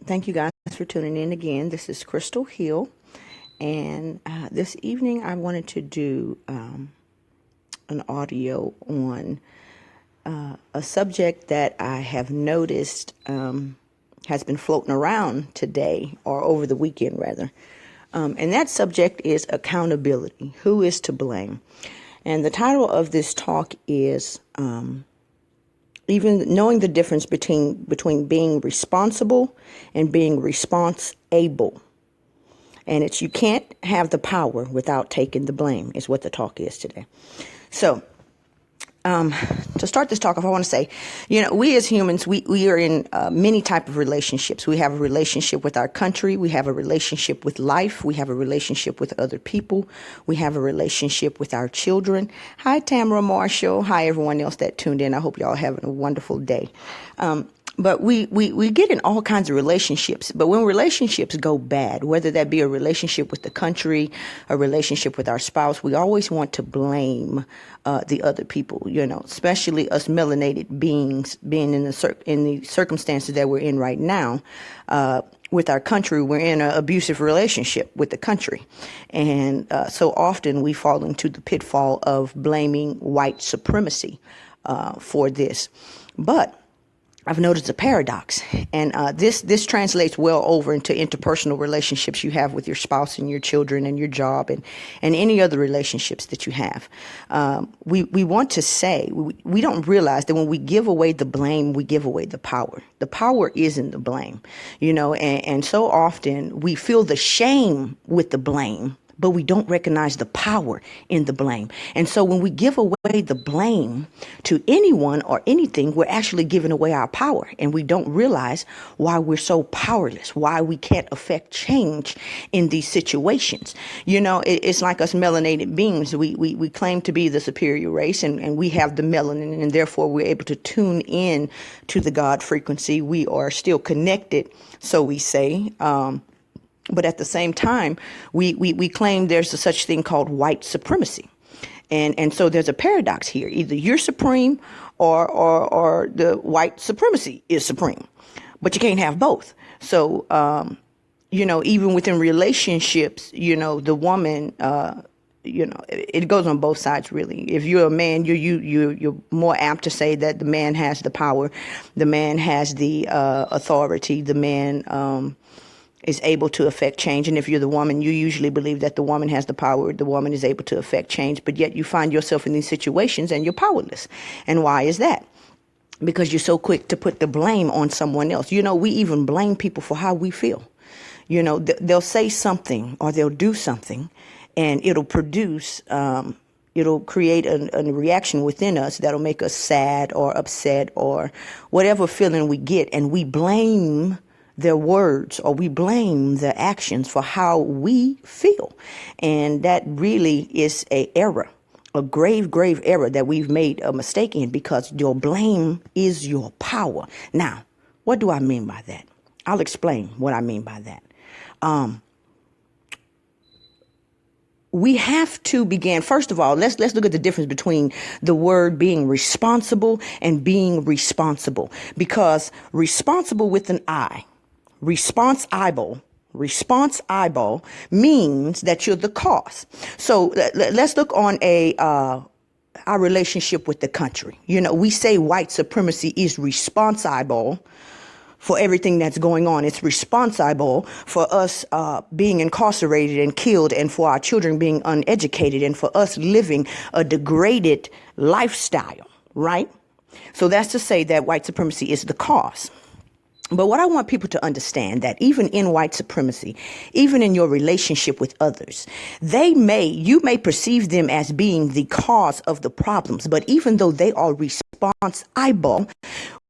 Thank you guys for tuning in again. This is Crystal Hill, and this evening I wanted to do an audio on a subject that I have noticed has been floating around today, or over the weekend rather. And that subject is accountability. Who is to blame? And the title of this talk is even knowing the difference between being responsible and being response-able. And it's you can't have the power without taking the blame is what the talk is today. So to start this talk off, I want to say, we as humans, we are in many type of relationships. We have a relationship with our country. We have a relationship with life. We have a relationship with other people. We have a relationship with our children. Hi, Tamara Marshall. Hi, everyone else that tuned in. I hope y'all having a wonderful day. But we get in all kinds of relationships. But when relationships go bad, whether that be a relationship with the country, a relationship with our spouse, we always want to blame the other people, especially us melanated beings being in the circumstances that we're in right now. With our country, we're in an abusive relationship with the country. And so often we fall into the pitfall of blaming white supremacy for this. But I've noticed a paradox, and this translates well over into interpersonal relationships you have with your spouse and your children and your job and any other relationships that you have. We want to say, we don't realize that when we give away the blame, we give away the power. The power is in the blame, and so often we feel the shame with the blame, but we don't recognize the power in the blame. And so when we give away the blame to anyone or anything, we're actually giving away our power. And we don't realize why we're so powerless, why we can't affect change in these situations. It's like us melanated beings. We claim to be the superior race, and we have the melanin, and therefore we're able to tune in to the God frequency. We are still connected, so we say. But at the same time, we claim there's a such thing called white supremacy. And so there's a paradox here. Either you're supreme or the white supremacy is supreme. But you can't have both. So, even within relationships, the woman, it goes on both sides, really. If you're a man, you're more apt to say that the man has the power. The man has the authority. The man is able to affect change. And if you're the woman, you usually believe that the woman has the power, the woman is able to affect change, but yet you find yourself in these situations and you're powerless. And why is that? Because you're so quick to put the blame on someone else. We even blame people for how we feel. They'll say something or they'll do something, and it'll produce, it'll create a reaction within us that'll make us sad or upset or whatever feeling we get, and we blame their words or we blame their actions for how we feel. And that really is a grave error that we've made a mistake in, because your blame is your power. Now, what do I mean by that? I'll explain what I mean by that. We have to begin, first of all, let's look at the difference between the word being responsible and being responsible, because responsible with an I, responsible means that you're the cause. So let's look on our relationship with the country. We say white supremacy is responsible for everything that's going on. It's responsible for us being incarcerated and killed, and for our children being uneducated, and for us living a degraded lifestyle, right? So that's to say that white supremacy is the cause. But what I want people to understand, that even in white supremacy, even in your relationship with others, you may perceive them as being the cause of the problems. But even though they are responsible,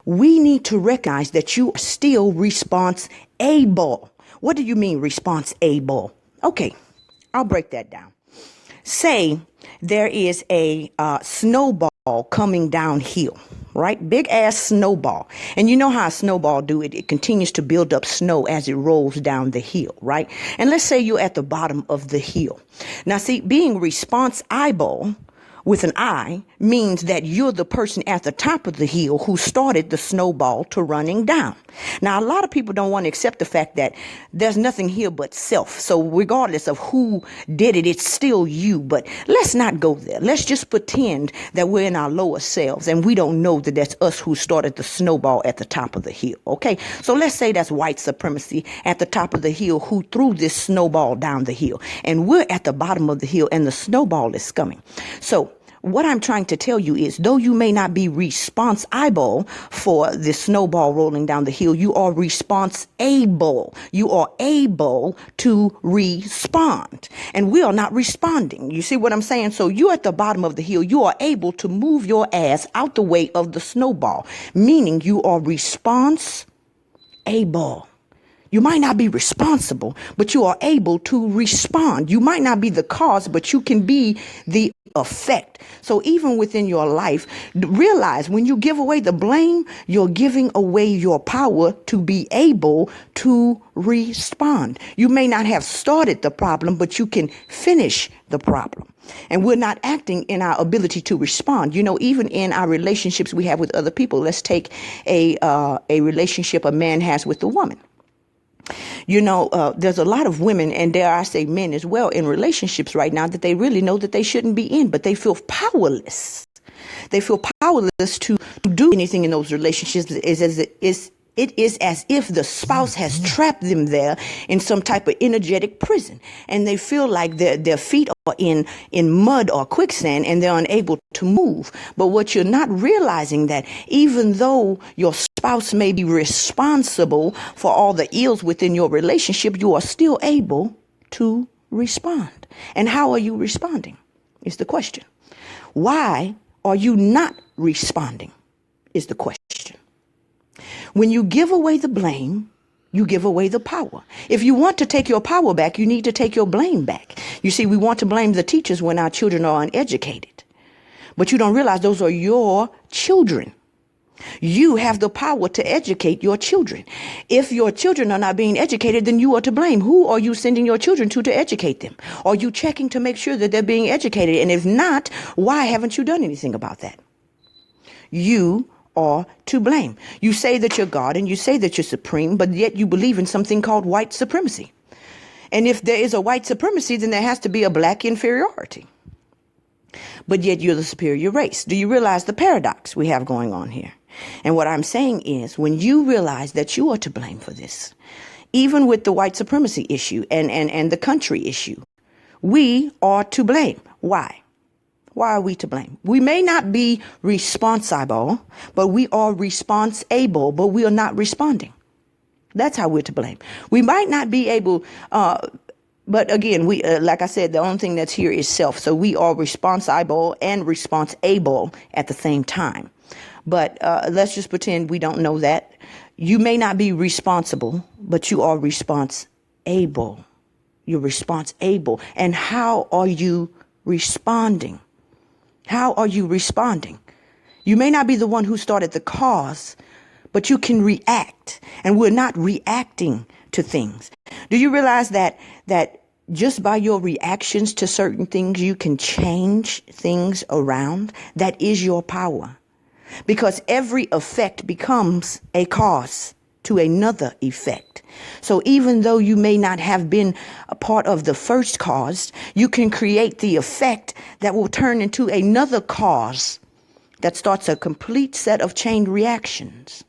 we need to recognize that you are still responsible. What do you mean responsible? Okay, I'll break that down. Say there is a snowball coming downhill, right? Big ass snowball. And you know how a snowball do it. It continues to build up snow as it rolls down the hill, right? And let's say you're at the bottom of the hill. Now, see, being responsible with an I means that you're the person at the top of the hill who started the snowball to running down. Now, a lot of people don't want to accept the fact that there's nothing here but self. So regardless of who did it, it's still you. But let's not go there. Let's just pretend that we're in our lower selves and we don't know that that's us who started the snowball at the top of the hill. Okay, so let's say that's white supremacy at the top of the hill who threw this snowball down the hill. And we're at the bottom of the hill and the snowball is coming. So what I'm trying to tell you is, though you may not be responsible for the snowball rolling down the hill, you are responsible. You are able to respond. And we are not responding. You see what I'm saying? So you're at the bottom of the hill. You are able to move your ass out the way of the snowball, meaning you are responsible. You might not be responsible, but you are able to respond. You might not be the cause, but you can be the effect. So even within your life, realize when you give away the blame, you're giving away your power to be able to respond. You may not have started the problem, but you can finish the problem. And we're not acting in our ability to respond. You know, even in our relationships we have with other people, let's take a relationship a man has with a woman. You know, there's a lot of women, and dare I say men as well, in relationships right now that they really know that they shouldn't be in, but they feel powerless. They feel powerless to do anything in those relationships. It is as if the spouse has trapped them there in some type of energetic prison, and they feel like their feet are in mud or quicksand and they're unable to move. But what you're not realizing, that even though your spouse may be responsible for all the ills within your relationship, you are still able to respond. And how are you responding is the question. Why are you not responding is the question. When you give away the blame, you give away the power. If you want to take your power back, you need to take your blame back. You see, we want to blame the teachers when our children are uneducated. But you don't realize those are your children. You have the power to educate your children. If your children are not being educated, then you are to blame. Who are you sending your children to educate them? Are you checking to make sure that they're being educated? And if not, why haven't you done anything about that? You are to blame. You say that you're God and you say that you're supreme, but yet you believe in something called white supremacy. And if there is a white supremacy, then there has to be a black inferiority. But yet you're the superior race. Do you realize the paradox we have going on here? And what I'm saying is, when you realize that you are to blame for this, even with the white supremacy issue and the country issue, we are to blame. Why? Why are we to blame? We may not be responsible, but we are responsible, but we are not responding. That's how we're to blame. We might not be able, but again, we like I said, the only thing that's here is self. So we are responsible and responsible at the same time. But let's just pretend we don't know that. You may not be responsible, but you are responsible. You're responsible. And how are you responding? How are you responding? You may not be the one who started the cause, but you can react. And we're not reacting to things. Do you realize that just by your reactions to certain things, you can change things around? That is your power. Because every effect becomes a cause to another effect. So even though you may not have been a part of the first cause, you can create the effect that will turn into another cause that starts a complete set of chain reactions.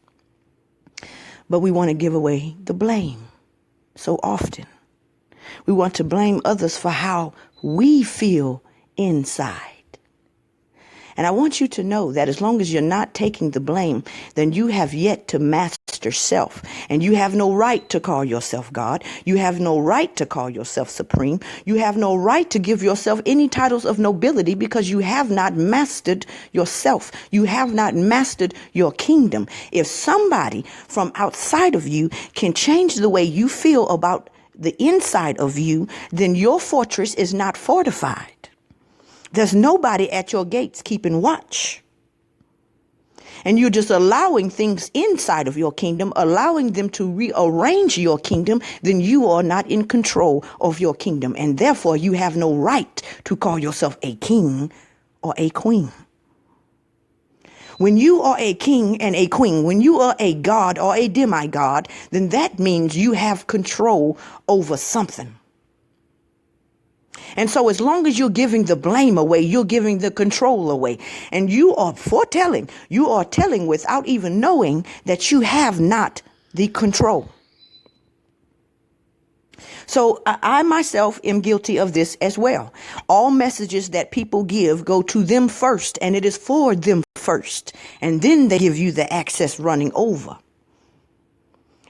But we want to give away the blame so often. We want to blame others for how we feel inside. And I want you to know that as long as you're not taking the blame, then you have yet to master self. And you have no right to call yourself God. You have no right to call yourself supreme. You have no right to give yourself any titles of nobility, because you have not mastered yourself. You have not mastered your kingdom. If somebody from outside of you can change the way you feel about the inside of you, then your fortress is not fortified. There's nobody at your gates keeping watch. And you're just allowing things inside of your kingdom, allowing them to rearrange your kingdom, then you are not in control of your kingdom. And therefore, you have no right to call yourself a king or a queen. When you are a king and a queen, when you are a god or a demigod, then that means you have control over something. And so as long as you're giving the blame away, you're giving the control away. And you are foretelling, you are telling without even knowing that you have not the control. So I myself am guilty of this as well. All messages that people give go to them first, and it is for them first. And then they give you the access running over.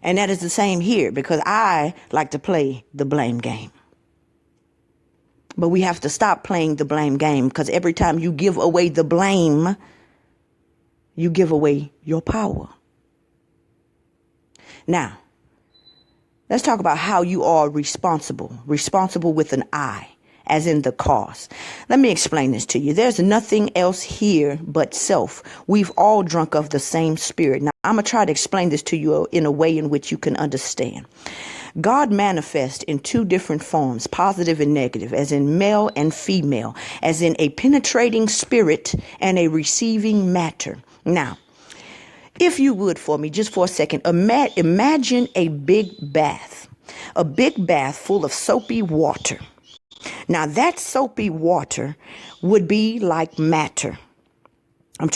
And that is the same here, because I like to play the blame game. But we have to stop playing the blame game, because every time you give away the blame, you give away your power. Now, let's talk about how you are responsible with an I, as in the cause. Let me explain this to you. There's nothing else here but self. We've all drunk of the same spirit. Now, I'm going to try to explain this to you in a way in which you can understand. God manifests in two different forms, positive and negative, as in male and female, as in a penetrating spirit and a receiving matter. Now, if you would for me, just for a second, imagine a big bath full of soapy water. Now, that soapy water would be like matter. I'm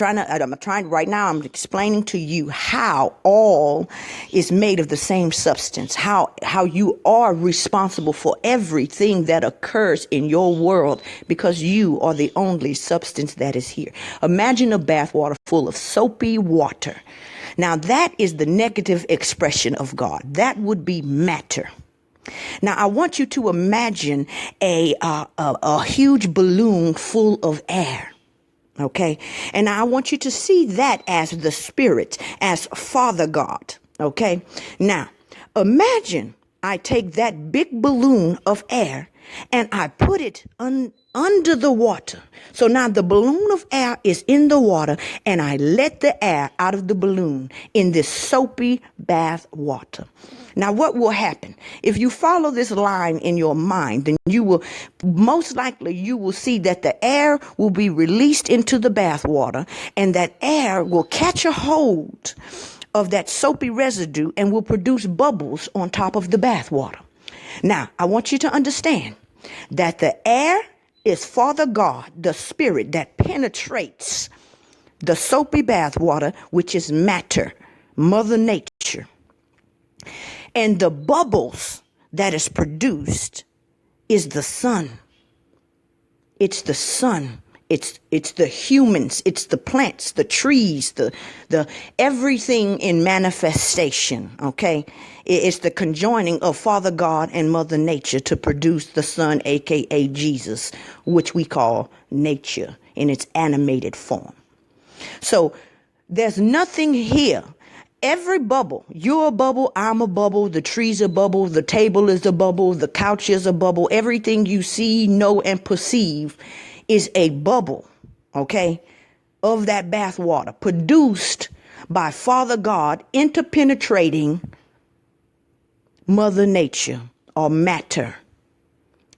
explaining to you how all is made of the same substance, how you are responsible for everything that occurs in your world, because you are the only substance that is here. Imagine a bath water full of soapy water. Now, that is the negative expression of God. That would be matter. Now, I want you to imagine a huge balloon full of air. Okay. And I want you to see that as the spirit, as Father God. Okay. Now, imagine I take that big balloon of air and I put it under the water. So now the balloon of air is in the water, and I let the air out of the balloon in this soapy bath water. Now, what will happen? If you follow this line in your mind, then you will see that the air will be released into the bath water, and that air will catch a hold of that soapy residue and will produce bubbles on top of the bath water. Now, I want you to understand that the air is Father God, the spirit that penetrates the soapy bath water, which is matter, Mother Nature. And the bubbles that is produced is the sun. It's the sun. It's the humans. It's the plants, the trees, the everything in manifestation. Okay. It's the conjoining of Father God and Mother Nature to produce the sun, aka Jesus, which we call nature in its animated form. So there's nothing here. Every bubble, you're a bubble, I'm a bubble, the tree's a bubble, the table is a bubble, the couch is a bubble. Everything you see, know, and perceive is a bubble, okay, of that bath water produced by Father God interpenetrating Mother Nature or matter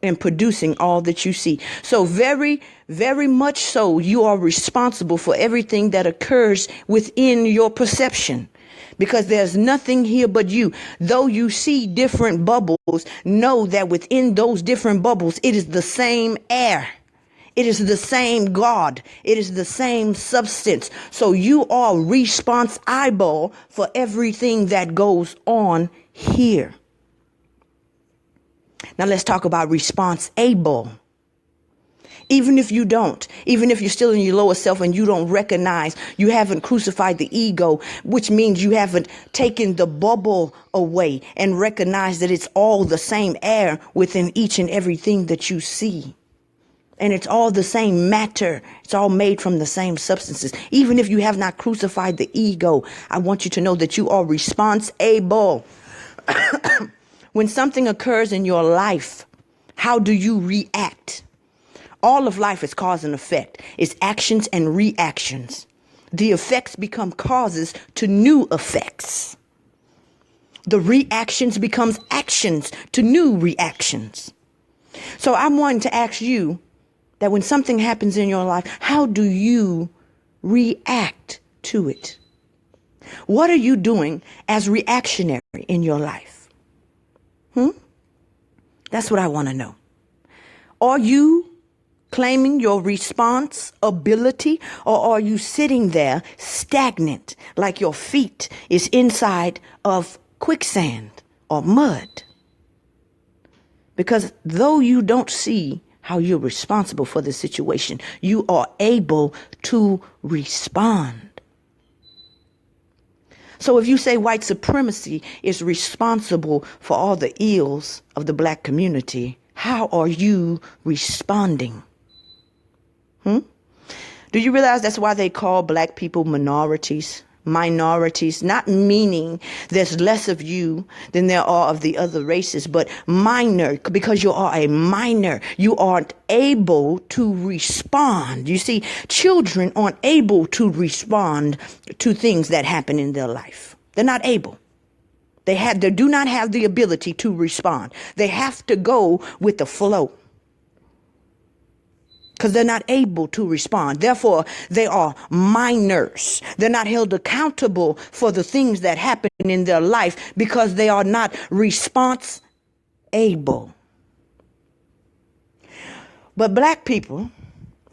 and producing all that you see. So very, very much so, you are responsible for everything that occurs within your perception. Because there's nothing here but you. Though you see different bubbles, know that within those different bubbles, it is the same air. It is the same God. It is the same substance. So you are responsible for everything that goes on here. Now let's talk about responsible. Even if you don't, even if you're still in your lower self and you don't recognize, you haven't crucified the ego, which means you haven't taken the bubble away and recognized that it's all the same air within each and everything that you see. And it's all the same matter. It's all made from the same substances. Even if you have not crucified the ego, I want you to know that you are responsible. When something occurs in your life, how do you react? All of life is cause and effect. It's actions and reactions. The effects become causes to new effects. The reactions becomes actions to new reactions. So I'm wanting to ask you That when something happens in your life, how do you react to it? What are you doing as reactionary in your life? That's what I want to know. Are you claiming your responsibility, or are you sitting there stagnant like your feet is inside of quicksand or mud? Because though you don't see how you're responsible for the situation, you are able to respond. So if you say white supremacy is responsible for all the ills of the black community, how are you responding? Do you realize that's why they call black people minorities? Minorities, not meaning there's less of you than there are of the other races, but minor, because you are a minor. You aren't able to respond. You see, children aren't able to respond to things that happen in their life. They're not able. They do not have the ability to respond. They have to go with the flow, because they're not able to respond. Therefore, they are minors. They're not held accountable for the things that happen in their life because they are not response able. But black people,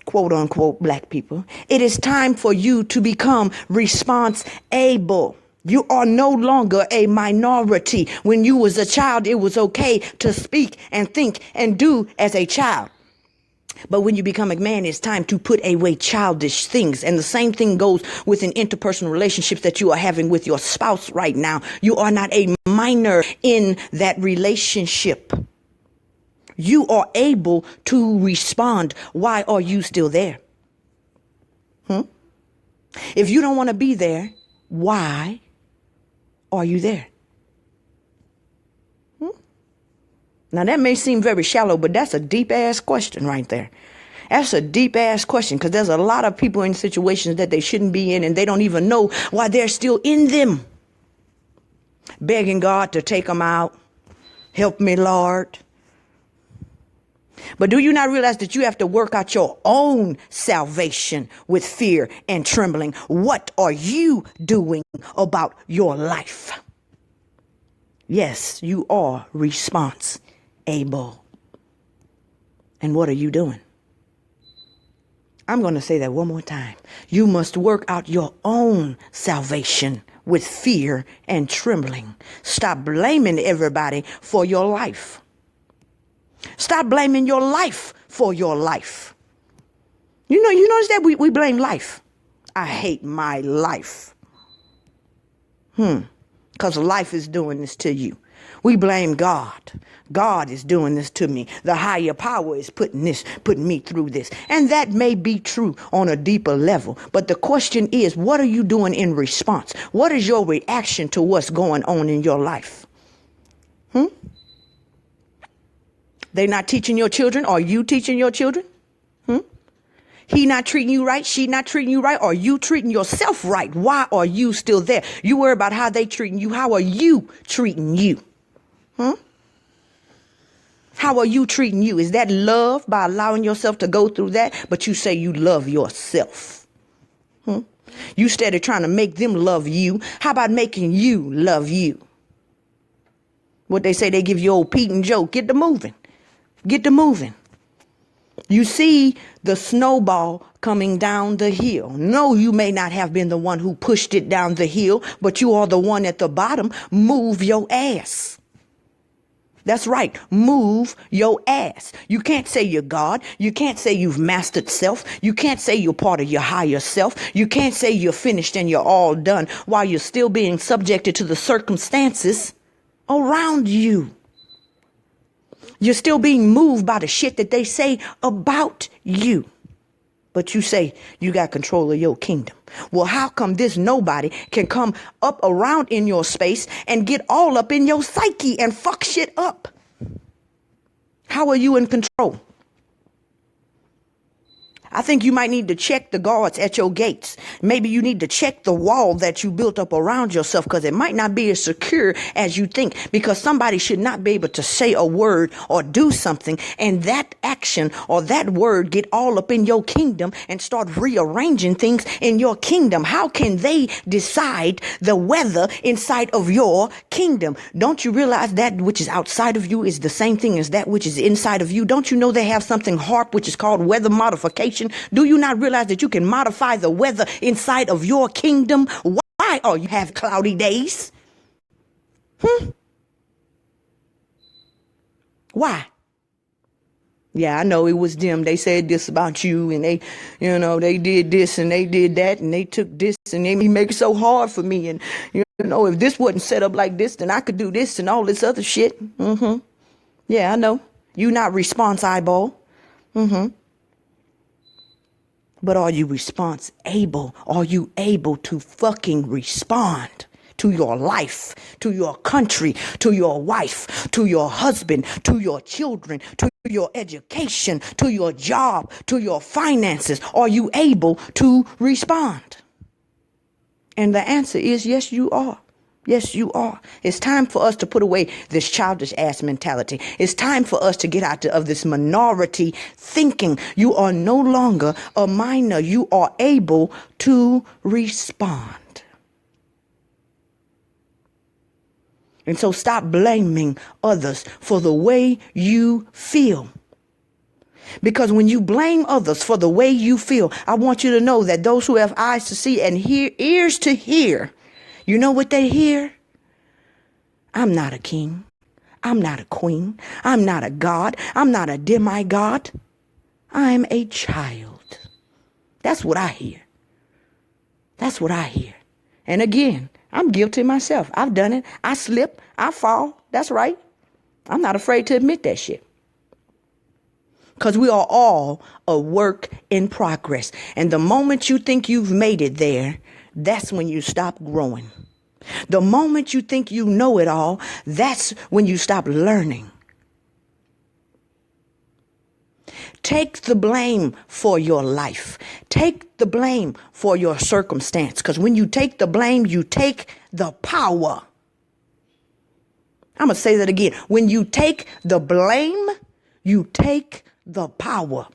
quote unquote black people, it is time for you to become response able. You are no longer a minority. When you was a child, it was okay to speak and think and do as a child. But when you become a man, it's time to put away childish things. And the same thing goes with an interpersonal relationships that you are having with your spouse right now. You are not a minor in that relationship. You are able to respond. Why are you still there? If you don't want to be there, why are you there? Now, that may seem very shallow, but that's a deep-ass question right there. That's a deep-ass question, because there's a lot of people in situations that they shouldn't be in, and they don't even know why they're still in them. Begging God to take them out. Help me, Lord. But do you not realize that you have to work out your own salvation with fear and trembling? What are you doing about your life? Yes, you are responsible. And what are you doing? I'm going to say that one more time. You must work out your own salvation with fear and trembling. Stop blaming everybody for your life. Stop blaming your life for your life. You notice that we blame life. I hate my life. Because life is doing this to you. We blame God. God is doing this to me. The higher power is putting me through this. And that may be true on a deeper level. But the question is, what are you doing in response? What is your reaction to what's going on in your life? They not teaching your children? Are you teaching your children? He not treating you right. She not treating you right. Are you treating yourself right? Why are you still there? You worry about how they treating you. How are you treating you? How are you treating you? Is that love by allowing yourself to go through that? But you say you love yourself. You instead of trying to make them love you, how about making you love you? What they say, they give you old Pete and Joe. Get to moving. Get to moving. You see the snowball coming down the hill. No, you may not have been the one who pushed it down the hill, but you are the one at the bottom. Move your ass. That's right. Move your ass. You can't say you're God. You can't say you've mastered self. You can't say you're part of your higher self. You can't say you're finished and you're all done while you're still being subjected to the circumstances around you. You're still being moved by the shit that they say about you. But you say you got control of your kingdom. Well, how come this nobody can come up around in your space and get all up in your psyche and fuck shit up? How are you in control? I think you might need to check the guards at your gates. Maybe you need to check the wall that you built up around yourself, because it might not be as secure as you think, because somebody should not be able to say a word or do something and that action or that word get all up in your kingdom and start rearranging things in your kingdom. How can they decide the weather inside of your kingdom? Don't you realize that which is outside of you is the same thing as that which is inside of you? Don't you know they have something HARP, which is called weather modification? Do you not realize that you can modify the weather inside of your kingdom? Why are you have cloudy days? Why? Yeah, I know it was them. They said this about you, and they, they did this and they did that, and they took this and they make it so hard for me. And, if this wasn't set up like this, then I could do this and all this other shit. Yeah, I know. You not response eyeball. But are you response able? Are you able to fucking respond to your life, to your country, to your wife, to your husband, to your children, to your education, to your job, to your finances? Are you able to respond? And the answer is yes, you are. Yes, you are. It's time for us to put away this childish ass mentality. It's time for us to get out of this minority thinking. You are no longer a minor. You are able to respond. And so stop blaming others for the way you feel. Because when you blame others for the way you feel, I want you to know that those who have eyes to see and ears to hear, you know what they hear? I'm not a king. I'm not a queen. I'm not a god. I'm not a demigod. I'm a child. That's what I hear. That's what I hear. And again, I'm guilty myself. I've done it. I slip. I fall. That's right. I'm not afraid to admit that shit. Because we are all a work in progress. And the moment you think you've made it there, that's when you stop growing. The moment you think you know it all, that's when you stop learning. Take the blame for your life. Take the blame for your circumstance. Because when you take the blame, you take the power. I'm going to say that again. When you take the blame, you take the power.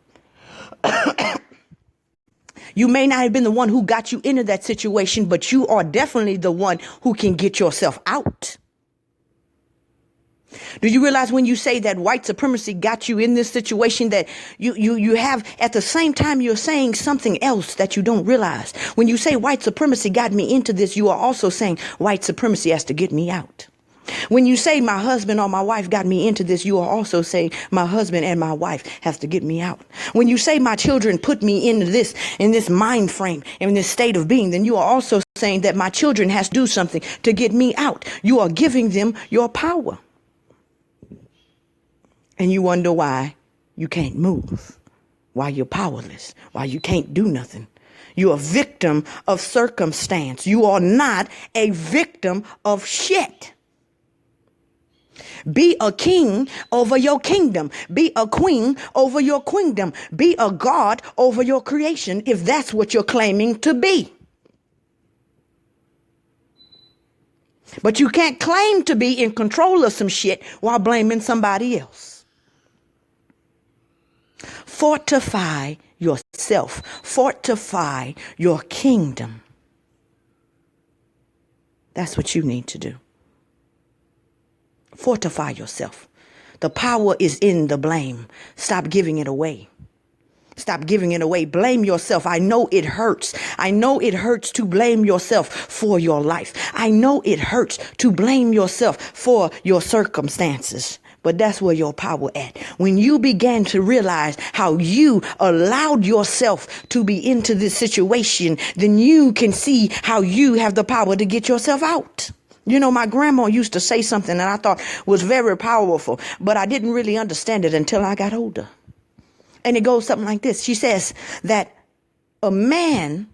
You may not have been the one who got you into that situation, but you are definitely the one who can get yourself out. Do you realize when you say that white supremacy got you in this situation, that you have at the same time you're saying something else that you don't realize? When you say white supremacy got me into this, you are also saying white supremacy has to get me out. When you say my husband or my wife got me into this, you are also saying my husband and my wife have to get me out. When you say my children put me into this, in this mind frame, in this state of being, then you are also saying that my children has to do something to get me out. You are giving them your power. And you wonder why you can't move, why you're powerless, why you can't do nothing. You're a victim of circumstance. You are not a victim of shit. Be a king over your kingdom. Be a queen over your queendom. Be a god over your creation, if that's what you're claiming to be. But you can't claim to be in control of some shit while blaming somebody else. Fortify yourself. Fortify your kingdom. That's what you need to do. Fortify yourself. The power is in the blame. Stop giving it away. Stop giving it away. Blame yourself. I know it hurts. I know it hurts to blame yourself for your life. I know it hurts to blame yourself for your circumstances. But that's where your power at. When you began to realize how you allowed yourself to be into this situation, then you can see how you have the power to get yourself out. You know, my grandma used to say something that I thought was very powerful, but I didn't really understand it until I got older. And it goes something like this. She says that a man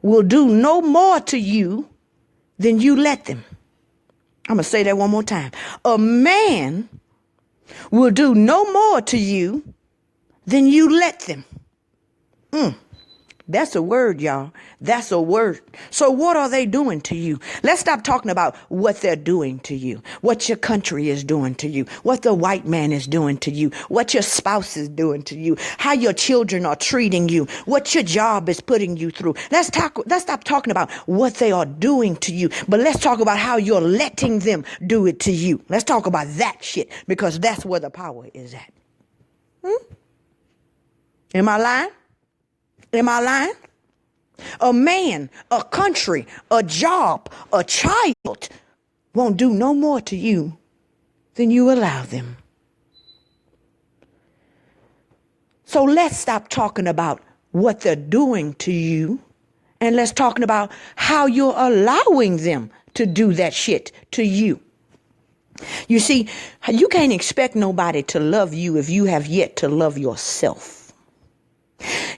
will do no more to you than you let them. I'm going to say that one more time. A man will do no more to you than you let them. That's a word, y'all. That's a word. So what are they doing to you? Let's stop talking about what they're doing to you, what your country is doing to you, what the white man is doing to you, what your spouse is doing to you, how your children are treating you, what your job is putting you through. Let's stop talking about what they are doing to you, but let's talk about how you're letting them do it to you. Let's talk about that shit, because that's where the power is at. Am I lying? Am I lying? A man, a country, a job, a child won't do no more to you than you allow them. So let's stop talking about what they're doing to you, and let's talk about how you're allowing them to do that shit to you. You see, you can't expect nobody to love you if you have yet to love yourself.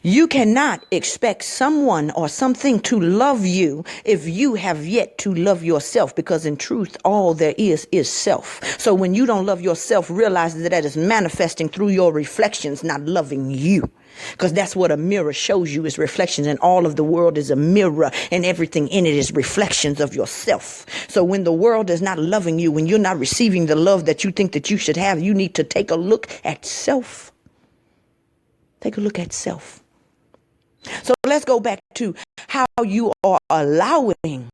You cannot expect someone or something to love you if you have yet to love yourself, because in truth, all there is self. So when you don't love yourself, realize that is manifesting through your reflections, not loving you. Because that's what a mirror shows you, is reflections, and all of the world is a mirror, and everything in it is reflections of yourself. So when the world is not loving you, when you're not receiving the love that you think that you should have, you need to take a look at self. Take a look at self. So let's go back to how you are allowing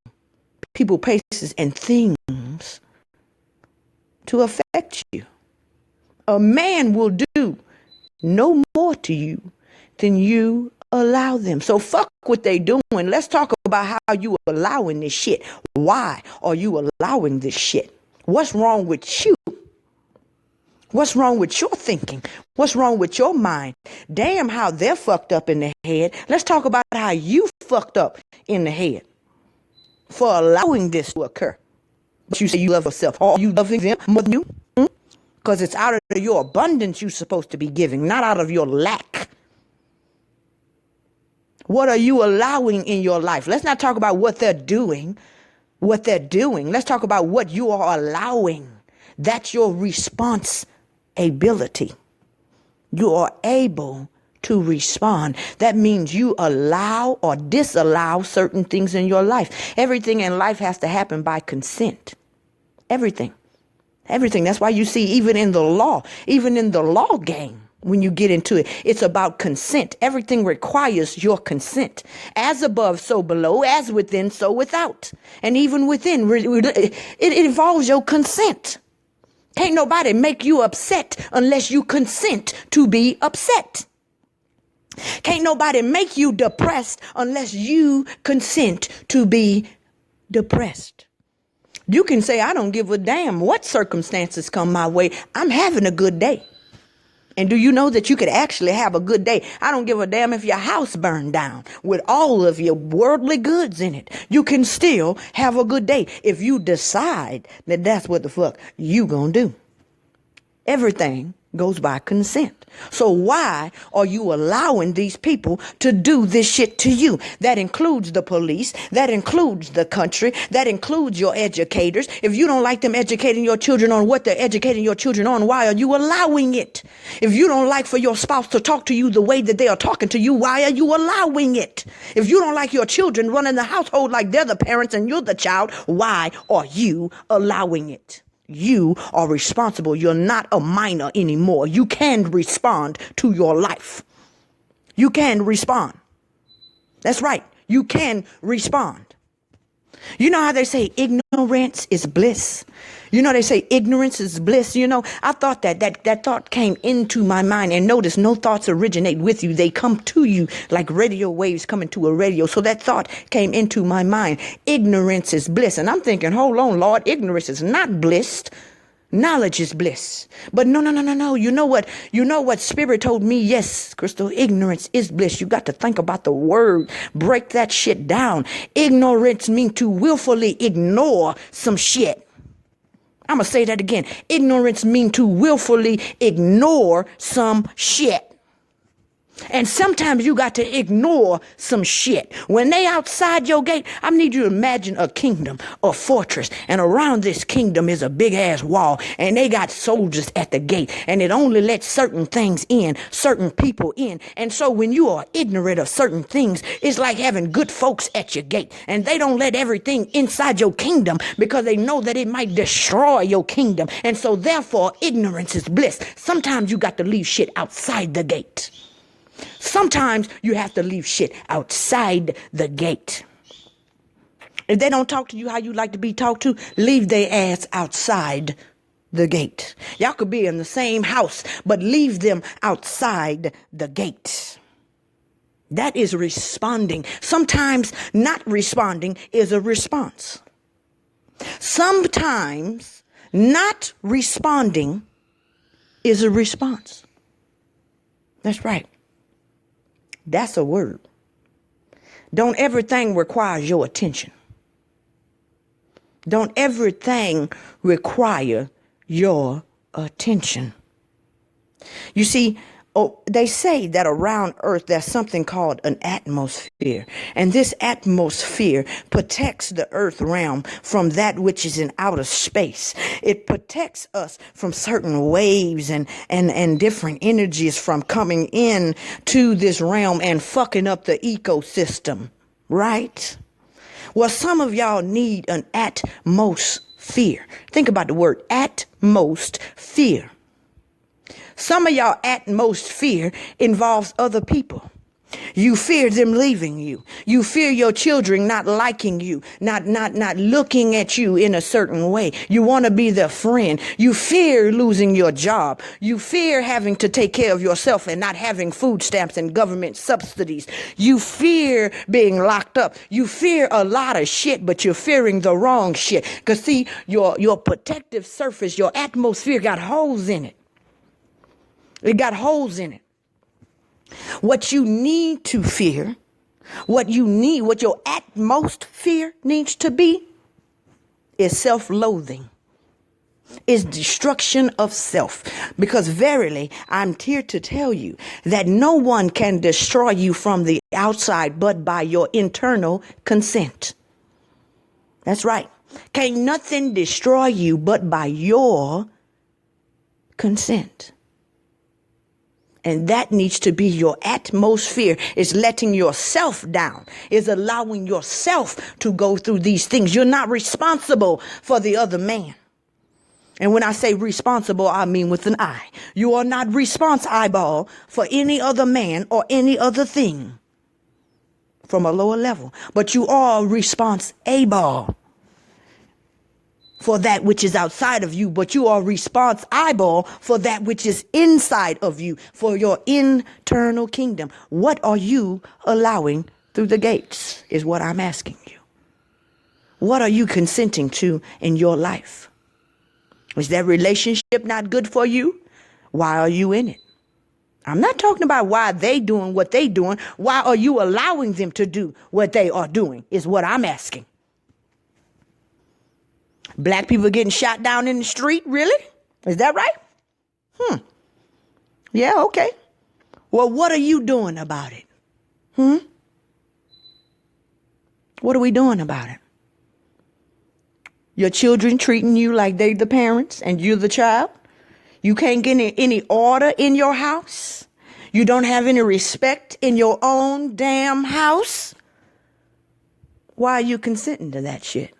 people, places, and things to affect you. A man will do no more to you than you allow them. So fuck what they doing. Let's talk about how you are allowing this shit. Why are you allowing this shit? What's wrong with you? What's wrong with your thinking? What's wrong with your mind? Damn, how they're fucked up in the head. Let's talk about how you fucked up in the head for allowing this to occur. But you say you love yourself. Are you loving them more than you? Because it's out of your abundance you're supposed to be giving, not out of your lack. What are you allowing in your life? Let's not talk about what they're doing. Let's talk about what you are allowing. That's your responsibility. You are able to respond. That means you allow or disallow certain things in your life. Everything in life has to happen by consent. Everything. That's why you see, even in the law game, when you get into it, it's about consent. Everything requires your consent. As above, so below, as within, so without. And even within, it involves your consent. Can't nobody make you upset unless you consent to be upset. Can't nobody make you depressed unless you consent to be depressed. You can say, I don't give a damn what circumstances come my way. I'm having a good day. And do you know that you could actually have a good day? I don't give a damn if your house burned down with all of your worldly goods in it. You can still have a good day if you decide that that's what the fuck you gonna do. Everything goes by consent. So why are you allowing these people to do this shit to you? That includes the police. That includes the country. That includes your educators. If you don't like them educating your children on what they're educating your children on, why are you allowing it? If you don't like for your spouse to talk to you the way that they are talking to you, why are you allowing it? If you don't like your children running the household like they're the parents and you're the child, why are you allowing it? You are responsible. You're not a minor anymore. You can respond to your life. You can respond. That's right. You can respond. You know how they say ignorance is bliss? You know, they say ignorance is bliss. You know, I thought that thought came into my mind, and notice no thoughts originate with you. They come to you like radio waves coming to a radio. So that thought came into my mind. Ignorance is bliss. And I'm thinking, hold on, Lord, ignorance is not bliss. Knowledge is bliss. But no. You know what Spirit told me? Yes, Crystal, ignorance is bliss. You got to think about the word. Break that shit down. Ignorance means to willfully ignore some shit. I'm going to say that again. Ignorance means to willfully ignore some shit. And sometimes you got to ignore some shit. When they outside your gate, I need you to imagine a kingdom, a fortress, and around this kingdom is a big ass wall, and they got soldiers at the gate, and it only lets certain things in, certain people in. And so when you are ignorant of certain things, it's like having good folks at your gate, and they don't let everything inside your kingdom because they know that it might destroy your kingdom. And so therefore, ignorance is bliss. Sometimes you got to leave shit outside the gate. Sometimes you have to leave shit outside the gate. If they don't talk to you how you like to be talked to, leave their ass outside the gate. Y'all could be in the same house, but leave them outside the gate. That is responding. Sometimes not responding is a response. Sometimes not responding is a response. That's right. That's a word. Don't everything require your attention. Don't everything require your attention. You see, they say that around Earth there's something called an atmosphere. And this atmosphere protects the Earth realm from that which is in outer space. It protects us from certain waves and different energies from coming in to this realm and fucking up the ecosystem. Right? Well, some of y'all need an atmosphere. Think about the word atmosphere. Some of y'all atmosphere involves other people. You fear them leaving you. You fear your children not liking you, not looking at you in a certain way. You want to be their friend. You fear losing your job. You fear having to take care of yourself and not having food stamps and government subsidies. You fear being locked up. You fear a lot of shit, but you're fearing the wrong shit. Because see, your protective surface, your atmosphere got holes in it. It got holes in it. What you need to fear, what your atmosphere needs to be is self-loathing, is destruction of self. Because verily, I'm here to tell you that no one can destroy you from the outside but by your internal consent. That's right. Can't nothing destroy you but by your consent. And that needs to be your atmosphere, is letting yourself down, is allowing yourself to go through these things. You're not responsible for the other man. And when I say responsible, I mean with an I. You are not eyeball for any other man or any other thing from a lower level, but you are eyeball for that which is outside of you, but you are eyeball for that which is inside of you, for your internal kingdom. What are you allowing through the gates is what I'm asking you. What are you consenting to in your life? Is that relationship not good for you? Why are you in it? I'm not talking about why they doing what they doing. Why are you allowing them to do what they are doing is what I'm asking. Black people getting shot down in the street? Really? Is that right? Yeah, okay. Well, what are you doing about it? What are we doing about it? Your children treating you like they the parents and you're the child? You can't get any order in your house? You don't have any respect in your own damn house? Why are you consenting to that shit?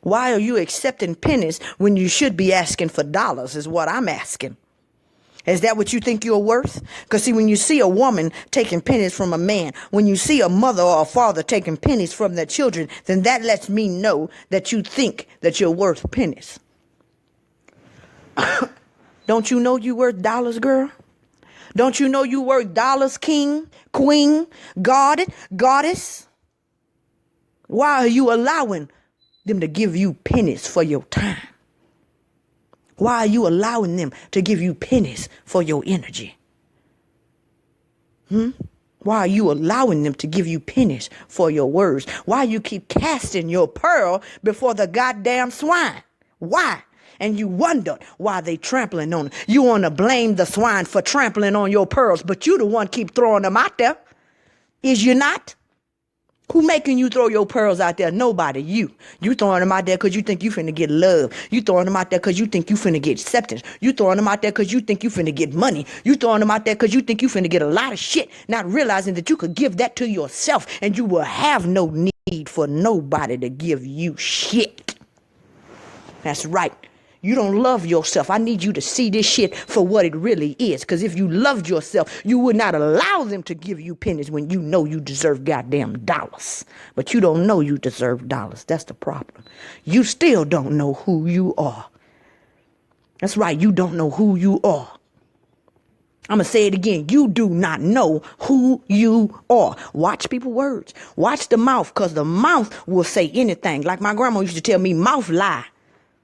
Why are you accepting pennies when you should be asking for dollars is what I'm asking. Is that what you think you're worth? Because see, when you see a woman taking pennies from a man, when you see a mother or a father taking pennies from their children, then that lets me know that you think that you're worth pennies. Don't you know you worth dollars, girl? Don't you know you worth dollars, king, queen, goddess? Why are you allowing them to give you pennies for your time? Why are you allowing them to give you pennies for your energy? Why are you allowing them to give you pennies for your words? Why you keep casting your pearl before the goddamn swine? Why? And you wonder why they trampling on them. You want to blame the swine for trampling on your pearls, but you the one keep throwing them out there. Is you not? Who making you throw your pearls out there? Nobody. You throwing them out there because you think you finna get love. You throwing them out there because you think you finna get acceptance. You throwing them out there because you think you finna get money. You throwing them out there because you think you finna get a lot of shit, not realizing that you could give that to yourself and you will have no need for nobody to give you shit. That's right. You don't love yourself. I need you to see this shit for what it really is. Because if you loved yourself, you would not allow them to give you pennies when you know you deserve goddamn dollars. But you don't know you deserve dollars. That's the problem. You still don't know who you are. That's right. You don't know who you are. I'm going to say it again. You do not know who you are. Watch people's words. Watch the mouth, because the mouth will say anything. Like my grandma used to tell me, mouth lie.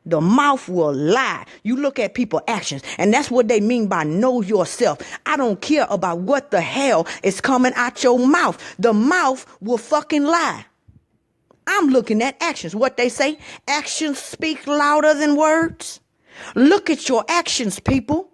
The mouth will lie. You look at people's actions, and that's what they mean by know yourself. I don't care about what the hell is coming out your mouth. The mouth will fucking lie. I'm looking at actions. What they say, actions speak louder than words. Look at your actions, people.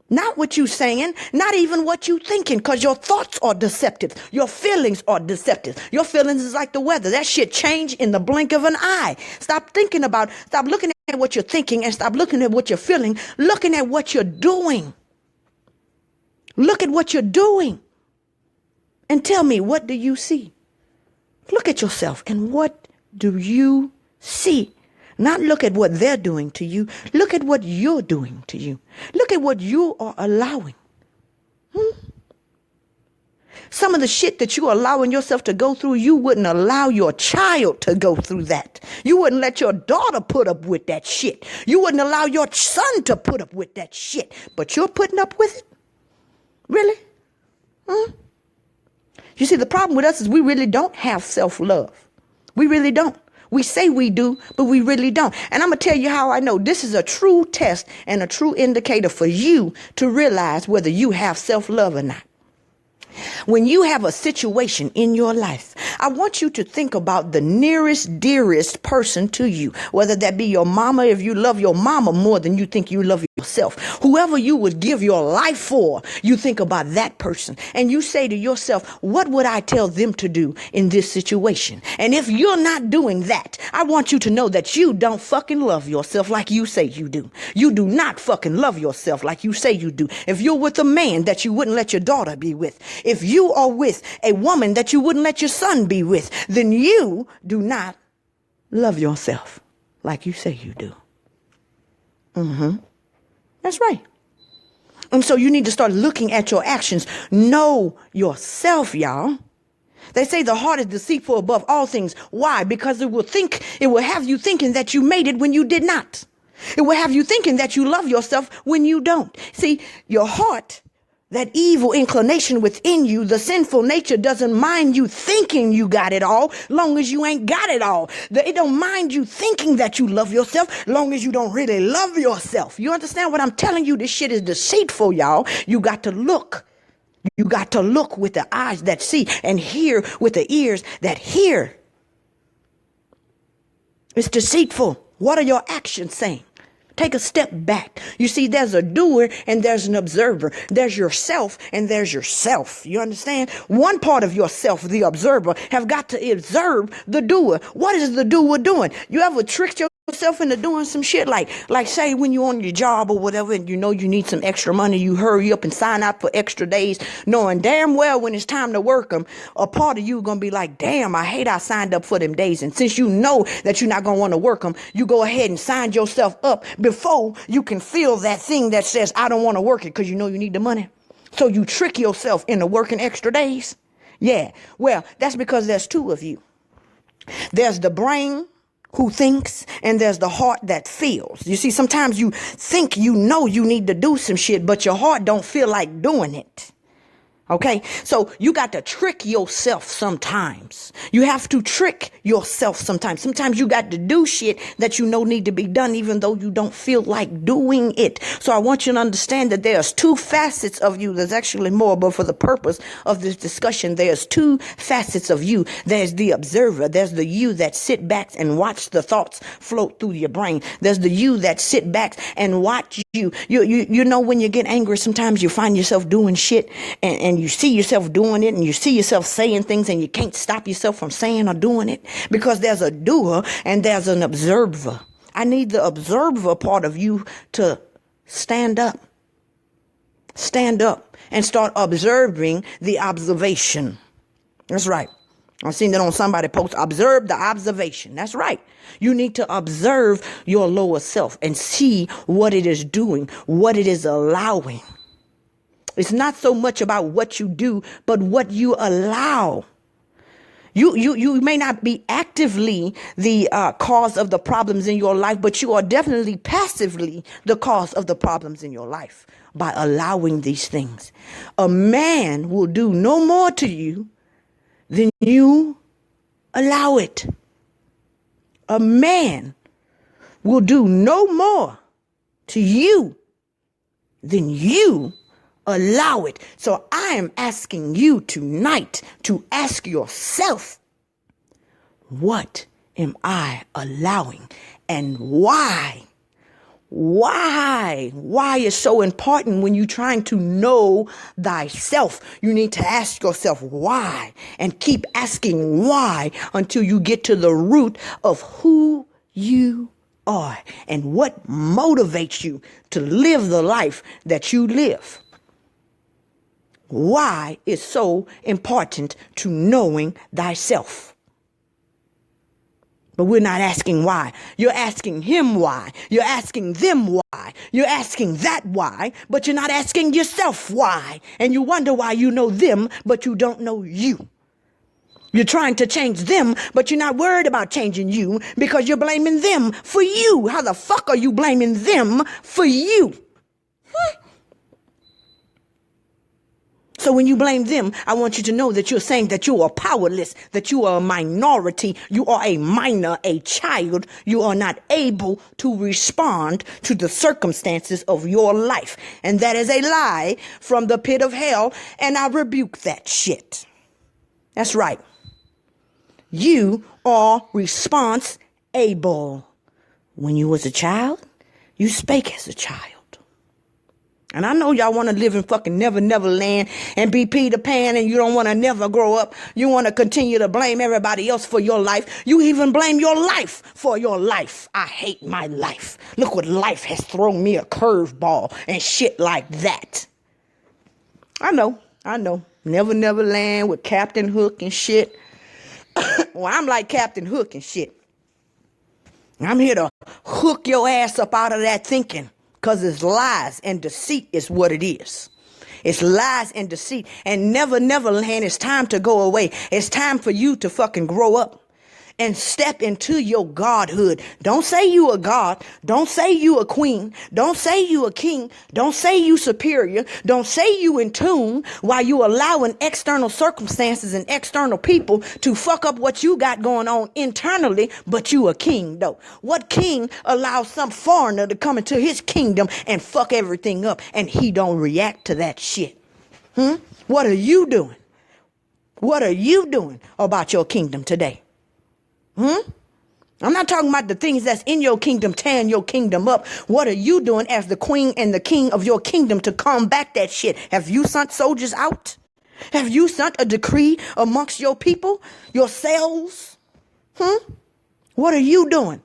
Not what you saying, not even what you thinking, because your thoughts are deceptive. Your feelings are deceptive. Your feelings is like the weather. That shit change in the blink of an eye. Stop looking at what you're thinking and stop looking at what you're feeling, looking at what you're doing. Look at what you're doing. And tell me, what do you see? Look at yourself and what do you see? Not look at what they're doing to you. Look at what you're doing to you. Look at what you are allowing. Some of the shit that you're allowing yourself to go through, you wouldn't allow your child to go through that. You wouldn't let your daughter put up with that shit. You wouldn't allow your son to put up with that shit. But you're putting up with it? Really? You see, the problem with us is we really don't have self-love. We really don't. We say we do, but we really don't. And I'm going to tell you how I know this is a true test and a true indicator for you to realize whether you have self-love or not. When you have a situation in your life, I want you to think about the nearest, dearest person to you, whether that be your mama, if you love your mama more than you think you love yourself. Whoever you would give your life for, you think about that person and you say to yourself, what would I tell them to do in this situation? And if you're not doing that, I want you to know that you don't fucking love yourself like you say you do. You do not fucking love yourself like you say you do. If you're with a man that you wouldn't let your daughter be with, if you are with a woman that you wouldn't let your son be with, then you do not love yourself like you say you do. That's right. And so you need to start looking at your actions. Know yourself, y'all. They say the heart is deceitful above all things. Why? Because it will have you thinking that you made it when you did not. It will have you thinking that you love yourself when you don't. See, your heart, that evil inclination within you, the sinful nature, doesn't mind you thinking you got it all, long as you ain't got it all. It don't mind you thinking that you love yourself, long as you don't really love yourself. You understand what I'm telling you? This shit is deceitful, y'all. You got to look. You got to look with the eyes that see and hear with the ears that hear. It's deceitful. What are your actions saying? Take a step back. You see, there's a doer and there's an observer. There's yourself and there's yourself. You understand? One part of yourself, the observer, have got to observe the doer. What is the doer doing? You ever tricked yourself into doing some shit like say when you're on your job or whatever and you know you need some extra money, you hurry up and sign out for extra days, knowing damn well when it's time to work them, a part of you going to be like, damn, I hate I signed up for them days. And since you know that you're not going to want to work them, you go ahead and sign yourself up before you can feel that thing that says, I don't want to work it, because you know you need the money. So you trick yourself into working extra days. Yeah. Well, that's because there's two of you. There's the brain who thinks, and there's the heart that feels. You see, sometimes you think you know you need to do some shit, but your heart don't feel like doing it. Okay, so you got to trick yourself sometimes. You have to trick yourself sometimes. Sometimes you got to do shit that you know need to be done, even though you don't feel like doing it. So I want you to understand that there's two facets of you. There's actually more, but for the purpose of this discussion, there's two facets of you. There's the observer. There's the you that sit back and watch the thoughts float through your brain. There's the you that sit back and watch you. You know, when you get angry, sometimes you find yourself doing shit and you see yourself doing it and you see yourself saying things and you can't stop yourself from saying or doing it because there's a doer and there's an observer. I need the observer part of you to stand up and start observing the observation. That's right. I've seen that on somebody post, observe the observation. That's right. You need to observe your lower self and see what it is doing, what it is allowing. It's not so much about what you do, but what you allow. You may not be actively the cause of the problems in your life, but you are definitely passively the cause of the problems in your life by allowing these things. A man will do no more to you than you allow it. A man will do no more to you than you allow it. So I am asking you tonight to ask yourself, what am I allowing and why? Why is so important when you're trying to know thyself? You need to ask yourself why and keep asking why until you get to the root of who you are and what motivates you to live the life that you live. Why is so important to knowing thyself? But we're not asking why. You're asking him why. You're asking them why. You're asking that why, but you're not asking yourself why. And you wonder why you know them, but you don't know you. You're trying to change them, but you're not worried about changing you because you're blaming them for you. How the fuck are you blaming them for you? So when you blame them, I want you to know that you're saying that you are powerless, that you are a minority, you are a minor, a child. You are not able to respond to the circumstances of your life. And that is a lie from the pit of hell. And I rebuke that shit. That's right. You are response able. When you was a child, you spake as a child. And I know y'all want to live in fucking never land and be Peter Pan and you don't want to never grow up. You want to continue to blame everybody else for your life. You even blame your life for your life. I hate my life. Look what life has thrown me, a curveball and shit like that. I know. Never land with Captain Hook and shit. Well, I'm like Captain Hook and shit. I'm here to hook your ass up out of that thinking. Because it's lies and deceit is what it is. It's lies and deceit. And never land. It's time to go away. It's time for you to fucking grow up and step into your godhood. Don't say you a god. Don't say you a queen. Don't say you a king. Don't say you superior. Don't say you in tune while you allowing external circumstances and external people to fuck up what you got going on internally, but you a king though. What king allows some foreigner to come into his kingdom and fuck everything up and he don't react to that shit? What are you doing? What are you doing about your kingdom today? I'm not talking about the things that's in your kingdom, tearing your kingdom up. What are you doing as the queen and the king of your kingdom to combat that shit? Have you sent soldiers out? Have you sent a decree amongst your people, yourselves? What are you doing?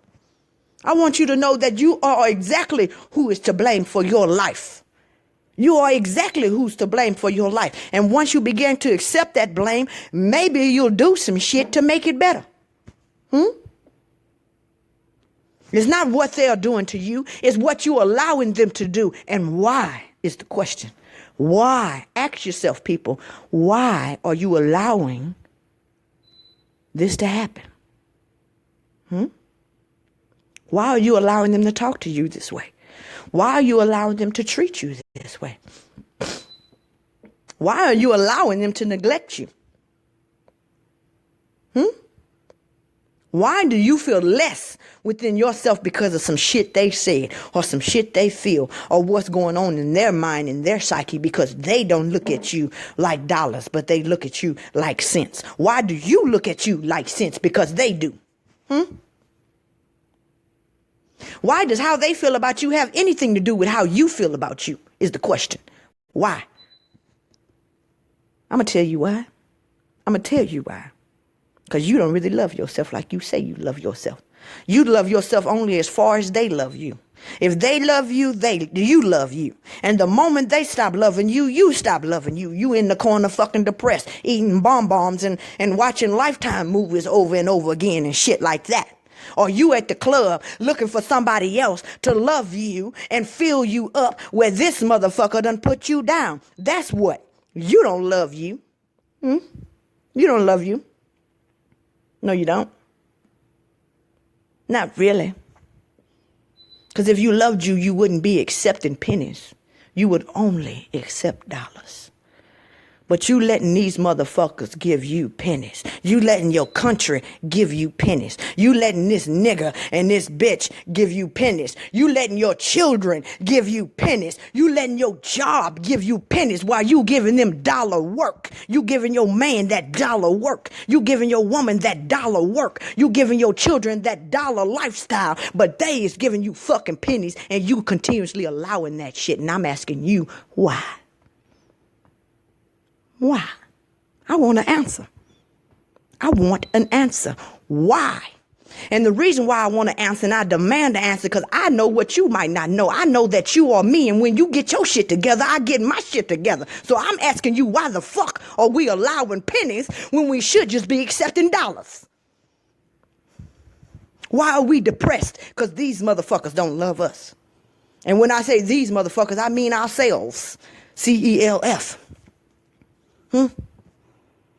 I want you to know that you are exactly who is to blame for your life. You are exactly who's to blame for your life. And once you begin to accept that blame, maybe you'll do some shit to make it better. It's not what they are doing to you. It's what you're allowing them to do. And why is the question. Why? Ask yourself, people, why are you allowing this to happen? Why are you allowing them to talk to you this way? Why are you allowing them to treat you this way? Why are you allowing them to neglect you? Why do you feel less within yourself because of some shit they said or some shit they feel or what's going on in their mind and their psyche because they don't look at you like dollars, but they look at you like cents? Why do you look at you like cents? Because they do. Why does how they feel about you have anything to do with how you feel about you is the question. Why? I'm going to tell you why. I'm going to tell you why. Because you don't really love yourself like you say you love yourself. You love yourself only as far as they love you. If they love you, you love you. And the moment they stop loving you, you stop loving you. You in the corner fucking depressed, eating bonbons and watching Lifetime movies over and over again and shit like that. Or you at the club looking for somebody else to love you and fill you up where this motherfucker done put you down. That's what. You don't love you. You don't love you. No, you don't. Not really. Because if you loved you, you wouldn't be accepting pennies. You would only accept dollars. But you letting these motherfuckers give you pennies. You letting your country give you pennies. You letting this nigga and this bitch give you pennies. You letting your children give you pennies. You letting your job give you pennies while you giving them dollar work. You giving your man that dollar work. You giving your woman that dollar work. You giving your children that dollar lifestyle. But they is giving you fucking pennies and you continuously allowing that shit. And I'm asking you, why? Why? I want an answer. I want an answer. Why? And the reason why I want to answer and I demand an answer because I know what you might not know. I know that you are me. And when you get your shit together, I get my shit together. So I'm asking you, why the fuck are we allowing pennies when we should just be accepting dollars? Why are we depressed? Because these motherfuckers don't love us. And when I say these motherfuckers, I mean ourselves. CELF.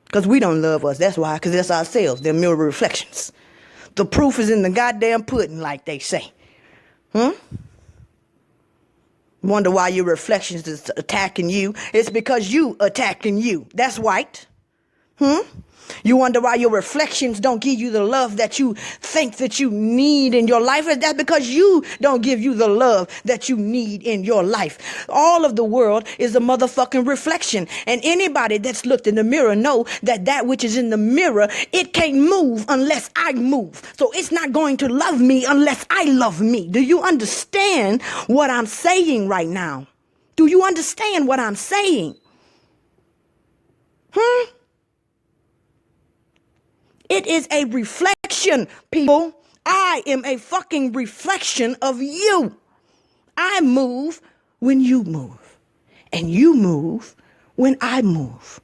Because we don't love us. That's why. Because that's ourselves. They're mirror reflections. The proof is in the goddamn pudding, like they say. Wonder why your reflections is attacking you. It's because you attacking you. That's right. You wonder why your reflections don't give you the love that you think that you need in your life. That's because you don't give you the love that you need in your life. All of the world is a motherfucking reflection. And anybody that's looked in the mirror know that that which is in the mirror, it can't move unless I move. So it's not going to love me unless I love me. Do you understand what I'm saying right now? Do you understand what I'm saying? It is a reflection, people. I am a fucking reflection of you. I move when you move. And you move when I move.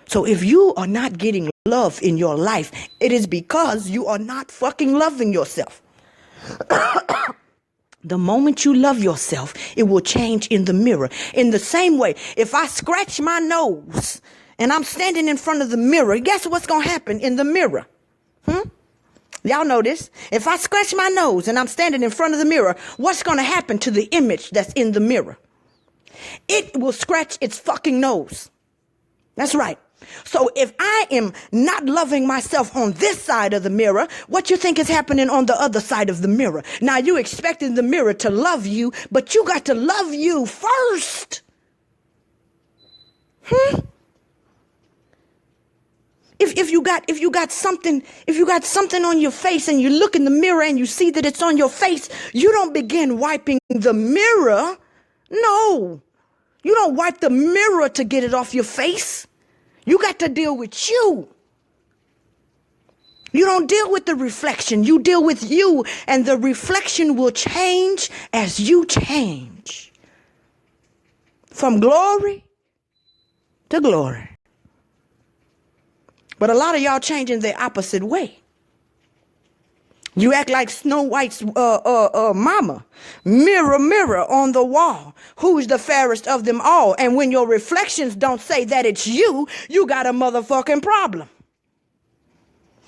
So if you are not getting love in your life, it is because you are not fucking loving yourself. The moment you love yourself, it will change in the mirror. In the same way, if I scratch my nose and I'm standing in front of the mirror, guess what's going to happen in the mirror? Y'all know this. If I scratch my nose and I'm standing in front of the mirror, what's going to happen to the image that's in the mirror? It will scratch its fucking nose. That's right. So if I am not loving myself on this side of the mirror, what you think is happening on the other side of the mirror? Now you expecting the mirror to love you, but you got to love you first. If you got something on your face and you look in the mirror and you see that it's on your face, you don't begin wiping the mirror. No, you don't wipe the mirror to get it off your face. You got to deal with you. You don't deal with the reflection. You deal with you, and the reflection will change as you change. From glory to glory. But a lot of y'all changing the opposite way. You act like Snow White's mama. Mirror, mirror on the wall. Who's the fairest of them all? And when your reflections don't say that it's you, you got a motherfucking problem.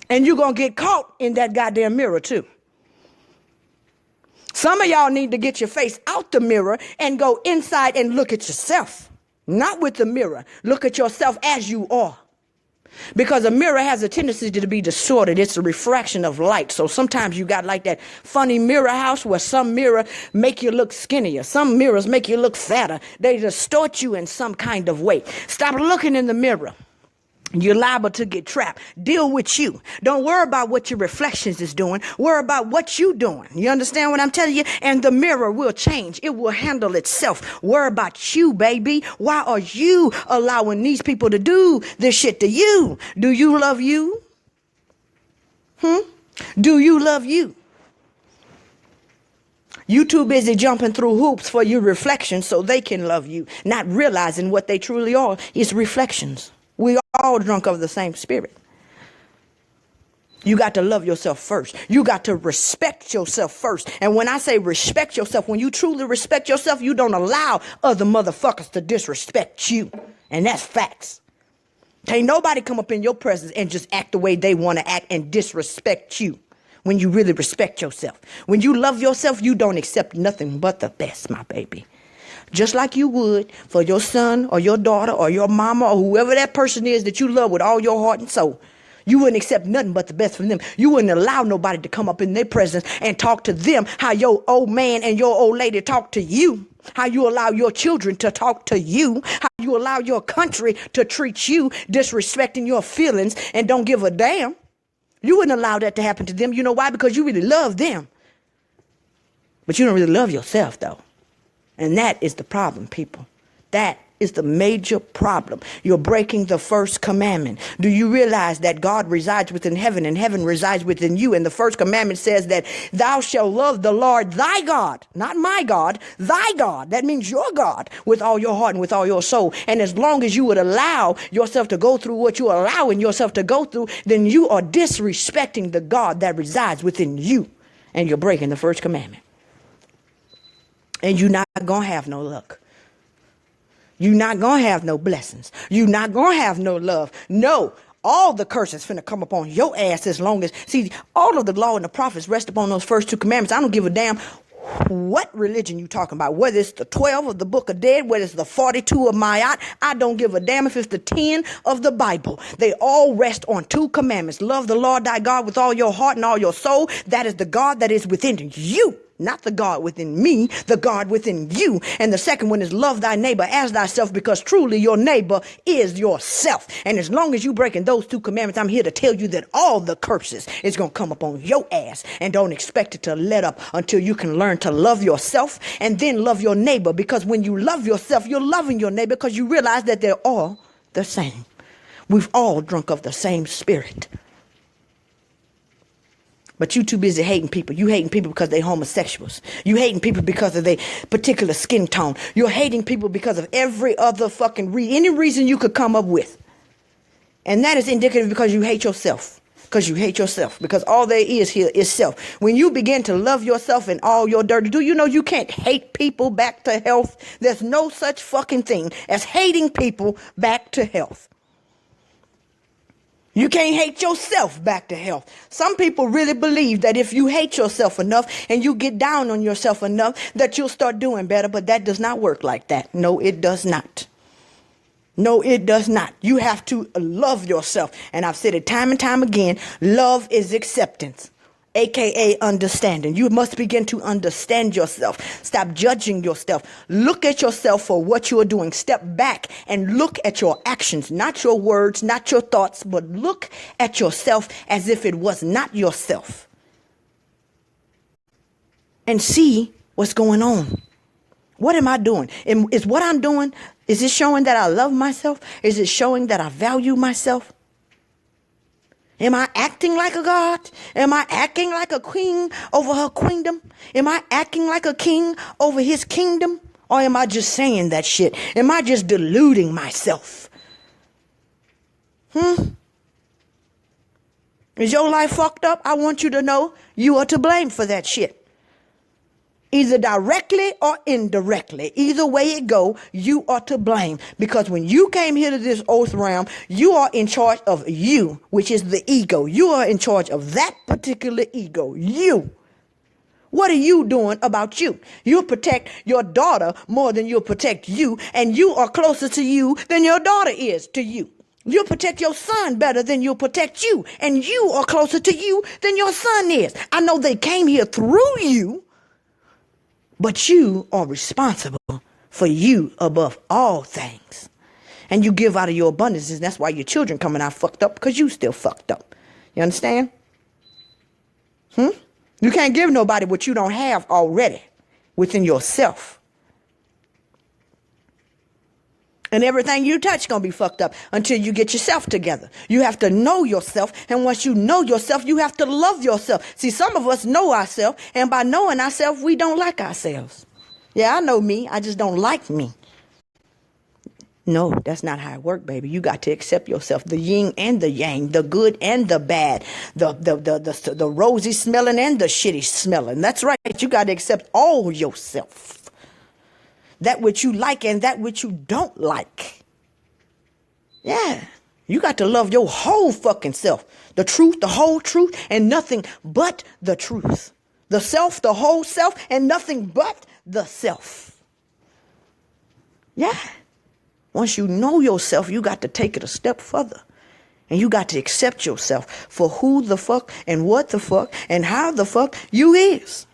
And you're going to get caught in that goddamn mirror too. Some of y'all need to get your face out the mirror and go inside and look at yourself. not with the mirror. Look at yourself as you are. Because a mirror has a tendency to be distorted. It's a refraction of light. So sometimes you got like that funny mirror house where some mirror make you look skinnier. Some mirrors make you look fatter. They distort you in some kind of way. Stop looking in the mirror. You're liable to get trapped. Deal with you. Don't worry about what your reflections is doing. Worry about what you doing. You understand what I'm telling you? And the mirror will change. It will handle itself. Worry about you, baby. Why are you allowing these people to do this shit to you? Do you love you? Do you love you? You too busy jumping through hoops for your reflections so they can love you, not realizing what they truly are is reflections. We all drunk of the same spirit. You got to love yourself first. You got to respect yourself first. And when I say respect yourself, when you truly respect yourself, you don't allow other motherfuckers to disrespect you. And that's facts. Can't nobody come up in your presence and just act the way they want to act and disrespect you when you really respect yourself. When you love yourself, you don't accept nothing but the best, my baby. Just like you would for your son or your daughter or your mama or whoever that person is that you love with all your heart and soul. You wouldn't accept nothing but the best from them. You wouldn't allow nobody to come up in their presence and talk to them how your old man and your old lady talk to you. How you allow your children to talk to you. How you allow your country to treat you, disrespecting your feelings and don't give a damn. You wouldn't allow that to happen to them. You know why? Because you really love them. But you don't really love yourself, though. And that is the problem, people. That is the major problem. You're breaking the first commandment. Do you realize that God resides within heaven and heaven resides within you? And the first commandment says that thou shalt love the Lord thy God, not my God, thy God. That means your God with all your heart and with all your soul. And as long as you would allow yourself to go through what you're allowing yourself to go through, then you are disrespecting the God that resides within you. And you're breaking the first commandment. And you're not going to have no luck. You're not going to have no blessings. You're not going to have no love. No, all the curses finna come upon your ass as long as, see, all of the law and the prophets rest upon those first two commandments. I don't give a damn what religion you talking about, whether it's the 12 of the book of dead, whether it's the 42 of Ma'at. I don't give a damn if it's the 10 of the Bible. They all rest on two commandments. Love the Lord thy God with all your heart and all your soul. That is the God that is within you. Not the God within me, the God within you. And the second one is love thy neighbor as thyself, because truly your neighbor is yourself. And as long as you breaking those two commandments, I'm here to tell you that all the curses is going to come upon your ass. And don't expect it to let up until you can learn to love yourself and then love your neighbor. Because when you love yourself, you're loving your neighbor because you realize that they're all the same. We've all drunk of the same spirit. But you too busy hating people. You hating people because they're homosexuals. You hating people because of their particular skin tone. You're hating people because of every other fucking any reason you could come up with. And that is indicative because you hate yourself. Because you hate yourself. Because all there is here is self. When you begin to love yourself and all your dirty, do you know you can't hate people back to health? There's no such fucking thing as hating people back to health. You can't hate yourself back to health. Some people really believe that if you hate yourself enough and you get down on yourself enough that you'll start doing better, but that does not work like that. No, it does not. No, it does not. You have to love yourself. And I've said it time and time again, love is acceptance. AKA understanding. You must begin to understand yourself. Stop judging yourself. Look at yourself for what you are doing. Step back and look at your actions, not your words, not your thoughts, but look at yourself as if it was not yourself. And see what's going on. What am I doing? Is what I'm doing, is it showing that I love myself? Is it showing that I value myself? Am I acting like a god? Am I acting like a queen over her queendom? Am I acting like a king over his kingdom? Or am I just saying that shit? Am I just deluding myself? Is your life fucked up? I want you to know you are to blame for that shit. Either directly or indirectly. Either way it go, you are to blame. Because when you came here to this earth realm, you are in charge of you, which is the ego. You are in charge of that particular ego. You. What are you doing about you? You'll protect your daughter more than you'll protect you, and you are closer to you than your daughter is to you. You'll protect your son better than you'll protect you, and you are closer to you than your son is. I know they came here through you, but you are responsible for you above all things. And you give out of your abundance, and that's why your children coming out fucked up, because you still fucked up. You understand? You can't give nobody what you don't have already within yourself. And everything you touch gonna be fucked up until you get yourself together. You have to know yourself, and once you know yourself, you have to love yourself. See, some of us know ourselves, and by knowing ourselves, we don't like ourselves. Yeah, I know me. I just don't like me. No, that's not how it works, baby. You got to accept yourself, the yin and the yang, the good and the bad, the rosy smelling and the shitty smelling. That's right. You got to accept all yourself, that which you like and that which you don't like. Yeah, you got to love your whole fucking self, the truth, the whole truth, and nothing but the truth. The self, the whole self, and nothing but the self. Yeah. Once you know yourself, you got to take it a step further. And you got to accept yourself for who the fuck and what the fuck and how the fuck you is.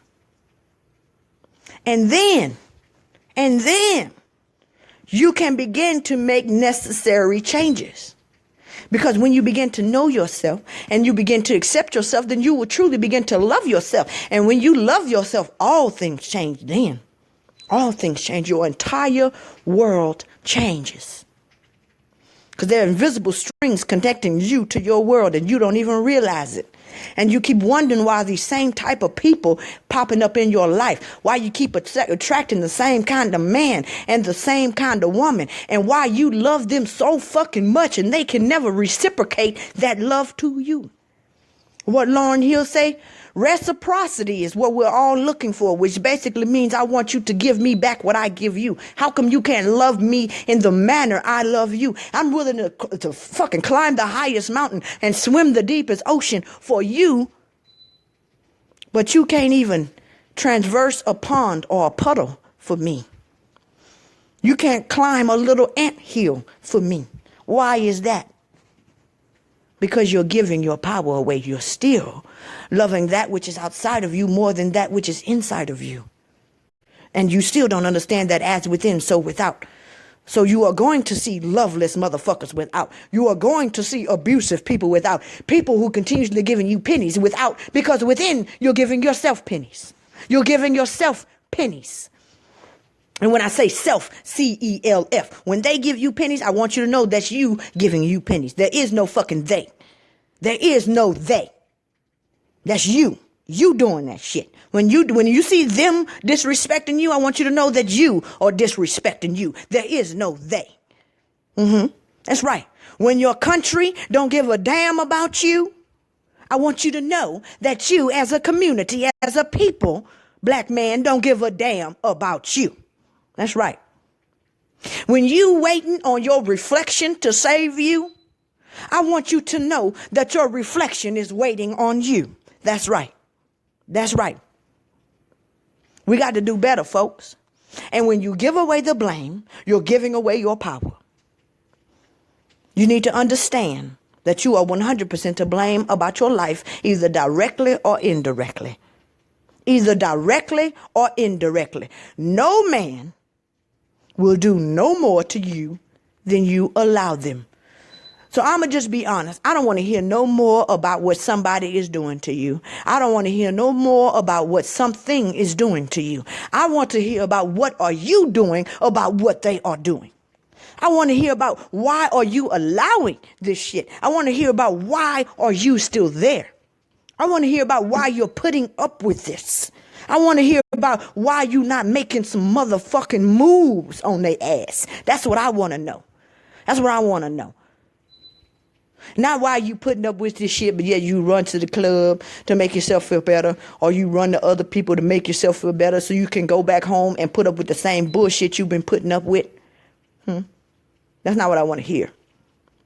And then you can begin to make necessary changes. Because when you begin to know yourself and you begin to accept yourself, then you will truly begin to love yourself. And when you love yourself, all things change then. All things change. Your entire world changes. Because there are invisible strings connecting you to your world and you don't even realize it. And you keep wondering why these same type of people popping up in your life, why you keep attracting the same kind of man and the same kind of woman, and why you love them so fucking much and they can never reciprocate that love to you. What Lauryn Hill say? Reciprocity is what we're all looking for, which basically means I want you to give me back what I give you. How come you can't love me in the manner I love you? I'm willing to fucking climb the highest mountain and swim the deepest ocean for you, but you can't even transverse a pond or a puddle for me. You can't climb a little anthill for me. Why is that? Because you're giving your power away. You're still loving that which is outside of you more than that which is inside of you. And you still don't understand that as within, so without. So you are going to see loveless motherfuckers without. You are going to see abusive people without. People who continuously giving you pennies without. Because within, you're giving yourself pennies. You're giving yourself pennies. And when I say self, C-E-L-F, when they give you pennies, I want you to know that's you giving you pennies. There is no fucking they. There is no they. That's you. You doing that shit. When you see them disrespecting you, I want you to know that you are disrespecting you. There is no they. That's right. When your country don't give a damn about you, I want you to know that you as a community, as a people, black man, don't give a damn about you. That's right. When you waiting on your reflection to save you, I want you to know that your reflection is waiting on you. That's right. That's right. We got to do better, folks. And when you give away the blame, you're giving away your power. You need to understand that you are 100% to blame about your life, either directly or indirectly. Either directly or indirectly. No man will do no more to you than you allow them. So I'm going to just be honest. I don't want to hear no more about what somebody is doing to you. I don't want to hear no more about what something is doing to you. I want to hear about what are you doing about what they are doing. I want to hear about why are you allowing this shit. I want to hear about why are you still there. I want to hear about why you're putting up with this. I want to hear about why you not making some motherfucking moves on their ass. That's what I want to know. That's what I want to know. Not why you putting up with this shit, but yet you run to the club to make yourself feel better, or you run to other people to make yourself feel better so you can go back home and put up with the same bullshit you've been putting up with. That's not what I want to hear.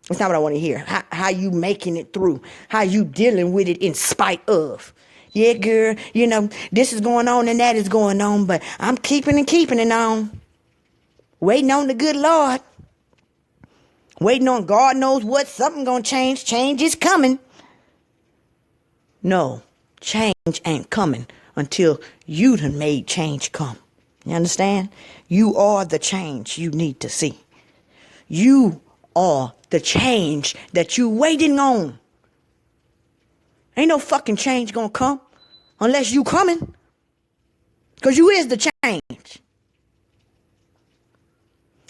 That's not what I want to hear. How you making it through. How you dealing with it in spite of. Yeah, girl, this is going on and that is going on, but I'm keeping it on. Waiting on the good Lord. Waiting on God knows what, something gonna change. Change is coming. No, change ain't coming until you done made change come. You understand? You are the change you need to see. You are the change that you waiting on. Ain't no fucking change gonna come unless you coming. Because you is the change.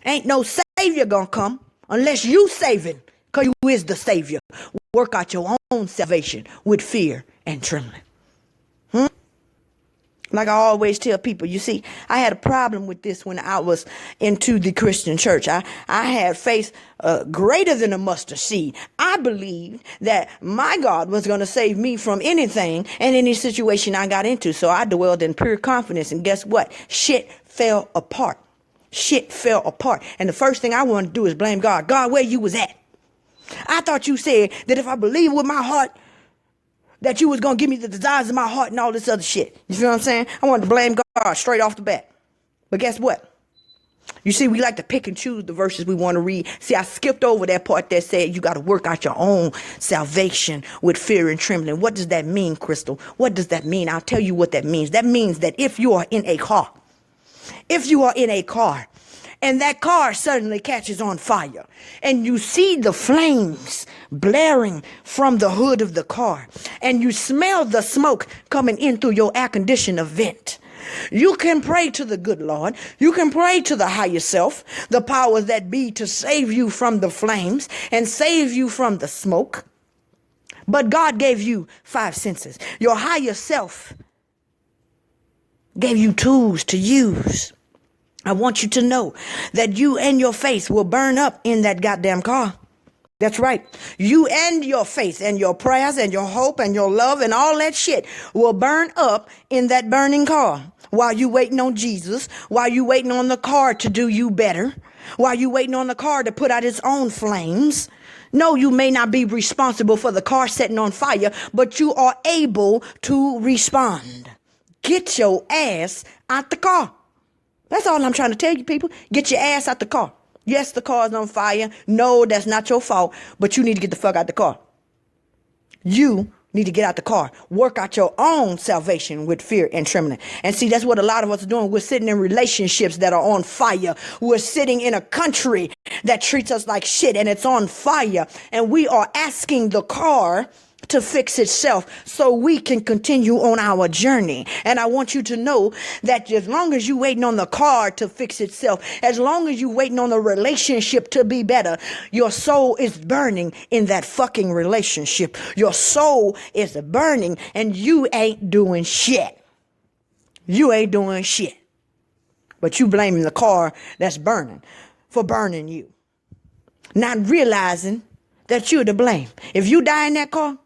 Ain't no savior gonna come unless you saving. Because you is the savior. Work out your own salvation with fear and trembling. Like I always tell people, you see, I had a problem with this when I was into the Christian church. I had faith greater than a mustard seed. I believed that my God was going to save me from anything and any situation I got into. So I dwelled in pure confidence. And guess what? Shit fell apart. Shit fell apart. And the first thing I wanted to do is blame God. God, where you was at? I thought you said that if I believe with my heart, that you was going to give me the desires of my heart and all this other shit. You feel what I'm saying? I wanted to blame God straight off the bat. But guess what? You see, we like to pick and choose the verses we want to read. See, I skipped over that part that said you got to work out your own salvation with fear and trembling. What does that mean, Crystal? What does that mean? I'll tell you what that means. That means that if you are in a car, and that car suddenly catches on fire, and you see the flames blaring from the hood of the car, and you smell the smoke coming in through your air conditioner vent, you can pray to the good Lord. You can pray to the higher self, the powers that be, to save you from the flames and save you from the smoke. But God gave you 5 senses. Your higher self gave you tools to use. I want you to know that you and your faith will burn up in that goddamn car. That's right. You and your faith and your prayers and your hope and your love and all that shit will burn up in that burning car while you waiting on Jesus, while you waiting on the car to do you better, while you waiting on the car to put out its own flames. No, you may not be responsible for the car setting on fire, but you are able to respond. Get your ass out the car. That's all I'm trying to tell you, people. Get your ass out the car. Yes, the car's on fire. No, that's not your fault, but you need to get the fuck out the car. You need to get out the car. Work out your own salvation with fear and trembling. And see, that's what a lot of us are doing. We're sitting in relationships that are on fire. We're sitting in a country that treats us like shit and it's on fire. And we are asking the car to fix itself so we can continue on our journey. And I want you to know that as long as you waiting on the car to fix itself, as long as you waiting on the relationship to be better, your soul is burning in that fucking relationship. Your soul is burning and you ain't doing shit. You ain't doing shit. But you blaming the car that's burning for burning you. Not realizing that you're to blame. If you die in that car,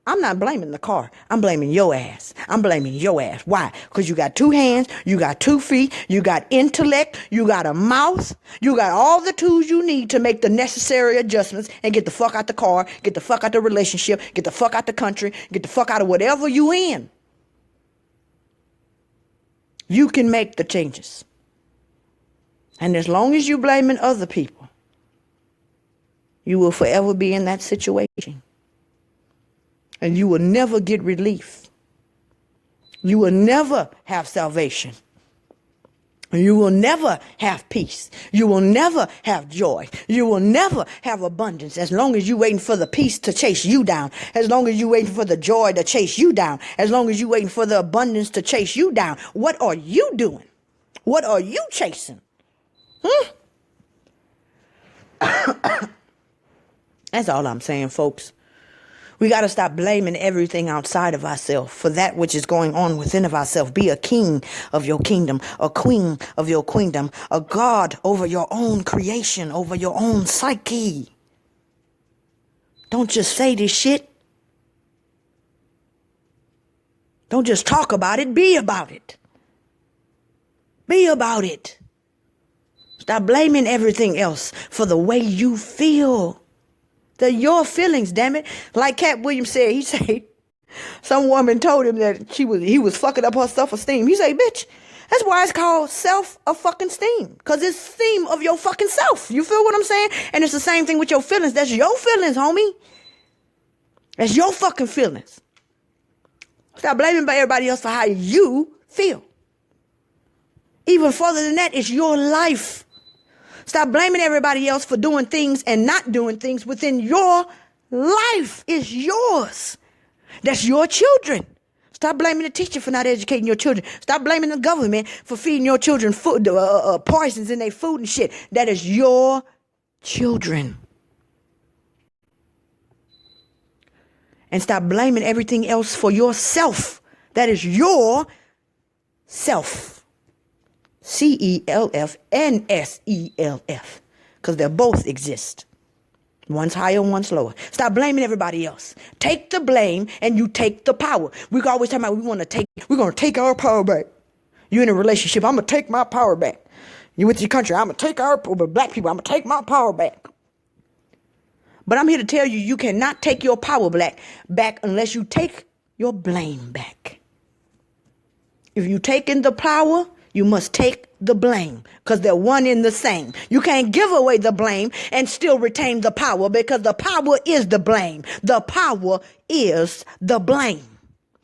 I'm not blaming the car. I'm blaming your ass. I'm blaming your ass. Why? Because you got 2 hands, you got 2 feet, you got intellect, you got a mouth, you got all the tools you need to make the necessary adjustments and get the fuck out the car, get the fuck out the relationship, get the fuck out the country, get the fuck out of whatever you in. You can make the changes. And as long as you blaming other people, you will forever be in that situation. And you will never get relief. You will never have salvation. You will never have peace. You will never have joy. You will never have abundance as long as you're waiting for the peace to chase you down. As long as you're waiting for the joy to chase you down. As long as you're waiting for the abundance to chase you down. What are you doing? What are you chasing? That's all I'm saying, folks. We got to stop blaming everything outside of ourselves for that which is going on within of ourselves. Be a king of your kingdom, a queen of your queendom, a God over your own creation, over your own psyche. Don't just say this shit. Don't just talk about it. Be about it. Be about it. Stop blaming everything else for the way you feel. They're your feelings, damn it. Like Cat Williams said, he said, Some woman told him that he was fucking up her self-esteem. He say, bitch, that's why it's called self-fucking-esteem. Because it's esteem of your fucking self. You feel what I'm saying? And it's the same thing with your feelings. That's your feelings, homie. That's your fucking feelings. Stop blaming everybody else for how you feel. Even further than that, it's your life. Stop blaming everybody else for doing things and not doing things within your life. It's yours. That's your children. Stop blaming the teacher for not educating your children. Stop blaming the government for feeding your children food, poisons in their food and shit. That is your children. And stop blaming everything else for yourself. That is your self. C-E-L-F and S-E-L-F. Because they both exist. One's higher, one's lower. Stop blaming everybody else. Take the blame and you take the power. We always talk about we're going to take our power back. You in a relationship, I'm going to take my power back. You with your country, I'm going to take our black people, I'm going to take my power back. But I'm here to tell you, you cannot take your power back unless you take your blame back. If you take in the power, you must take the blame because they're one in the same. You can't give away the blame and still retain the power because the power is the blame. The power is the blame.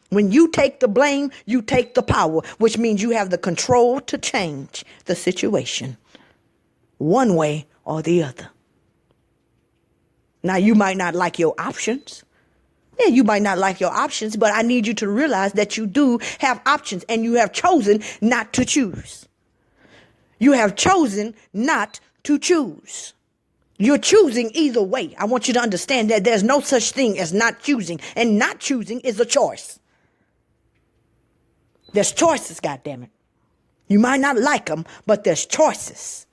When you take the blame, you take the power, which means you have the control to change the situation one way or the other. Now, you might not like your options. Yeah, you might not like your options, but I need you to realize that you do have options and you have chosen not to choose. You have chosen not to choose. You're choosing either way. I want you to understand that there's no such thing as not choosing, and not choosing is a choice. There's choices, goddammit. You might not like them, but there's choices.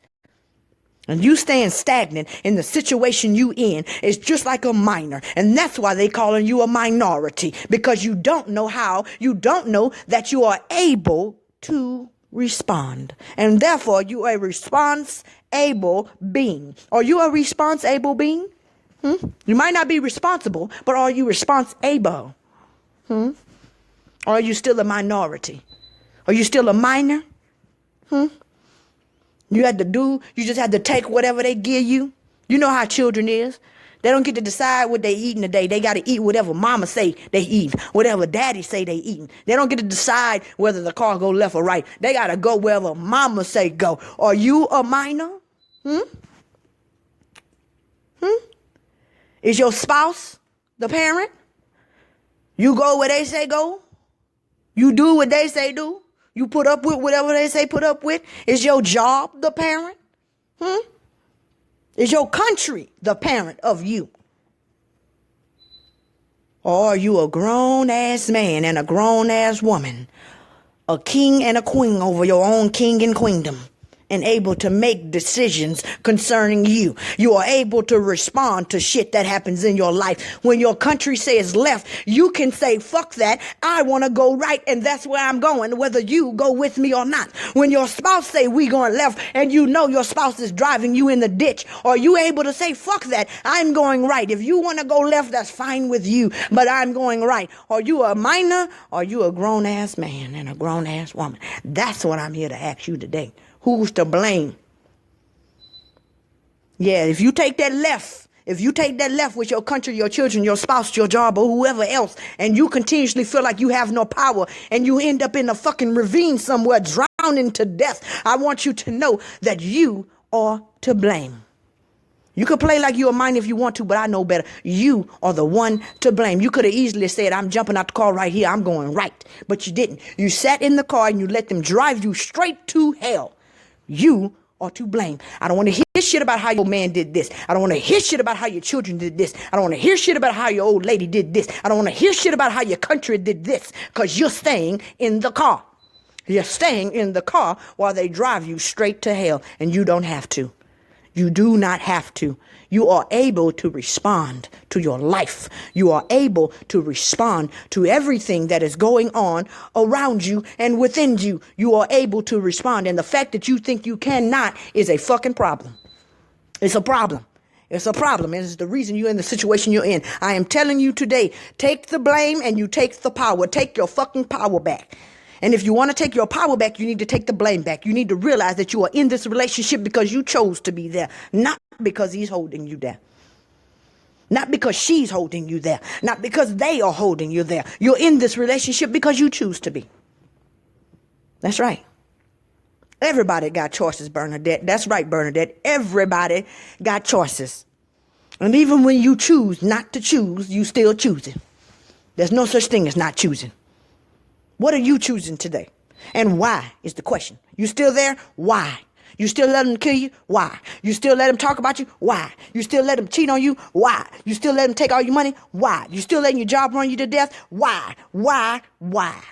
And you staying stagnant in the situation you in is just like a minor. And that's why they calling you a minority. Because you don't know how. You don't know that you are able to respond. And therefore you are a response-able being. Are you a response-able being? You might not be responsible, but are you response-able? Or are you still a minority? Are you still a minor? You just had to take whatever they give you. You know how children is. They don't get to decide what they eating today. They got to eat whatever mama say they eat, whatever daddy say they eating. They don't get to decide whether the car go left or right. They got to go wherever mama say go. Are you a minor? Is your spouse the parent? You go where they say go. You do what they say do. You put up with whatever they say put up with. Is your job the parent? Is your country the parent of you? Or are you a grown-ass man and a grown-ass woman, a king and a queen over your own king and queendom, and able to make decisions concerning you? You are able to respond to shit that happens in your life. When your country says left, you can say, fuck that. I want to go right, and that's where I'm going, whether you go with me or not. When your spouse say we going left, and you know your spouse is driving you in the ditch, are you able to say, fuck that, I'm going right? If you want to go left, that's fine with you, but I'm going right. Are you a minor? Or are you a grown-ass man and a grown-ass woman? That's what I'm here to ask you today. Who's to blame? Yeah, if you take that left with your country, your children, your spouse, your job, or whoever else, and you continuously feel like you have no power, and you end up in a fucking ravine somewhere drowning to death, I want you to know that you are to blame. You could play like you're a minor if you want to, but I know better. You are the one to blame. You could have easily said, I'm jumping out the car right here, I'm going right. But you didn't. You sat in the car and you let them drive you straight to hell. You are to blame. I don't want to hear shit about how your man did this. I don't want to hear shit about how your children did this. I don't want to hear shit about how your old lady did this. I don't want to hear shit about how your country did this, because you're staying in the car. You're staying in the car while they drive you straight to hell, and you don't have to. You do not have to. You are able to respond to your life. You are able to respond to everything that is going on around you and within you. You are able to respond. And the fact that you think you cannot is a fucking problem. It's a problem. It's a problem. It's the reason you're in the situation you're in. I am telling you today, take the blame and you take the power. Take your fucking power back. And if you want to take your power back, you need to take the blame back. You need to realize that you are in this relationship because you chose to be there, not because he's holding you there. Not because she's holding you there. Not because they are holding you there. You're in this relationship because you choose to be. That's right. Everybody got choices, Bernadette. That's right, Bernadette. Everybody got choices. And even when you choose not to choose, you still choosing. There's no such thing as not choosing. What are you choosing today? And why is the question. You still there? Why? You still let them kill you? Why? You still let them talk about you? Why? You still let them cheat on you? Why? You still let them take all your money? Why? You still letting your job run you to death? Why? Why? Why?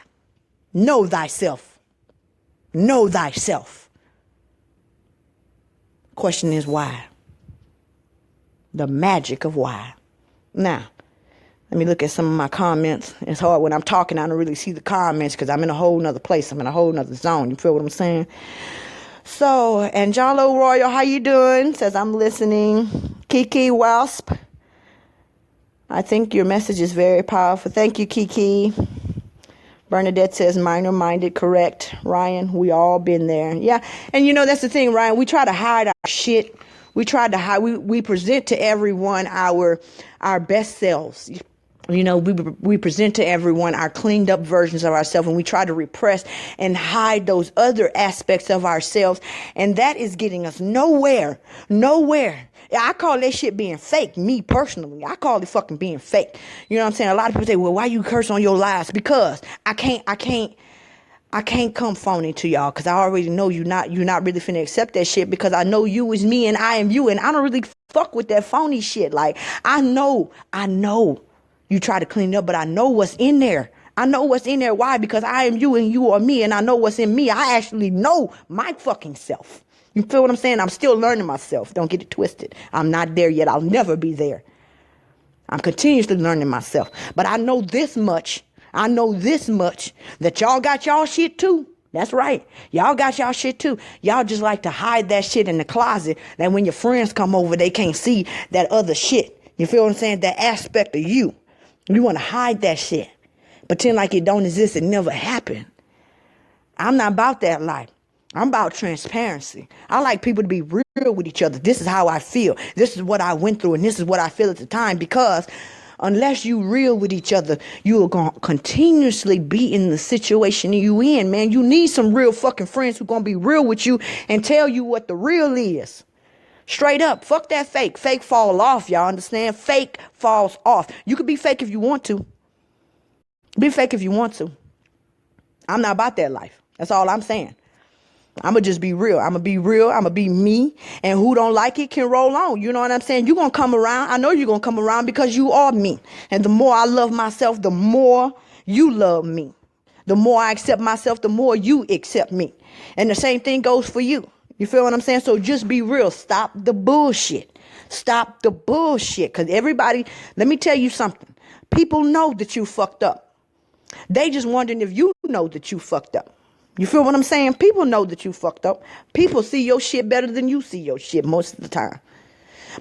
Know thyself. Know thyself. Question is why? The magic of why. Now, let me look at some of my comments. It's hard when I'm talking. I don't really see the comments because I'm in a whole nother place. I'm in a whole nother zone. You feel what I'm saying? So, Angelo Royal, how you doing? Says, I'm listening. Kiki Wasp, I think your message is very powerful. Thank you, Kiki. Bernadette says, minor-minded, correct. Ryan, we all been there. Yeah, and you know, that's the thing, Ryan. We try to hide our shit. We try to hide. We present to everyone our best selves. You know, we present to everyone our cleaned up versions of ourselves, and we try to repress and hide those other aspects of ourselves. And that is getting us nowhere. Nowhere. I call that shit being fake. Me personally, I call it fucking being fake. You know what I'm saying? A lot of people say, well, why you curse on your lives? Because I can't come phony to y'all because I already know you're not really finna accept that shit because I know you is me and I am you, and I don't really fuck with that phony shit. Like, I know you try to clean it up, but I know what's in there. I know what's in there. Why? Because I am you and you are me, and I know what's in me. I actually know my fucking self. You feel what I'm saying? I'm still learning myself. Don't get it twisted. I'm not there yet. I'll never be there. I'm continuously learning myself. But I know this much. That y'all got y'all shit too. That's right. Y'all got y'all shit too. Y'all just like to hide that shit in the closet. That when your friends come over, they can't see that other shit. You feel what I'm saying? That aspect of you. You want to hide that shit. Pretend like it don't exist. It never happened. I'm not about that life. I'm about transparency. I like people to be real with each other. This is how I feel. This is what I went through, and this is what I feel at the time. Because unless you real with each other, you are going to continuously be in the situation you in, man. You need some real fucking friends who going to be real with you and tell you what the real is. Straight up. Fuck that fake. Fake fall off, y'all understand? Fake falls off. You could be fake if you want to. Be fake if you want to. I'm not about that life. That's all I'm saying. I'm going to just be real. I'm going to be real. I'm going to be me. And who don't like it can roll on. You know what I'm saying? You're going to come around. I know you're going to come around because you are me. And the more I love myself, the more you love me. The more I accept myself, the more you accept me. And the same thing goes for you. You feel what I'm saying? So just be real. Stop the bullshit. Stop the bullshit. Because everybody, let me tell you something. People know that you fucked up. They just wondering if you know that you fucked up. You feel what I'm saying? People know that you fucked up. People see your shit better than you see your shit most of the time.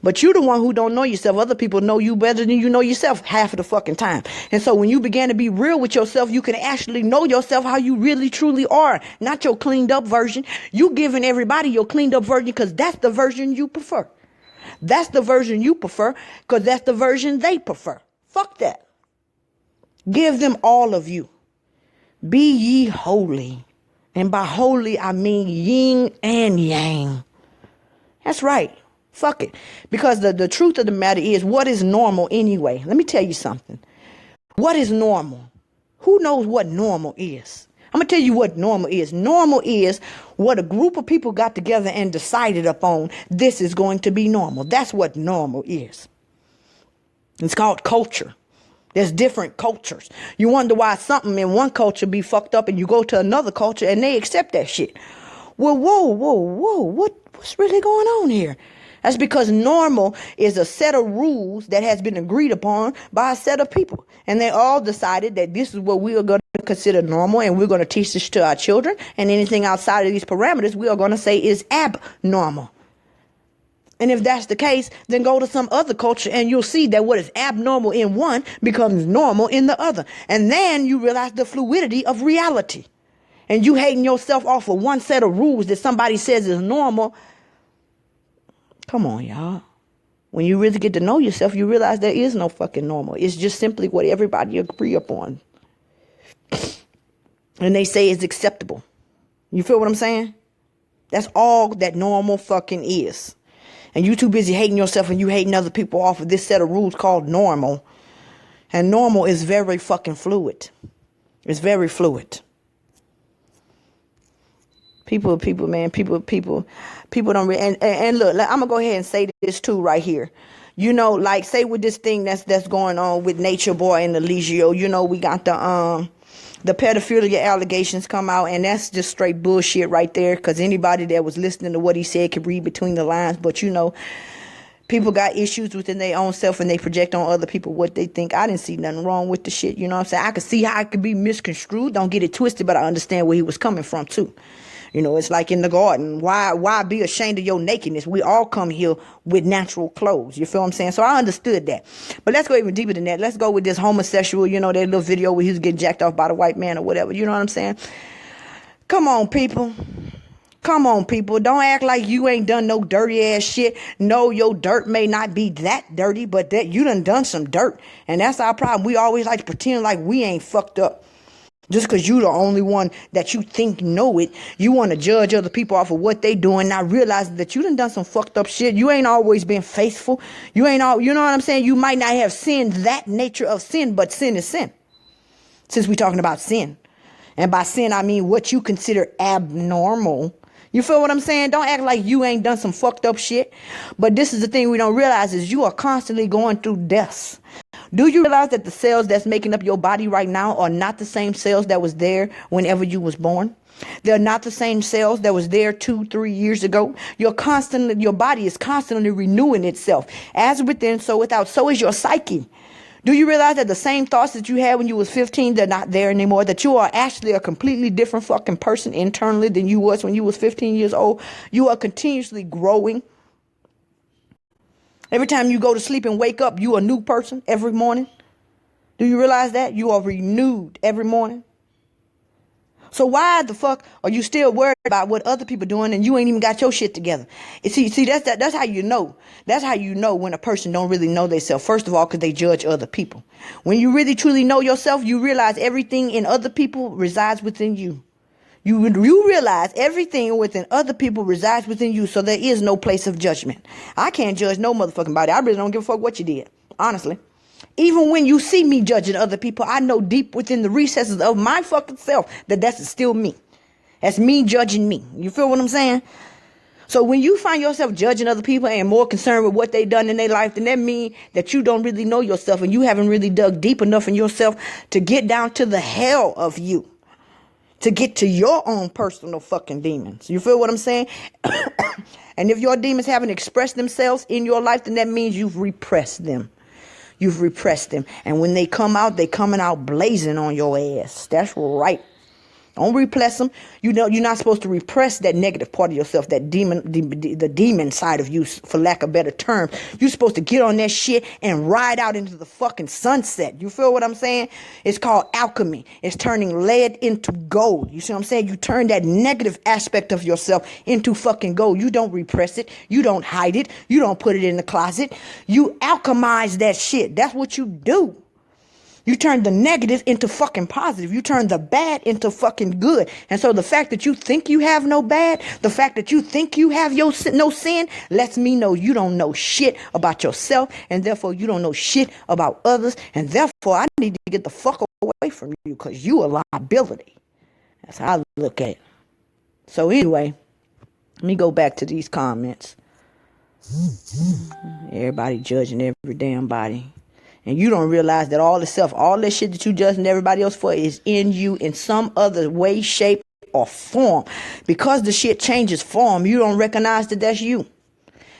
But you the one who don't know yourself. Other people know you better than you know yourself half of the fucking time. And so when you begin to be real with yourself, you can actually know yourself how you really truly are. Not your cleaned up version. You giving everybody your cleaned up version because that's the version you prefer. That's the version you prefer because that's the version they prefer. Fuck that. Give them all of you. Be ye holy. And by holy, I mean yin and yang. That's right. Fuck it. Because the truth of the matter is, what is normal anyway? Let me tell you something. What is normal? Who knows what normal is? I'm going to tell you what normal is. Normal is what a group of people got together and decided upon. This is going to be normal. That's what normal is. It's called culture. There's different cultures. You wonder why something in one culture be fucked up and you go to another culture and they accept that shit. Well, whoa. What's really going on here? That's because normal is a set of rules that has been agreed upon by a set of people. And they all decided that this is what we are going to consider normal, and we're going to teach this to our children. And anything outside of these parameters, we are going to say is abnormal. And if that's the case, then go to some other culture and you'll see that what is abnormal in one becomes normal in the other. And then you realize the fluidity of reality. And you hating yourself off of one set of rules that somebody says is normal. Come on, y'all. When you really get to know yourself, you realize there is no fucking normal. It's just simply what everybody agree upon. And they say is acceptable. You feel what I'm saying? That's all that normal fucking is. And you too busy hating yourself and you hating other people off of this set of rules called normal. And normal is very fucking fluid. It's very fluid. People don't really, and look, I'm gonna go ahead and say this too right here. You know, like say with this thing that's going on with Nature Boy and the Legio, you know, we got the pedophilia allegations come out, and that's just straight bullshit right there, because anybody that was listening to what he said could read between the lines. But you know, people got issues within their own self and they project on other people what they think. I didn't see nothing wrong with the shit, you know what I'm saying? I could see how it could be misconstrued, don't get it twisted, but I understand where he was coming from too. You know, it's like in the garden. Why be ashamed of your nakedness? We all come here with natural clothes. You feel what I'm saying? So I understood that. But let's go even deeper than that. Let's go with this homosexual, you know, that little video where he was getting jacked off by the white man or whatever. You know what I'm saying? Come on, people. Come on, people. Don't act like you ain't done no dirty ass shit. No, your dirt may not be that dirty, but that you done some dirt. And that's our problem. We always like to pretend like we ain't fucked up. Just because you the only one that you think know it, you want to judge other people off of what they doing, not realizing that you done some fucked up shit. You ain't always been faithful. You know what I'm saying? You might not have sinned that nature of sin, but sin is sin. Since we're talking about sin. And by sin, I mean what you consider abnormal. You feel what I'm saying? Don't act like you ain't done some fucked up shit. But this is the thing we don't realize is you are constantly going through deaths. Do you realize that the cells that's making up your body right now are not the same cells that was there whenever you was born? They're not the same cells that was there 2-3 years ago. Your body is constantly renewing itself. As within, so without. So is your psyche. Do you realize that the same thoughts that you had when you was 15, they're not there anymore? That you are actually a completely different fucking person internally than you was when you was 15 years old? You are continuously growing. Every time you go to sleep and wake up, you a new person every morning. Do you realize that? You are renewed every morning. So why the fuck are you still worried about what other people doing and you ain't even got your shit together? See, that's how you know. That's how you know when a person don't really know themselves. First of all, because they judge other people. When you really truly know yourself, you realize everything in other people resides within you. You realize everything within other people resides within you, so there is no place of judgment. I can't judge no motherfucking body. I really don't give a fuck what you did, honestly. Even when you see me judging other people, I know deep within the recesses of my fucking self that that's still me. That's me judging me. You feel what I'm saying? So when you find yourself judging other people and more concerned with what they done in their life, then that means that you don't really know yourself and you haven't really dug deep enough in yourself to get down to the hell of you. To get to your own personal fucking demons. You feel what I'm saying? And if your demons haven't expressed themselves in your life, then that means you've repressed them. You've repressed them. And when they come out, they coming out blazing on your ass. That's right. Don't repress them. You know, you're not supposed to repress that negative part of yourself, that demon, the demon side of you, for lack of better term. You're supposed to get on that shit and ride out into the fucking sunset. You feel what I'm saying? It's called alchemy. It's turning lead into gold. You see what I'm saying? You turn that negative aspect of yourself into fucking gold. You don't repress it. You don't hide it. You don't put it in the closet. You alchemize that shit. That's what you do. You turn the negative into fucking positive. You turn the bad into fucking good. And so the fact that you think you have no bad, the fact that you think you have no sin, lets me know you don't know shit about yourself. And therefore you don't know shit about others. And therefore I need to get the fuck away from you because you a liability. That's how I look at it. So anyway, let me go back to these comments. Everybody judging every damn body. And you don't realize that all that shit that you judging everybody else for is in you in some other way, shape, or form. Because the shit changes form, you don't recognize that that's you.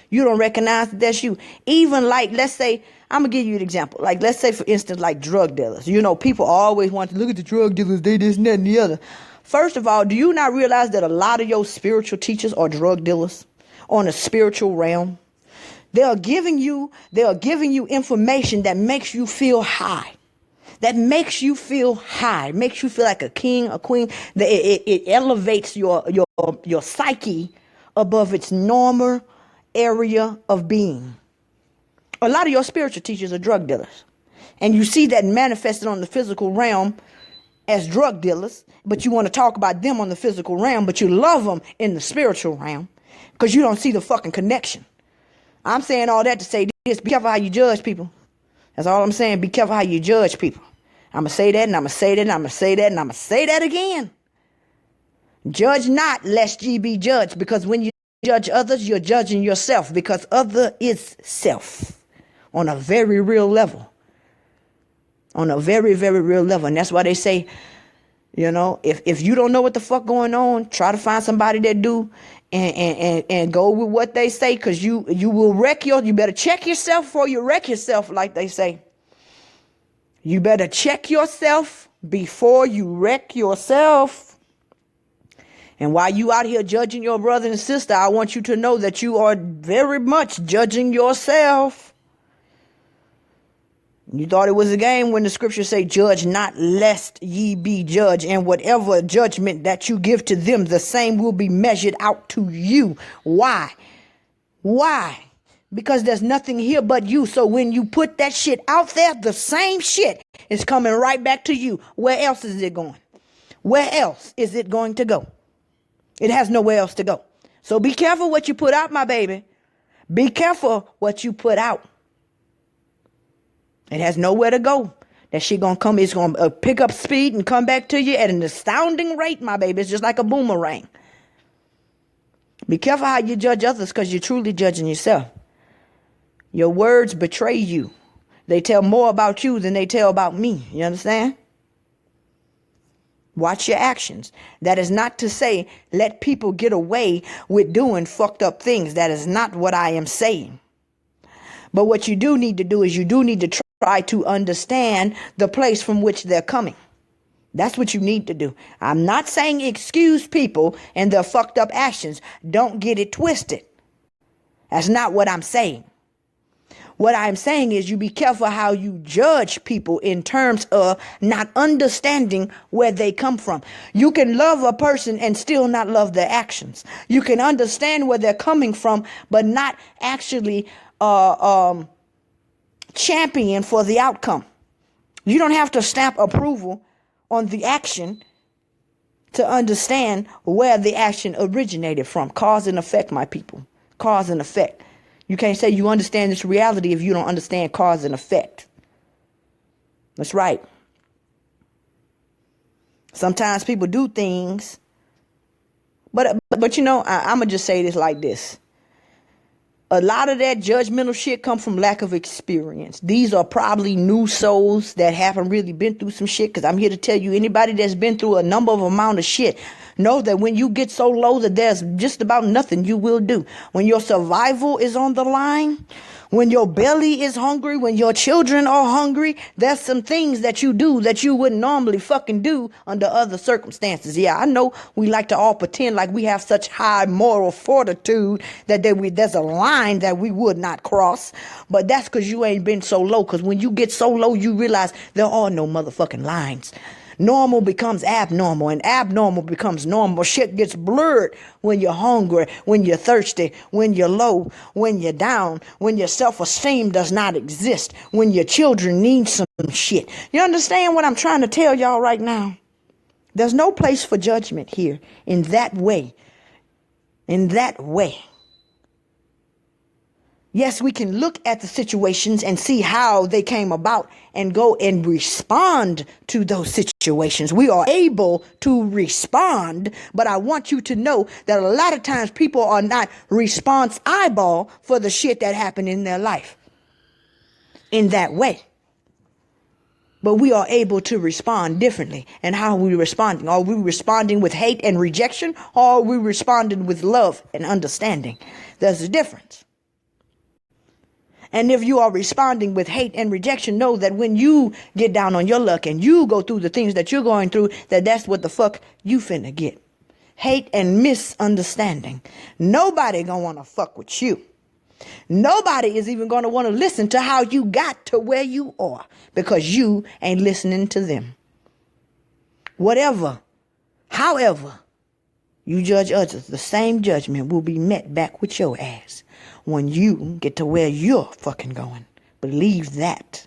You don't recognize that that's you. Even like, let's say, I'm going to give you an example. Like, let's say, for instance, like drug dealers. You know, people always want to look at the drug dealers, they this and that and the other. First of all, do you not realize that a lot of your spiritual teachers are drug dealers on a spiritual realm? They are giving you information that makes you feel high. That makes you feel high, makes you feel like a king, a queen. It elevates your psyche above its normal area of being. A lot of your spiritual teachers are drug dealers. And you see that manifested on the physical realm as drug dealers, but you want to talk about them on the physical realm, but you love them in the spiritual realm because you don't see the fucking connection. I'm saying all that to say this: be careful how you judge people. That's all I'm saying. Be careful how you judge people. I'm going to say that, and I'm going to say that, and I'm going to say that, and I'm going to say that again. Judge not, lest ye be judged, because when you judge others, you're judging yourself, because other is self on a very real level. On a very, very real level. And that's why they say, if you don't know what the fuck going on, try to find somebody that do, and go with what they say, because you will you better check yourself before you wreck yourself, like they say. You better check yourself before you wreck yourself. And while you out here judging your brother and sister, I want you to know that you are very much judging yourself. You thought it was a game when the scriptures say, judge not lest ye be judged. And whatever judgment that you give to them, the same will be measured out to you. Why? Why? Because there's nothing here but you. So when you put that shit out there, the same shit is coming right back to you. Where else is it going? Where else is it going to go? It has nowhere else to go. So be careful what you put out, my baby. Be careful what you put out. It has nowhere to go. That shit gonna come. It's gonna pick up speed and come back to you at an astounding rate, my baby. It's just like a boomerang. Be careful how you judge others, because you're truly judging yourself. Your words betray you. They tell more about you than they tell about me. You understand? Watch your actions. That is not to say let people get away with doing fucked up things. That is not what I am saying. But what you do need to do is you do need to try to understand the place from which they're coming. That's what you need to do. I'm not saying excuse people and their fucked up actions. Don't get it twisted. That's not what I'm saying. What I'm saying is you be careful how you judge people in terms of not understanding where they come from. You can love a person and still not love their actions. You can understand where they're coming from, but not actually champion for the outcome. You don't have to stamp approval on the action to understand where the action originated from. Cause and effect, my people. Cause and effect. You can't say you understand this reality if you don't understand cause and effect. That's right. Sometimes people do things, but I'm going to just say this like this. A lot of that judgmental shit come from lack of experience. These are probably new souls that haven't really been through some shit. Because I'm here to tell you, anybody that's been through a number of amount of shit, know that when you get so low that there's just about nothing you will do. When your survival is on the line, when your belly is hungry, when your children are hungry, there's some things that you do that you wouldn't normally fucking do under other circumstances. Yeah, I know we like to all pretend like we have such high moral fortitude that there's a line that we would not cross. But that's because you ain't been so low. Because when you get so low, you realize there are no motherfucking lines. Normal becomes abnormal, and abnormal becomes normal. Shit gets blurred when you're hungry, when you're thirsty, when you're low, when you're down, when your self-esteem does not exist, when your children need some shit. You understand what I'm trying to tell y'all right now? There's no place for judgment here in that way. In that way. Yes, we can look at the situations and see how they came about and go and respond to those situations. We are able to respond, but I want you to know that a lot of times people are not response eyeball for the shit that happened in their life in that way. But we are able to respond differently. And how are we responding? Are we responding with hate and rejection, or are we responding with love and understanding? There's a difference. And if you are responding with hate and rejection, know that when you get down on your luck and you go through the things that you're going through, that's what the fuck you finna get. Hate and misunderstanding. Nobody gonna wanna fuck with you. Nobody is even going to want to listen to how you got to where you are because you ain't listening to them. Whatever, however you judge others, the same judgment will be met back with your ass when you get to where you're fucking going. Believe that.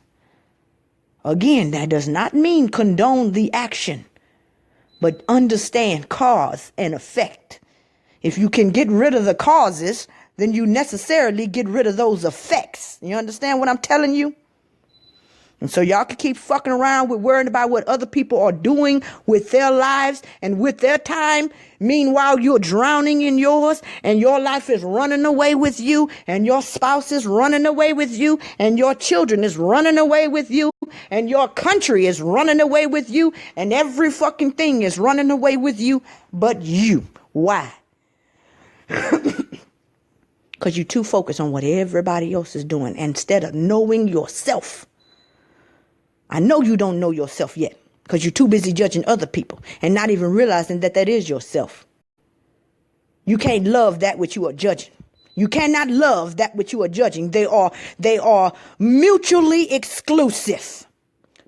Again, that does not mean condone the action, but understand cause and effect. If you can get rid of the causes, then you necessarily get rid of those effects. You understand what I'm telling you? And so y'all can keep fucking around with worrying about what other people are doing with their lives and with their time. Meanwhile, you're drowning in yours and your life is running away with you and your spouse is running away with you and your children is running away with you and your country is running away with you and every fucking thing is running away with you but you. Why? Because you're too focused on what everybody else is doing instead of knowing yourself. I know you don't know yourself yet because you're too busy judging other people and not even realizing that that is yourself. You can't love that which you are judging. You cannot love that which you are judging. They are mutually exclusive.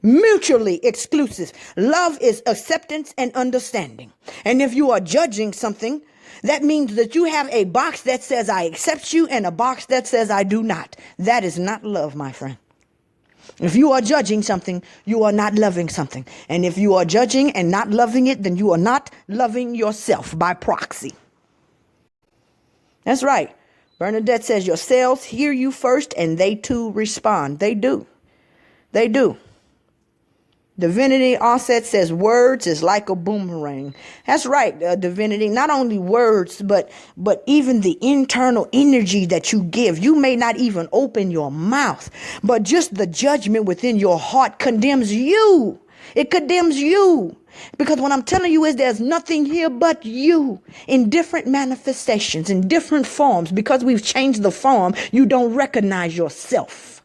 Mutually exclusive. Love is acceptance and understanding. And if you are judging something, that means that you have a box that says I accept you and a box that says I do not. That is not love, my friend. If you are judging something, you are not loving something. And if you are judging and not loving it, then you are not loving yourself by proxy. That's right. Bernadette says your cells hear you first and they too respond. They do. They do. Divinity Offset says words is like a boomerang. That's right, Divinity. Not only words, but even the internal energy that you give. You may not even open your mouth, but just the judgment within your heart condemns you. It condemns you. Because what I'm telling you is there's nothing here but you in different manifestations, in different forms. Because we've changed the form, you don't recognize yourself.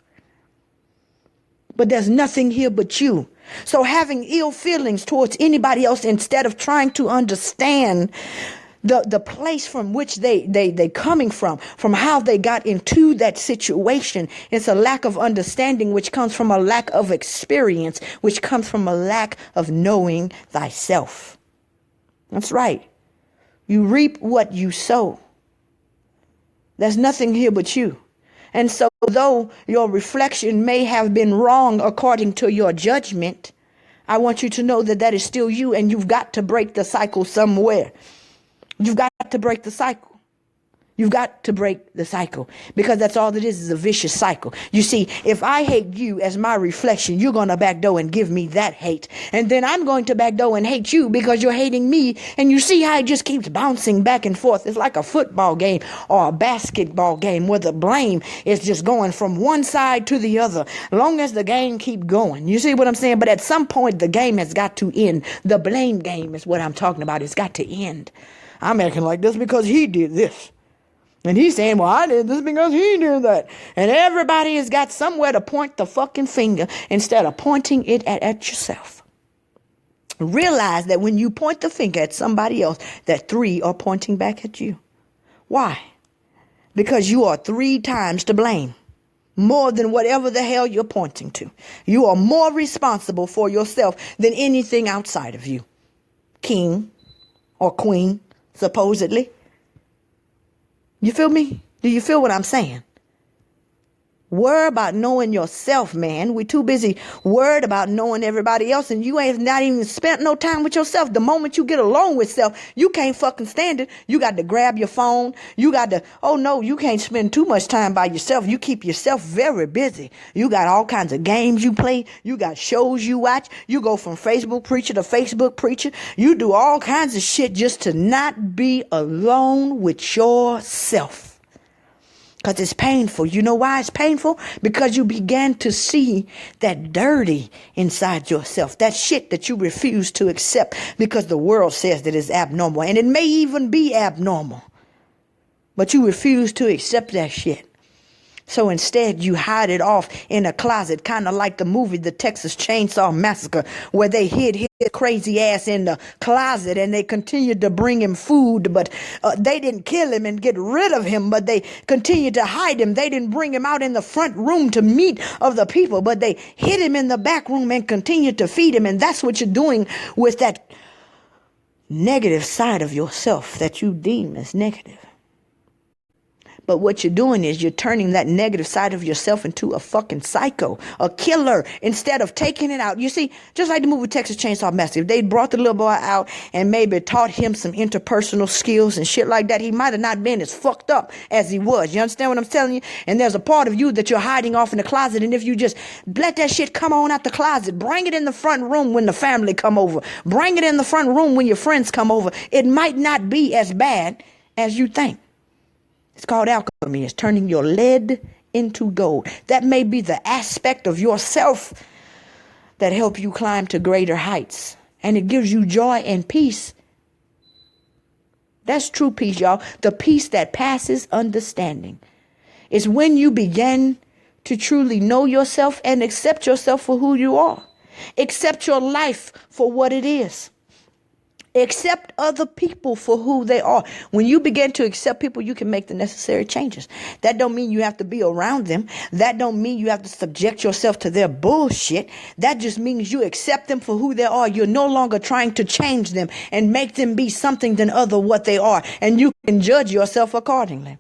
But there's nothing here but you. So having ill feelings towards anybody else instead of trying to understand the place from which they coming from how they got into that situation. It's a lack of understanding, which comes from a lack of experience, which comes from a lack of knowing thyself. That's right. You reap what you sow. There's nothing here but you. And so though your reflection may have been wrong according to your judgment, I want you to know that that is still you and you've got to break the cycle somewhere. You've got to break the cycle. You've got to break the cycle because that's all it is a vicious cycle. You see, if I hate you as my reflection, you're going to backdoor and give me that hate. And then I'm going to backdoor and hate you because you're hating me. And you see how it just keeps bouncing back and forth. It's like a football game or a basketball game where the blame is just going from one side to the other. Long as the game keep going. You see what I'm saying? But at some point, the game has got to end. The blame game is what I'm talking about. It's got to end. I'm acting like this because he did this. And he's saying, well, I did this because he did that. And everybody has got somewhere to point the fucking finger instead of pointing it at yourself. Realize that when you point the finger at somebody else, that 3 are pointing back at you. Why? Because you are 3 times to blame. More than whatever the hell you're pointing to. You are more responsible for yourself than anything outside of you. King or queen, supposedly. You feel me? Do you feel what I'm saying? Worry about knowing yourself, man. We're too busy worried about knowing everybody else, and you ain't not even spent no time with yourself. The moment you get alone with self, you can't fucking stand it. You got to grab your phone. You got to, oh no, you can't spend too much time by yourself. You keep yourself very busy. You got all kinds of games you play. You got shows you watch. You go from Facebook preacher to Facebook preacher. You do all kinds of shit just to not be alone with yourself. Because it's painful. You know why it's painful? Because you began to see that dirty inside yourself. That shit that you refuse to accept because the world says that it's abnormal. And it may even be abnormal. But you refuse to accept that shit. So instead, you hide it off in a closet, kind of like the movie, The Texas Chainsaw Massacre, where they hid his crazy ass in the closet and they continued to bring him food, but they didn't kill him and get rid of him, but they continued to hide him. They didn't bring him out in the front room to meet of the people, but they hid him in the back room and continued to feed him. And that's what you're doing with that negative side of yourself that you deem as negative. But what you're doing is you're turning that negative side of yourself into a fucking psycho, a killer, instead of taking it out. You see, just like the movie Texas Chainsaw Massacre, if they brought the little boy out and maybe taught him some interpersonal skills and shit like that, he might have not been as fucked up as he was. You understand what I'm telling you? And there's a part of you that you're hiding off in the closet. And if you just let that shit come on out the closet, bring it in the front room when the family come over, bring it in the front room when your friends come over, it might not be as bad as you think. It's called alchemy. It's turning your lead into gold. That may be the aspect of yourself that help you climb to greater heights. And it gives you joy and peace. That's true peace, y'all. The peace that passes understanding. It's when you begin to truly know yourself and accept yourself for who you are. Accept your life for what it is. Accept other people for who they are. When you begin to accept people, you can make the necessary changes. That don't mean you have to be around them. That don't mean you have to subject yourself to their bullshit. That just means you accept them for who they are. You're no longer trying to change them and make them be something than other what they are. And you can judge yourself accordingly.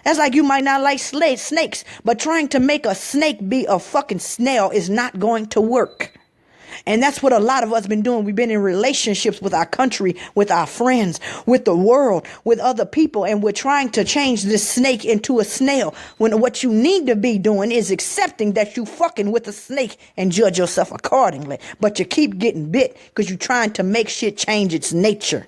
That's like you might not like snakes, but trying to make a snake be a fucking snail is not going to work. And that's what a lot of us been doing. We've been in relationships with our country, with our friends, with the world, with other people. And we're trying to change this snake into a snail. When what you need to be doing is accepting that you fucking with a snake and judge yourself accordingly. But you keep getting bit because you're trying to make shit change its nature.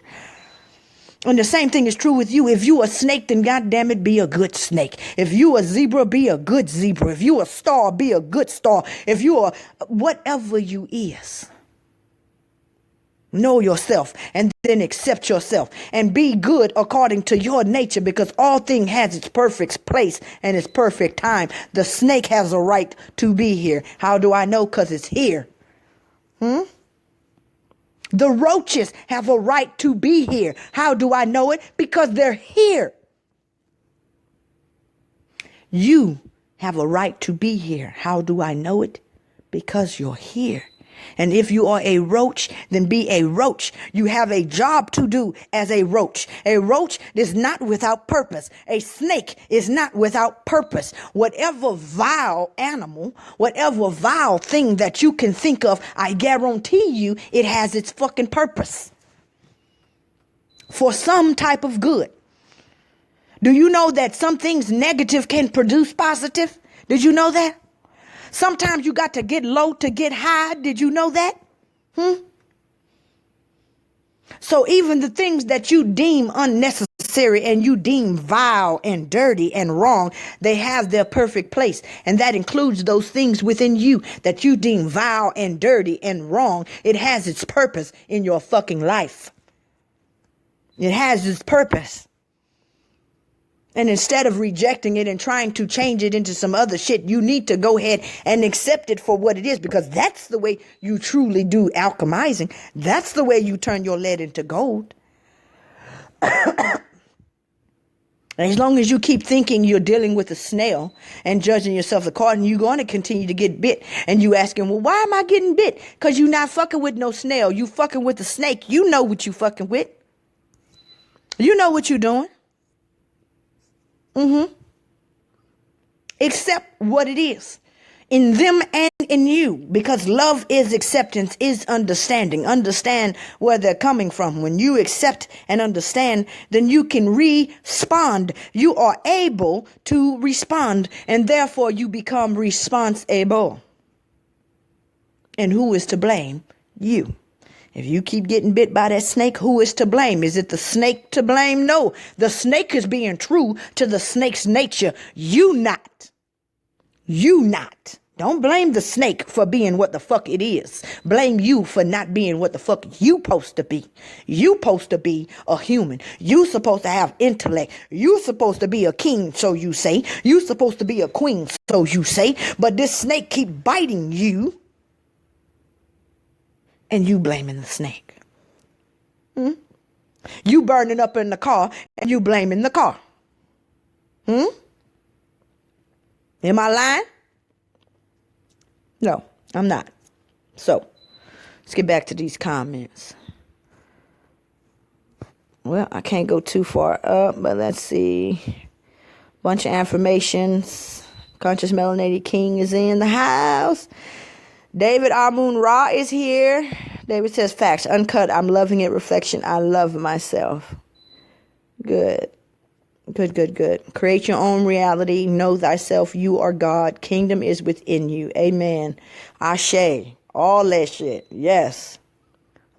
And the same thing is true with you. If you a snake, then goddamn it, be a good snake. If you a zebra, be a good zebra. If you a star, be a good star. If you are whatever you is, know yourself and then accept yourself and be good according to your nature, because all thing has its perfect place and its perfect time. The snake has a right to be here. How do I know? Because it's here. The roaches have a right to be here. How do I know it? Because they're here. You have a right to be here. How do I know it? Because you're here. And if you are a roach, then be a roach. You have a job to do as a roach. A roach is not without purpose. A snake is not without purpose. Whatever vile animal, whatever vile thing that you can think of, I guarantee you it has its fucking purpose for some type of good. Do you know that some things negative can produce positive? Did you know that? Sometimes you got to get low to get high. Did you know that? So even the things that you deem unnecessary and you deem vile and dirty and wrong, they have their perfect place. And that includes those things within you that you deem vile and dirty and wrong. It has its purpose in your fucking life. It has its purpose. And instead of rejecting it and trying to change it into some other shit, you need to go ahead and accept it for what it is, because that's the way you truly do alchemizing. That's the way you turn your lead into gold. As long as you keep thinking you're dealing with a snail and judging yourself accordingly, you're going to continue to get bit. And you asking, well, why am I getting bit? Because you're not fucking with no snail. You fucking with a snake. You know what you fucking with. You know what you're doing. Accept what it is in them and in you, because love is acceptance, is understanding. Understand where they're coming from. When you accept and understand, then you can respond. You are able to respond, and therefore you become responsible. And who is to blame? You. If you keep getting bit by that snake, who is to blame? Is it the snake to blame? No, the snake is being true to the snake's nature. You not. You not. Don't blame the snake for being what the fuck it is. Blame you for not being what the fuck you supposed to be. You supposed to be a human. You supposed to have intellect. You supposed to be a king, so you say. You supposed to be a queen, so you say. But this snake keep biting you, and you blaming the snake. You burning up in the car, and you blaming the car. Am I lying? No, I'm not. So, let's get back to these comments. Well, I can't go too far up, but let's see. Bunch of affirmations. Conscious Melanated King is in the house. David Armoon Ra is here. David says, facts, uncut, I'm loving it. Reflection, I love myself. Good. Good. Create your own reality. Know thyself. You are God. Kingdom is within you. Amen. Ashe. All that shit. Yes.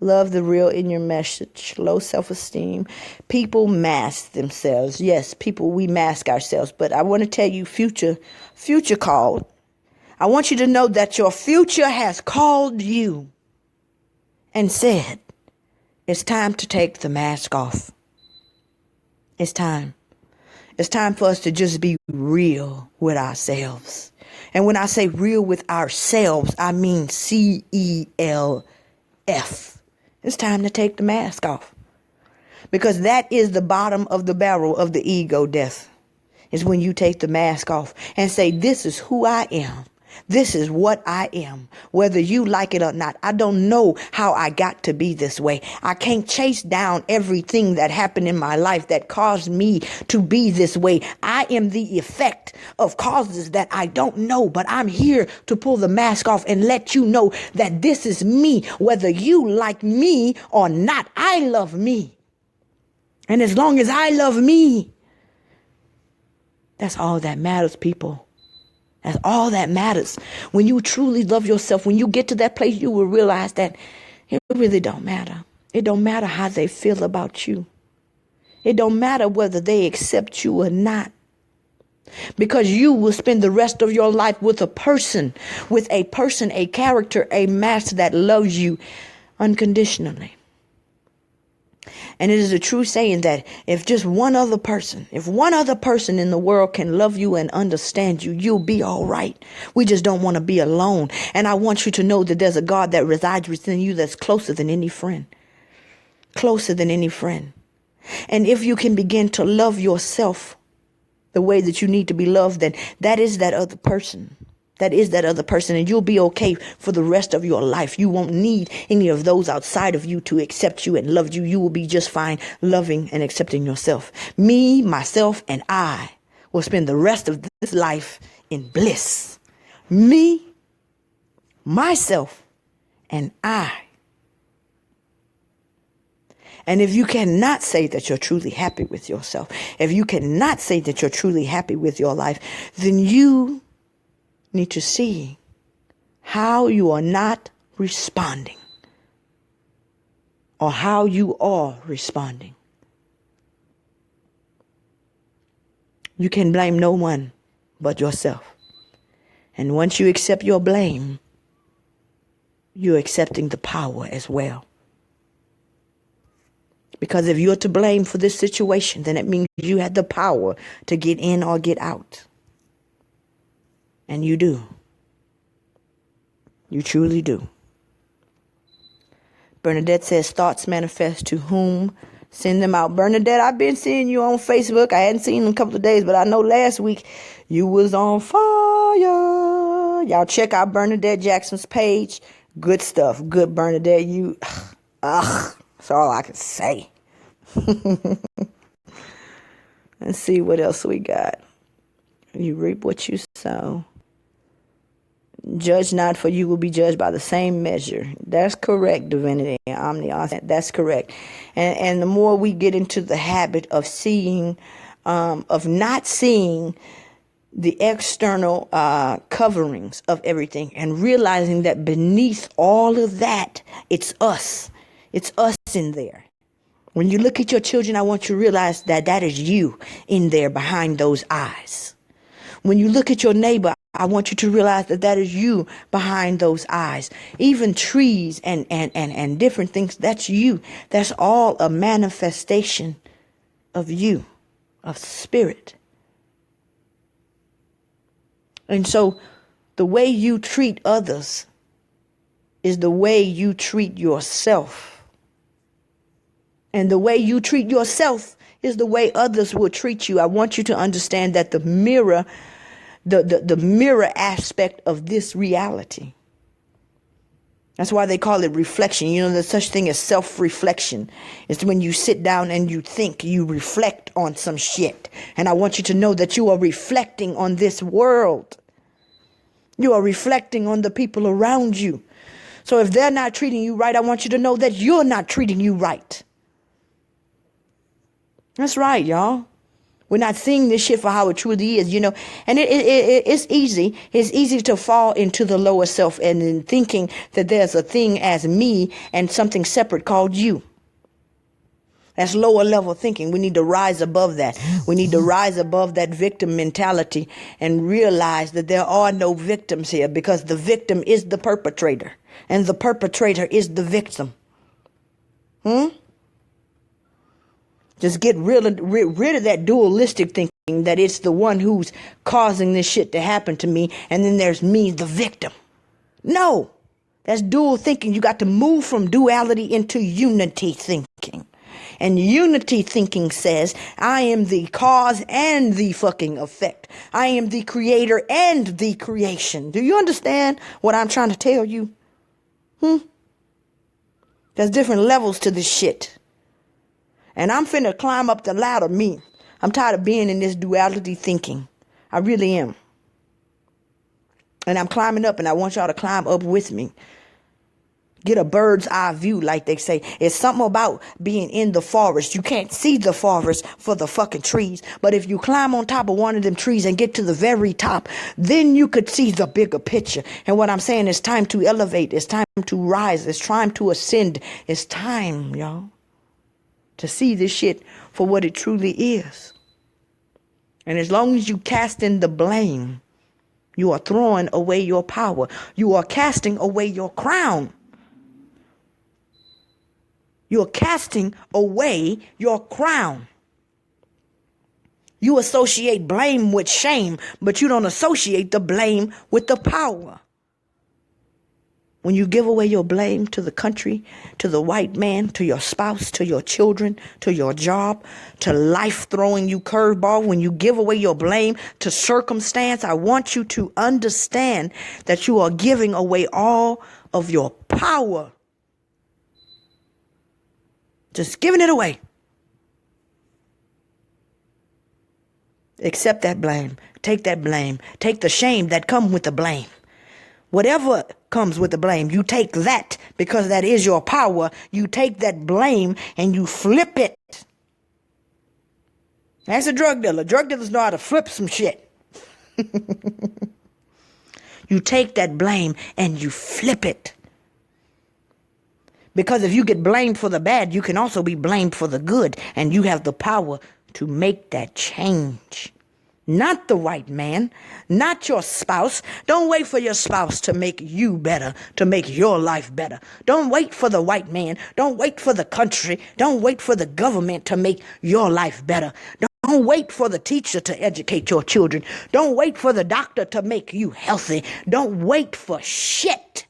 Love the real in your message. Low self-esteem. People mask themselves. Yes, people, we mask ourselves. But I want to tell you, future called. I want you to know that your future has called you and said, it's time to take the mask off. It's time. It's time for us to just be real with ourselves. And when I say real with ourselves, I mean CELF. It's time to take the mask off. Because that is the bottom of the barrel of the ego death. Is when you take the mask off and say, this is who I am. This is what I am, whether you like it or not. I don't know how I got to be this way. I can't chase down everything that happened in my life that caused me to be this way. I am the effect of causes that I don't know, but I'm here to pull the mask off and let you know that this is me, whether you like me or not. I love me. And as long as I love me, that's all that matters, people. That's all that matters. When you truly love yourself, when you get to that place, you will realize that it really don't matter. It don't matter how they feel about you. It don't matter whether they accept you or not. Because you will spend the rest of your life with a person, a character, a master that loves you unconditionally. And it is a true saying that if one other person in the world can love you and understand you, you'll be all right. We just don't want to be alone. And I want you to know that there's a God that resides within you that's closer than any friend. Closer than any friend. And if you can begin to love yourself the way that you need to be loved, then that is that other person. That is that other person, and you'll be okay for the rest of your life. You won't need any of those outside of you to accept you and love you. You will be just fine loving and accepting yourself. Me, myself, and I will spend the rest of this life in bliss. Me, myself, and I. And if you cannot say that you're truly happy with yourself, if you cannot say that you're truly happy with your life, then you need to see how you are not responding or how you are responding. You can blame no one but yourself. And once you accept your blame, you're accepting the power as well. Because if you're to blame for this situation, then it means you had the power to get in or get out. And you do. You truly do. Bernadette says, thoughts manifest to whom? Send them out. Bernadette, I've been seeing you on Facebook. I hadn't seen you in a couple of days, but I know last week you was on fire. Y'all check out Bernadette Jackson's page. Good stuff. Good, Bernadette. That's all I can say. Let's see what else we got. You reap what you sow. Judge not, for you will be judged by the same measure. That's correct, Divinity, Omni. That's correct. And the more we get into the habit of seeing, of not seeing the external coverings of everything and realizing that beneath all of that, it's us. It's us in there. When you look at your children, I want you to realize that that is you in there behind those eyes. When you look at your neighbor, I want you to realize that that is you behind those eyes. Even trees and different things, that's you. That's all a manifestation of you, of spirit. And so the way you treat others is the way you treat yourself. And the way you treat yourself is the way others will treat you. I want you to understand that the mirror aspect of this reality. That's why they call it reflection. You know, there's such thing as self-reflection. It's when you sit down and you think, you reflect on some shit. And I want you to know that you are reflecting on this world. You are reflecting on the people around you. So if they're not treating you right, I want you to know that you're not treating you right. That's right, y'all. We're not seeing this shit for how it truly is, you know. And it's easy. It's easy to fall into the lower self and in thinking that there's a thing as me and something separate called you. That's lower level thinking. We need to rise above that. We need to rise above that victim mentality and realize that there are no victims here, because the victim is the perpetrator and the perpetrator is the victim. Just get rid of that dualistic thinking that it's the one who's causing this shit to happen to me, and then there's me, the victim. No, that's dual thinking. You got to move from duality into unity thinking. And unity thinking says, I am the cause and the fucking effect. I am the creator and the creation. Do you understand what I'm trying to tell you? There's different levels to this shit. And I'm finna climb up the ladder, me. I'm tired of being in this duality thinking. I really am. And I'm climbing up, and I want y'all to climb up with me. Get a bird's eye view, like they say. It's something about being in the forest. You can't see the forest for the fucking trees. But if you climb on top of one of them trees and get to the very top, then you could see the bigger picture. And what I'm saying is time to elevate. It's time to rise. It's time to ascend. It's time, y'all, to see this shit for what it truly is. And as long as you cast in the blame, you are throwing away your power. You are casting away your crown. You're casting away your crown. You associate blame with shame, but you don't associate the blame with the power. When you give away your blame to the country, to the white man, to your spouse, to your children, to your job, to life throwing you curveball, when you give away your blame to circumstance, I want you to understand that you are giving away all of your power. Just giving it away. Accept that blame. Take that blame. Take the shame that comes with the blame. Whatever comes with the blame, you take that, because that is your power. You take that blame and you flip it. That's a drug dealer. Drug dealers know how to flip some shit. You take that blame and you flip it. Because if you get blamed for the bad, you can also be blamed for the good. And you have the power to make that change. Not the white man, not your spouse. Don't wait for your spouse to make you better, to make your life better. Don't wait for the white man. Don't wait for the country. Don't wait for the government to make your life better. Don't wait for the teacher to educate your children. Don't wait for the doctor to make you healthy. Don't wait for shit.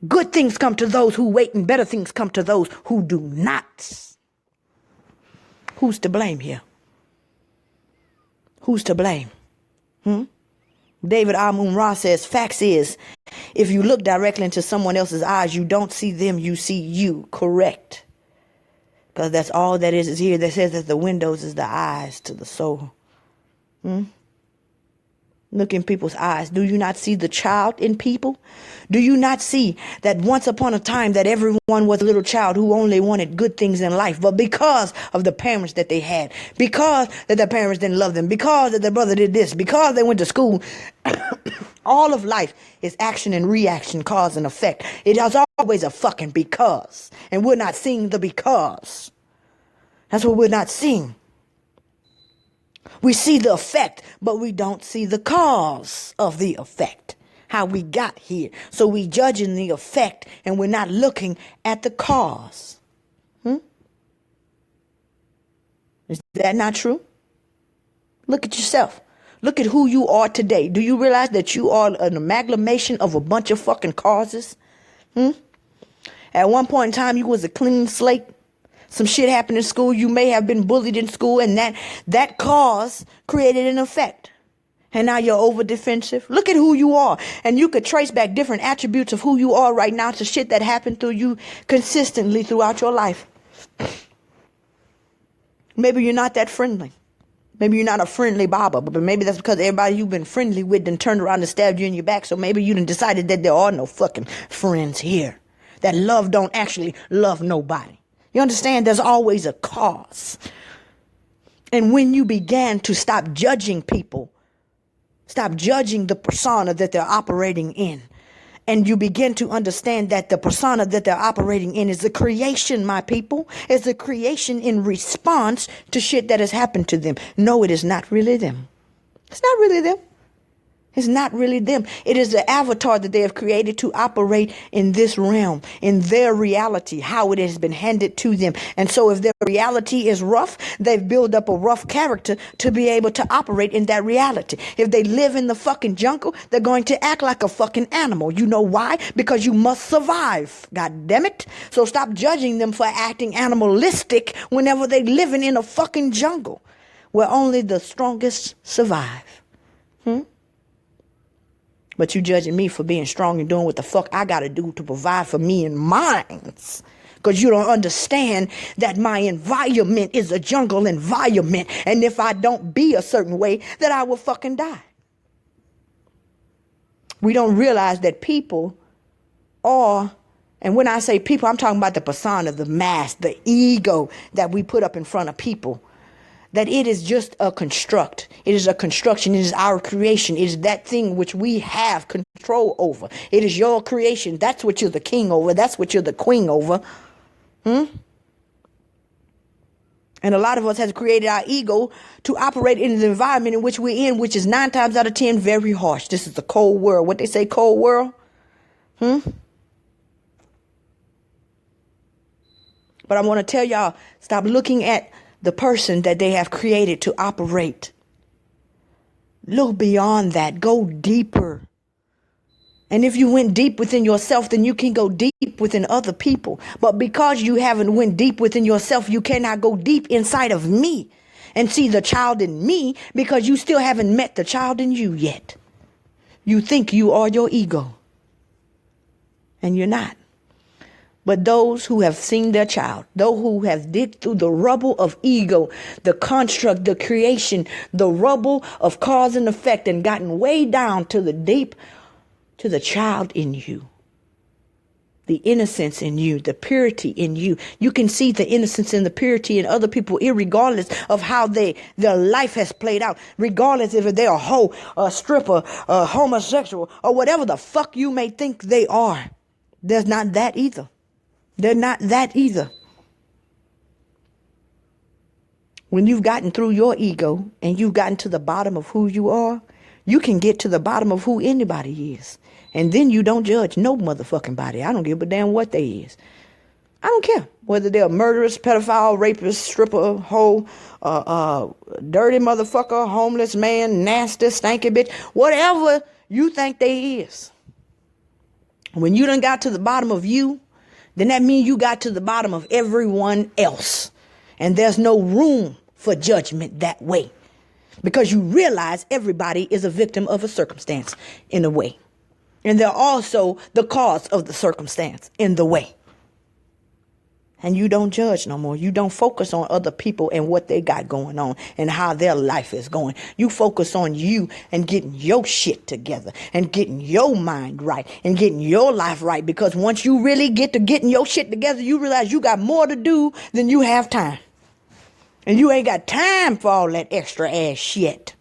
Good things come to those who wait, and better things come to those who do not. Who's to blame here? Who's to blame? David Amun-Ra says, facts is, if you look directly into someone else's eyes, you don't see them, you see you. Correct. Because that's all that is here. That says that the windows is the eyes to the soul. Look in people's eyes. Do you not see the child in people? Do you not see that once upon a time that everyone was a little child who only wanted good things in life, but because of the parents that they had, because that their parents didn't love them, because that their brother did this, because they went to school, all of life is action and reaction, cause and effect. It is always a fucking because. And we're not seeing the because. That's what we're not seeing. We see the effect, but we don't see the cause of the effect, how we got here. So we judging the effect and we're not looking at the cause. Is that not true? Look at yourself. Look at who you are today. Do you realize that you are an amalgamation of a bunch of fucking causes? At one point in time, you was a clean slate. Some shit happened in school. You may have been bullied in school, and that cause created an effect. And now you're over defensive. Look at who you are. And you could trace back different attributes of who you are right now to shit that happened through you consistently throughout your life. Maybe you're not that friendly. Maybe you're not a friendly Baba, but maybe that's because everybody you've been friendly with done turned around and stabbed you in your back. So maybe you done decided that there are no fucking friends here. That love don't actually love nobody. You understand? There's always a cause. And when you began to stop judging people, stop judging the persona that they're operating in, and you begin to understand that the persona that they're operating in is a creation, my people. It's a creation in response to shit that has happened to them. No, it is not really them. It's not really them. It's not really them. It is the avatar that they have created to operate in this realm, in their reality, how it has been handed to them. And so if their reality is rough, they've built up a rough character to be able to operate in that reality. If they live in the fucking jungle, they're going to act like a fucking animal. You know why? Because you must survive. God damn it. So stop judging them for acting animalistic whenever they're living in a fucking jungle where only the strongest survive. But you judging me for being strong and doing what the fuck I got to do to provide for me and mine. Because you don't understand that my environment is a jungle environment. And if I don't be a certain way, that I will fucking die. We don't realize that people are, and when I say people, I'm talking about the persona, the mask, the ego that we put up in front of people. That it is just a construct. It is a construction. It is our creation. It is that thing which we have control over. It is your creation. That's what you're the king over. That's what you're the queen over. And a lot of us has created our ego to operate in the environment in which we're in, which is 9 times out of 10 very harsh. This is the cold world. What they say, cold world? But I want to tell y'all, stop looking at the person that they have created to operate. Look beyond that. Go deeper. And if you went deep within yourself, then you can go deep within other people. But because you haven't went deep within yourself, you cannot go deep inside of me and see the child in me because you still haven't met the child in you yet. You think you are your ego. And you're not. But those who have seen their child, those who have digged through the rubble of ego, the construct, the creation, the rubble of cause and effect, and gotten way down to the deep, to the child in you, the innocence in you, the purity in you. You can see the innocence and the purity in other people, irregardless of how their life has played out, regardless if they're a hoe, a stripper, a homosexual, or whatever the fuck you may think they are. There's not that either. They're not that either. When you've gotten through your ego and you've gotten to the bottom of who you are, you can get to the bottom of who anybody is. And then you don't judge no motherfucking body. I don't give a damn what they is. I don't care whether they're murderers, pedophile, rapist, stripper, hoe, dirty motherfucker, homeless man, nasty, stanky bitch, whatever you think they is. When you done got to the bottom of you, then that means you got to the bottom of everyone else. And there's no room for judgment that way. Because you realize everybody is a victim of a circumstance in a way. And they're also the cause of the circumstance in the way. And you don't judge no more. You don't focus on other people and what they got going on and how their life is going. You focus on you and getting your shit together and getting your mind right and getting your life right. Because once you really get to getting your shit together, you realize you got more to do than you have time. And you ain't got time for all that extra ass shit.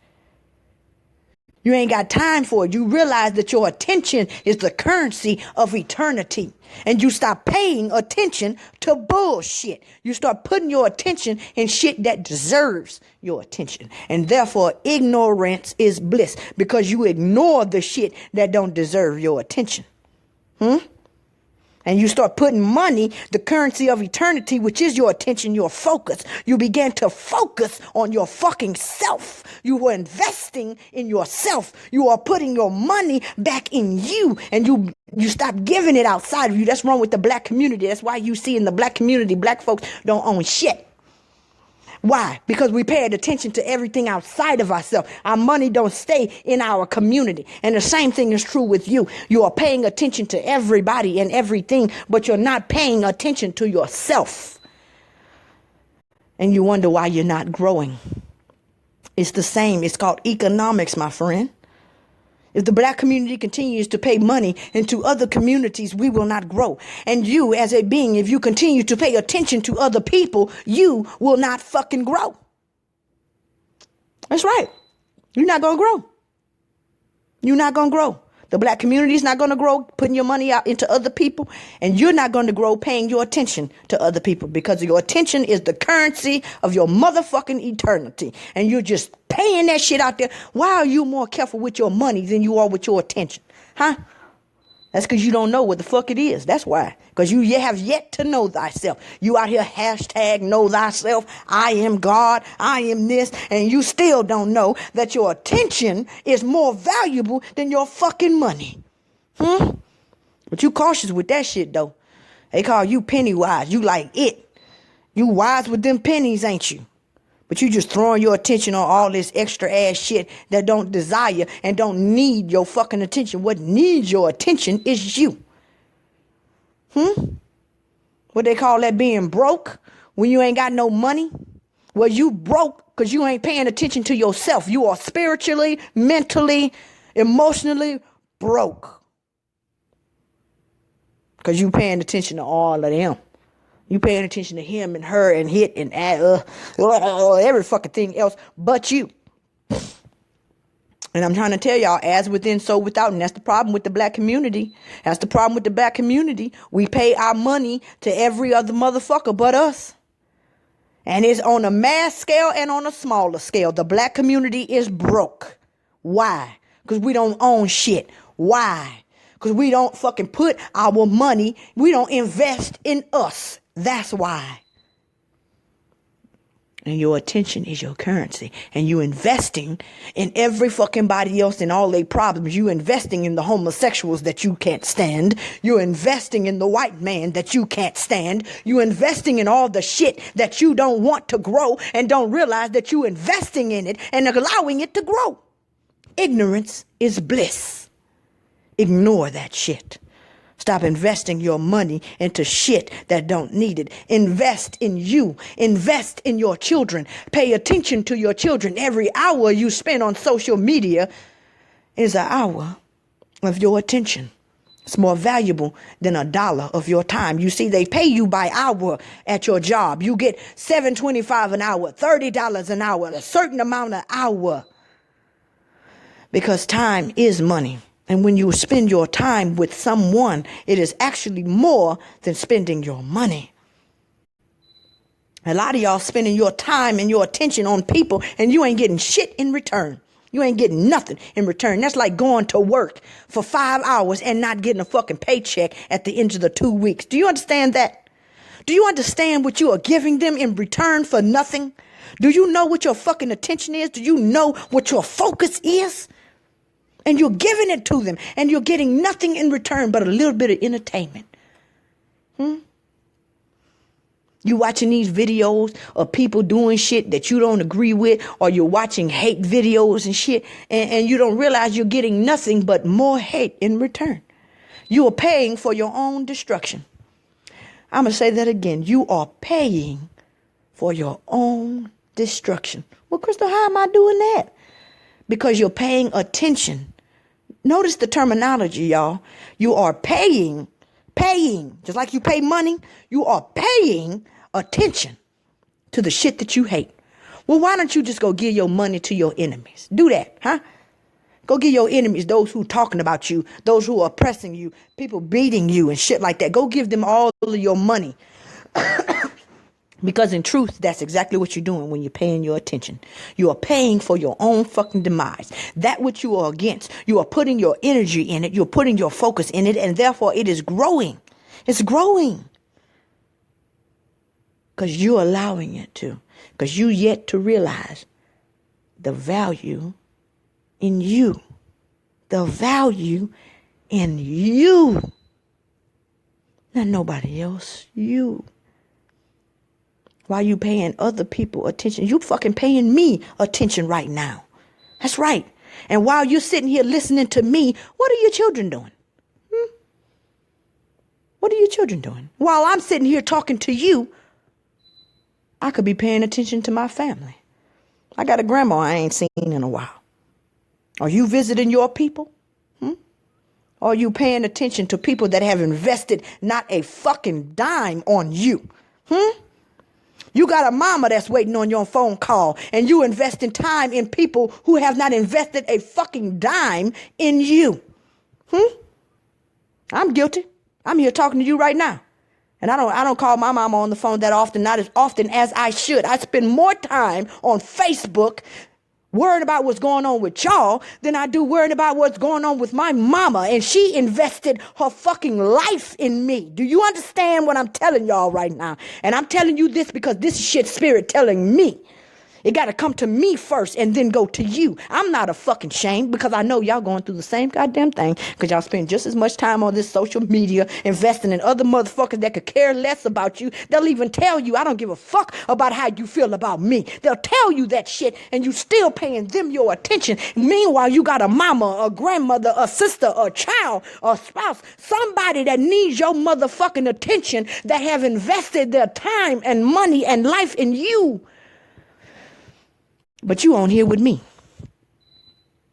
You ain't got time for it. You realize that your attention is the currency of eternity. And you stop paying attention to bullshit. You start putting your attention in shit that deserves your attention. And therefore, ignorance is bliss because you ignore the shit that don't deserve your attention. And you start putting money, the currency of eternity, which is your attention, your focus. You begin to focus on your fucking self. You were investing in yourself. You are putting your money back in you. And you stop giving it outside of you. That's wrong with the black community. That's why you see in the black community, black folks don't own shit. Why? Because we paid attention to everything outside of ourselves. Our money don't stay in our community. And the same thing is true with you. You are paying attention to everybody and everything, but you're not paying attention to yourself. And you wonder why you're not growing. It's the same. It's called economics, my friend. If the black community continues to pay money into other communities, we will not grow. And you as a being, if you continue to pay attention to other people, you will not fucking grow. That's right. You're not going to grow. You're not going to grow. The black community is not going to grow putting your money out into other people. And you're not going to grow paying your attention to other people because your attention is the currency of your motherfucking eternity. And you're just paying that shit out there. Why are you more careful with your money than you are with your attention? Huh? That's because you don't know what the fuck it is. That's why. Because you have yet to know thyself. You out here hashtag know thyself. I am God. I am this. And you still don't know that your attention is more valuable than your fucking money. But you cautious with that shit though. They call you penny wise. You like it. You wise with them pennies, ain't you? But you just throwing your attention on all this extra ass shit that don't desire and don't need your fucking attention. What needs your attention is you. What they call that being broke when you ain't got no money? Well, you broke because you ain't paying attention to yourself. You are spiritually, mentally, emotionally broke. Because you paying attention to all of them. You paying attention to him and her and hit and every fucking thing else but you. And I'm trying to tell y'all, as within, so without. And that's the problem with the black community. That's the problem with the black community. We pay our money to every other motherfucker but us. And it's on a mass scale and on a smaller scale. The black community is broke. Why? Because we don't own shit. Why? Because we don't fucking put our money, we don't invest in us. That's why. And your attention is your currency. And you investing in every fucking body else and all their problems. You investing in the homosexuals that you can't stand. You're investing in the white man that you can't stand. You investing in all the shit that you don't want to grow and don't realize that you investing in it and allowing it to grow. Ignorance is bliss. Ignore that shit. Stop investing your money into shit that don't need it. Invest in you. Invest in your children. Pay attention to your children. Every hour you spend on social media is an hour of your attention. It's more valuable than $1 of your time. You see, they pay you by hour at your job. You get $7.25 an hour, $30 an hour, a certain amount an hour. Because time is money. And when you spend your time with someone, it is actually more than spending your money. A lot of y'all spending your time and your attention on people and you ain't getting shit in return. You ain't getting nothing in return. That's like going to work for 5 hours and not getting a fucking paycheck at the end of the 2 weeks. Do you understand that? Do you understand what you are giving them in return for nothing? Do you know what your fucking attention is? Do you know what your focus is? And you're giving it to them. And you're getting nothing in return but a little bit of entertainment. You watching these videos of people doing shit that you don't agree with. Or you're watching hate videos and shit. And you don't realize you're getting nothing but more hate in return. You are paying for your own destruction. I'm going to say that again. You are paying for your own destruction. Well, Crystal, how am I doing that? Because you're paying attention. Notice the terminology, y'all. You are paying, just like you pay money, you are paying attention to the shit that you hate. Well, why don't you just go give your money to your enemies? Do that, huh? Go give your enemies, those who talking about you, those who are oppressing you, people beating you and shit like that. Go give them all of your money. Because in truth, that's exactly what you're doing when you're paying your attention. You are paying for your own fucking demise. That which you are against, you are putting your energy in it. You're putting your focus in it. And therefore it is growing. It's growing. Because you're allowing it to. Because you yet to realize the value in you. The value in you. Not nobody else. You. While you paying other people attention, you fucking paying me attention right now. That's right. And while you're sitting here listening to me, what are your children doing? What are your children doing? While I'm sitting here talking to you, I could be paying attention to my family. I got a grandma I ain't seen in a while. Are you visiting your people? Are you paying attention to people that have invested not a fucking dime on you? You got a mama that's waiting on your phone call, and you investing time in people who have not invested a fucking dime in you. I'm guilty. I'm here talking to you right now. And I don't call my mama on the phone that often, not as often as I should. I spend more time on Facebook worrying about what's going on with y'all than I do worrying about what's going on with my mama. And she invested her fucking life in me. Do you understand what I'm telling y'all right now? And I'm telling you this because this is shit spirit telling me. It got to come to me first and then go to you. I'm not a fucking shame because I know y'all going through the same goddamn thing because y'all spend just as much time on this social media investing in other motherfuckers that could care less about you. They'll even tell you, I don't give a fuck about how you feel about me. They'll tell you that shit and you still paying them your attention. Meanwhile, you got a mama, a grandmother, a sister, a child, a spouse, somebody that needs your motherfucking attention that have invested their time and money and life in you. But you on here with me.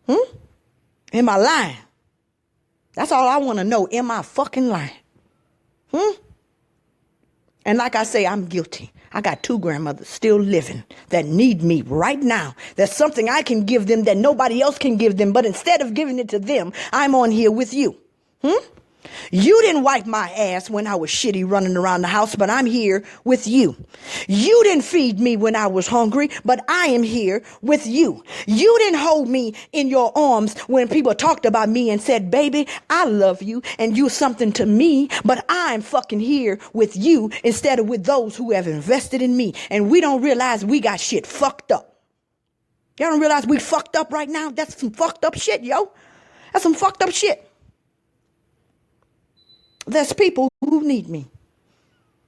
Am I lying? That's all I want to know. Am I fucking lying? And like I say, I'm guilty. I got 2 grandmothers still living that need me right now. There's something I can give them that nobody else can give them. But instead of giving it to them, I'm on here with you. You didn't wipe my ass when I was shitty running around the house, but I'm here with you. You didn't feed me when I was hungry, but I am here with you. You didn't hold me in your arms when people talked about me and said, baby, I love you and you're something to me, but I'm fucking here with you instead of with those who have invested in me. And we don't realize we got shit fucked up. Y'all don't realize we fucked up right now? That's some fucked up shit, yo. That's some fucked up shit. There's people who need me.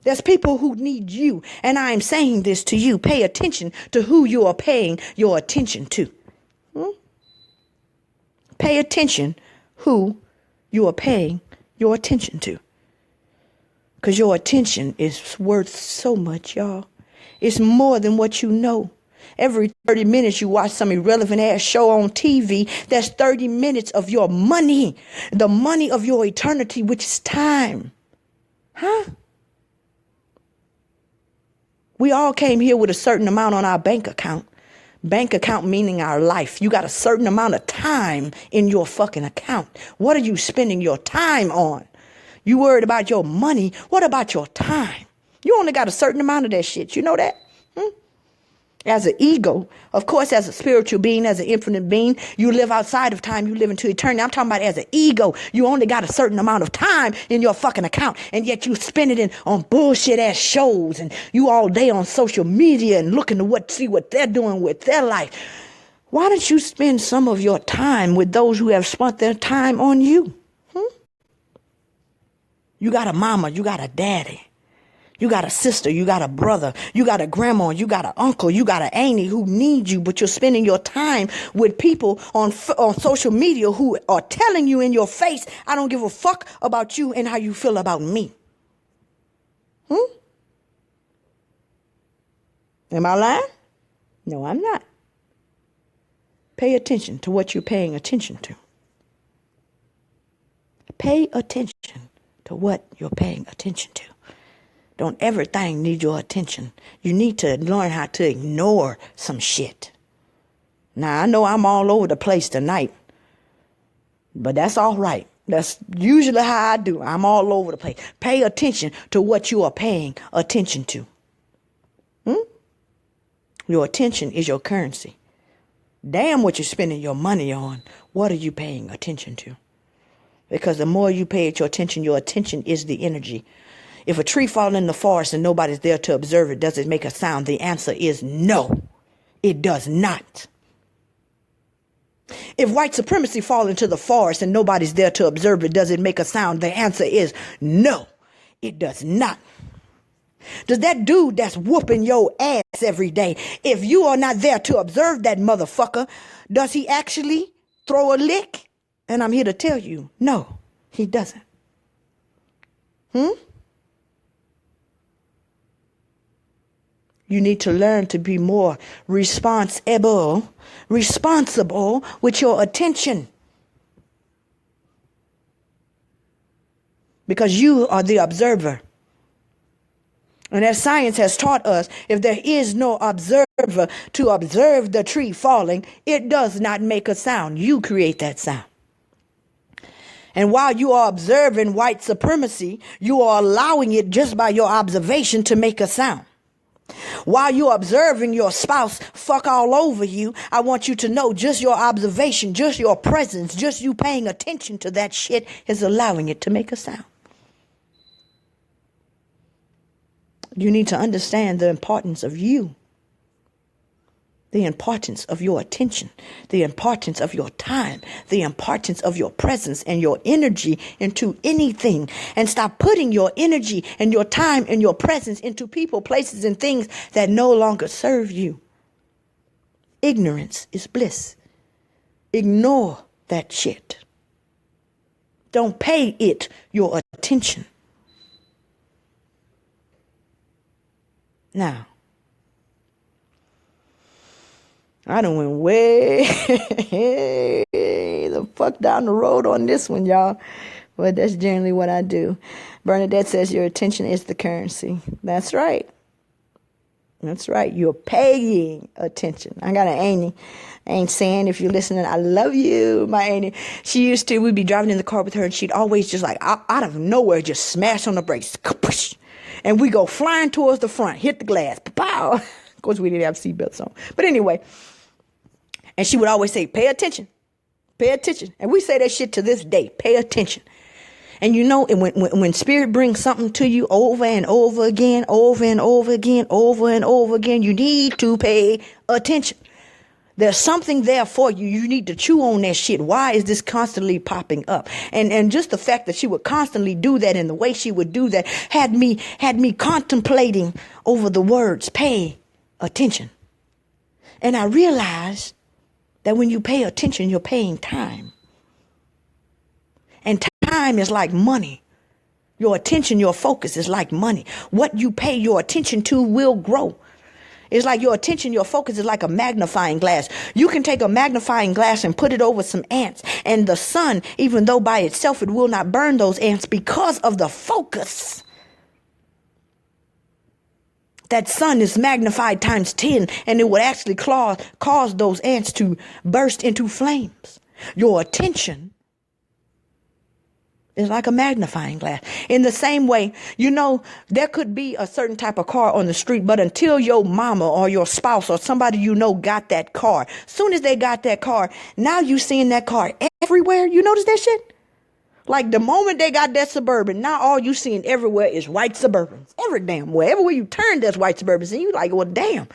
There's people who need you. And I am saying this to you. Pay attention to who you are paying your attention to. Pay attention who you are paying your attention to. Because your attention is worth so much, y'all. It's more than what you know. Every 30 minutes you watch some irrelevant ass show on TV, that's 30 minutes of your money, the money of your eternity, which is time. We all came here with a certain amount on our bank account. Bank account meaning our life. You got a certain amount of time in your fucking account. What are you spending your time on? You worried about your money. What about your time? You only got a certain amount of that shit. You know that? As an ego, of course, as a spiritual being, as an infinite being, you live outside of time, you live into eternity. I'm talking about as an ego, you only got a certain amount of time in your fucking account, and yet you spend it on bullshit ass shows, and you all day on social media and looking to see what they're doing with their life. Why don't you spend some of your time with those who have spent their time on you? You got a mama, you got a daddy. You got a sister, you got a brother, you got a grandma, you got an uncle, you got an auntie who needs you, but you're spending your time with people on social media who are telling you in your face, I don't give a fuck about you and how you feel about me. Am I lying? No, I'm not. Pay attention to what you're paying attention to. Pay attention to what you're paying attention to. Don't everything need your attention. You need to learn how to ignore some shit. Now, I know I'm all over the place tonight. But that's all right. That's usually how I do. I'm all over the place. Pay attention to what you are paying attention to. Your attention is your currency. Damn what you're spending your money on. What are you paying attention to? Because the more you pay your attention is the energy. If a tree falls in the forest and nobody's there to observe it, does it make a sound? The answer is no, it does not. If white supremacy falls into the forest and nobody's there to observe it, does it make a sound? The answer is no, it does not. Does that dude that's whooping your ass every day, if you are not there to observe that motherfucker, does he actually throw a lick? And I'm here to tell you, no, he doesn't. You need to learn to be more responsible with your attention. Because you are the observer. And as science has taught us, if there is no observer to observe the tree falling, it does not make a sound. You create that sound. And while you are observing white supremacy, you are allowing it just by your observation to make a sound. While you're observing your spouse fuck all over you, I want you to know just your observation, just your presence, just you paying attention to that shit is allowing it to make a sound. You need to understand the importance of you, the importance of your attention, the importance of your time, the importance of your presence and your energy into anything, and stop putting your energy and your time and your presence into people, places, and things that no longer serve you. Ignorance is bliss. Ignore that shit. Don't pay it your attention. Now, I done went way the fuck down the road on this one, y'all. But that's generally what I do. Bernadette says your attention is the currency. That's right. That's right. You're paying attention. I got an auntie. Ain't saying if you're listening, I love you, my auntie. We'd be driving in the car with her, and she'd always just like out of nowhere just smash on the brakes. And we go flying towards the front, hit the glass. Pow! Of course, we didn't have seatbelts on. But anyway, and she would always say, pay attention. Pay attention. And we say that shit to this day. Pay attention. And you know, when spirit brings something to you over and over again, over and over again, over and over again, you need to pay attention. There's something there for you. You need to chew on that shit. Why is this constantly popping up? And just the fact that she would constantly do that and the way she would do that had me contemplating over the words, pay attention. And I realized that when you pay attention, you're paying time. And time is like money. Your attention, your focus is like money. What you pay your attention to will grow. It's like your attention, your focus is like a magnifying glass. You can take a magnifying glass and put it over some ants, and the sun, even though by itself it will not burn those ants because of the focus. That sun is magnified times 10, and it would actually cause those ants to burst into flames. Your attention is like a magnifying glass. In the same way, you know, there could be a certain type of car on the street, but until your mama or your spouse or somebody you know got that car, soon as they got that car, now you seeing that car everywhere. You notice that shit? Like the moment they got that Suburban, now all you seeing everywhere is white Suburbans. Every damn way. Everywhere you turn, there's white Suburbans. And you like, well, damn.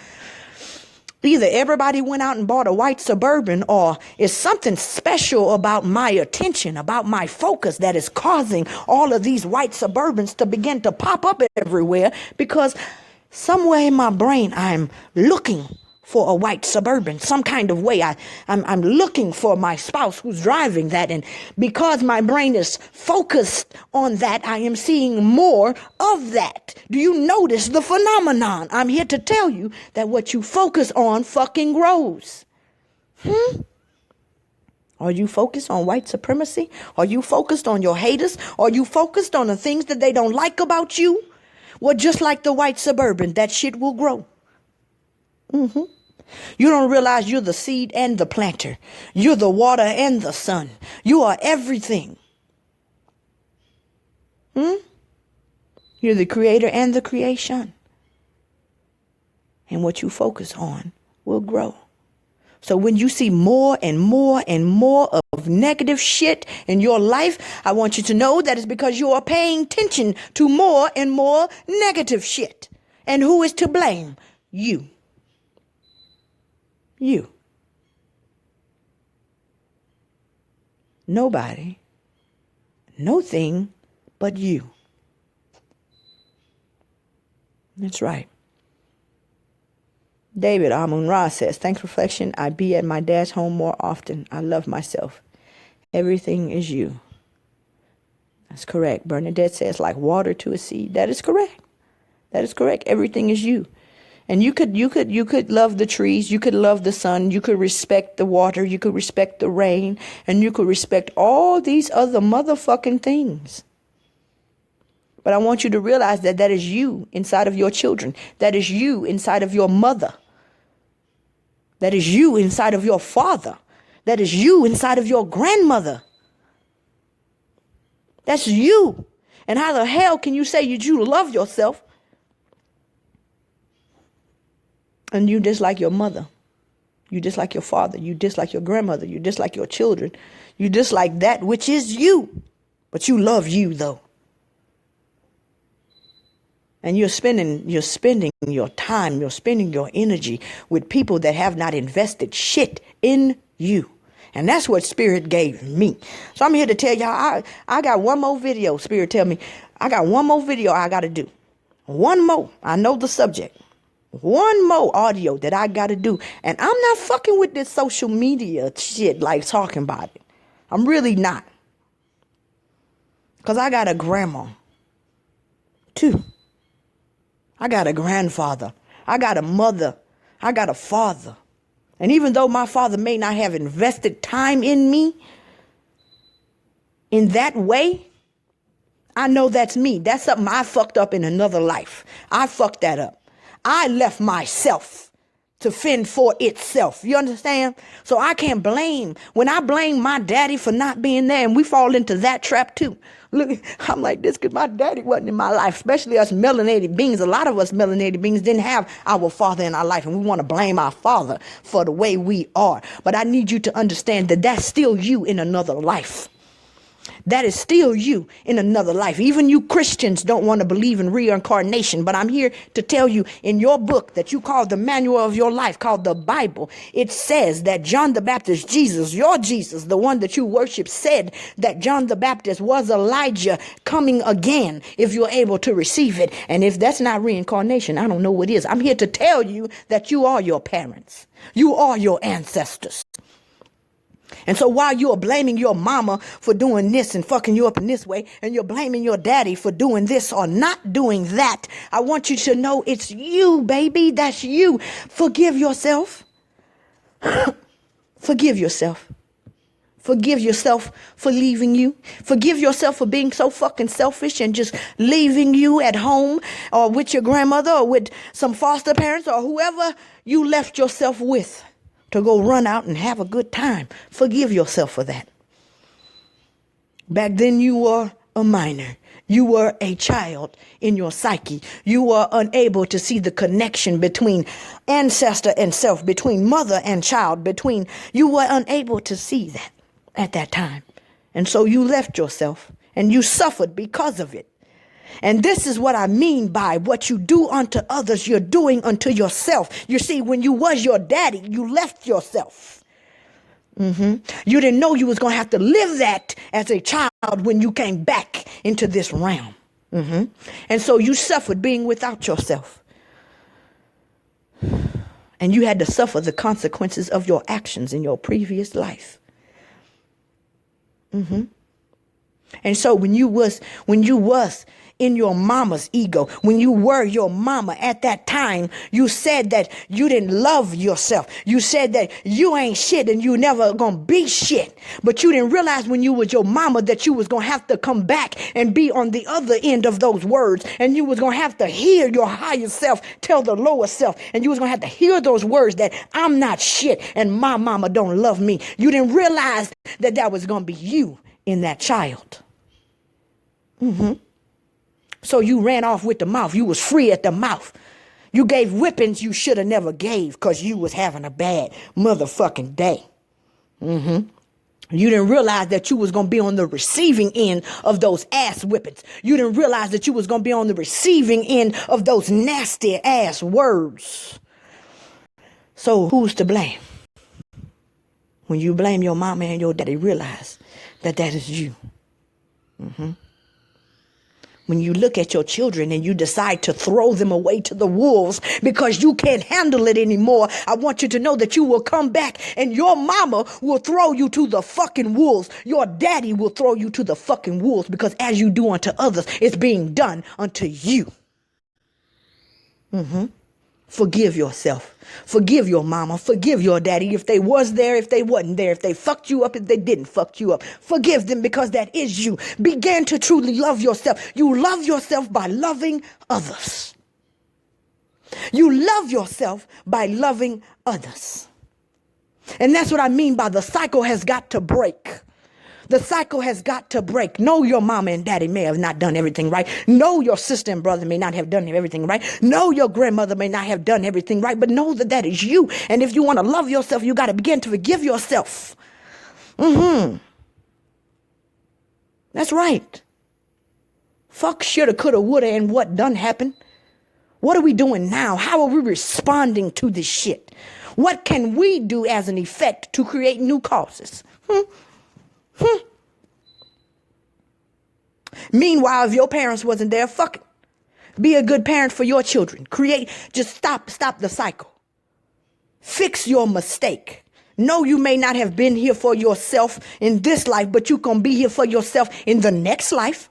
Either everybody went out and bought a white Suburban, or it's something special about my attention, about my focus that is causing all of these white Suburbans to begin to pop up everywhere, because somewhere in my brain, I'm looking for a white Suburban, some kind of way. I'm looking for my spouse who's driving that. And because my brain is focused on that, I am seeing more of that. Do you notice the phenomenon? I'm here to tell you that what you focus on fucking grows. Are you focused on white supremacy? Are you focused on your haters? Are you focused on the things that they don't like about you? Well, just like the white Suburban, that shit will grow. You don't realize you're the seed and the planter. You're the water and the sun. You are everything. You're the creator and the creation. And what you focus on will grow. So when you see more and more and more of negative shit in your life, I want you to know that it's because you are paying attention to more and more negative shit. And who is to blame? You. You. Nobody, no thing but you. That's right. David Amun-Ra says, thanks, reflection. I be at my dad's home more often. I love myself. Everything is you. That's correct. Bernadette says, like water to a seed. That is correct. That is correct. Everything is you. And you could love the trees. You could love the sun. You could respect the water. You could respect the rain. And you could respect all these other motherfucking things. But I want you to realize that that is you inside of your children. That is you inside of your mother. That is you inside of your father. That is you inside of your grandmother. That's you. And how the hell can you say you love yourself and you dislike your mother? You dislike your father. You dislike your grandmother. You dislike your children. You dislike that which is you. But you love you though. And you're spending your time, you're spending your energy with people that have not invested shit in you. And that's what Spirit gave me. So I'm here to tell y'all, I got one more video. Spirit tell me, I got one more video I got to do. One more. I know the subject. One more audio that I got to do. And I'm not fucking with this social media shit like talking about it. I'm really not. Because I got a grandma too. I got a grandfather. I got a mother. I got a father. And even though my father may not have invested time in me in that way, I know that's me. That's something I fucked up in another life. I fucked that up. I left myself to fend for itself. You understand? So I can't blame. When I blame my daddy for not being there, and we fall into that trap too. Look, I'm like this because my daddy wasn't in my life, especially us melanated beings. A lot of us melanated beings didn't have our father in our life, and we want to blame our father for the way we are. But I need you to understand that that's still you in another life. That is still you in another life. Even you Christians don't want to believe in reincarnation. But I'm here to tell you in your book that you call the manual of your life, called the Bible, it says that John the Baptist, Jesus, your Jesus, the one that you worship, said that John the Baptist was Elijah coming again if you're able to receive it. And if that's not reincarnation, I don't know what is. I'm here to tell you that you are your parents. You are your ancestors. And so while you are blaming your mama for doing this and fucking you up in this way, and you're blaming your daddy for doing this or not doing that, I want you to know it's you, baby. That's you. Forgive yourself. Forgive yourself. Forgive yourself for leaving you. Forgive yourself for being so fucking selfish and just leaving you at home or with your grandmother or with some foster parents or whoever you left yourself with to go run out and have a good time. Forgive yourself for that. Back then you were a minor. You were a child in your psyche. You were unable to see the connection between ancestor and self, between mother and child, you were unable to see that at that time. And so you left yourself and you suffered because of it. And this is what I mean by what you do unto others, you're doing unto yourself. You see, when you was your daddy, you left yourself. You didn't know you was going to have to live that as a child when you came back into this realm. And so you suffered being without yourself. And you had to suffer the consequences of your actions in your previous life. And so when you was in your mama's ego. When you were your mama at that time, you said that you didn't love yourself. You said that you ain't shit and you never gonna be shit. But you didn't realize when you was your mama that you was gonna have to come back and be on the other end of those words. And you was gonna have to hear your higher self tell the lower self. And you was gonna have to hear those words that I'm not shit and my mama don't love me. You didn't realize that that was gonna be you in that child. So you ran off with the mouth. You was free at the mouth. You gave whippings you should have never gave because you was having a bad motherfucking day. You didn't realize that you was going to be on the receiving end of those ass whippings. You didn't realize that you was going to be on the receiving end of those nasty ass words. So who's to blame? When you blame your mama and your daddy, realize that that is you. When you look at your children and you decide to throw them away to the wolves because you can't handle it anymore, I want you to know that you will come back and your mama will throw you to the fucking wolves. Your daddy will throw you to the fucking wolves because as you do unto others, it's being done unto you. Forgive yourself. Forgive your mama. Forgive your daddy if they was there, if they wasn't there, if they fucked you up, if they didn't fuck you up. Forgive them because that is you. Begin to truly love yourself. You love yourself by loving others. You love yourself by loving others. And that's what I mean by the cycle has got to break. The cycle has got to break. No, your mama and daddy may have not done everything right. No, your sister and brother may not have done everything right. No, your grandmother may not have done everything right. But know that that is you. And if you want to love yourself, you got to begin to forgive yourself. That's right. Fuck, shoulda, coulda, woulda, and what done happened. What are we doing now? How are we responding to this shit? What can we do as an effect to create new causes? Meanwhile, if your parents wasn't there, fuck it. Be a good parent for your children. Just stop the cycle. Fix your mistake. No, you may not have been here for yourself in this life, but you can be here for yourself in the next life.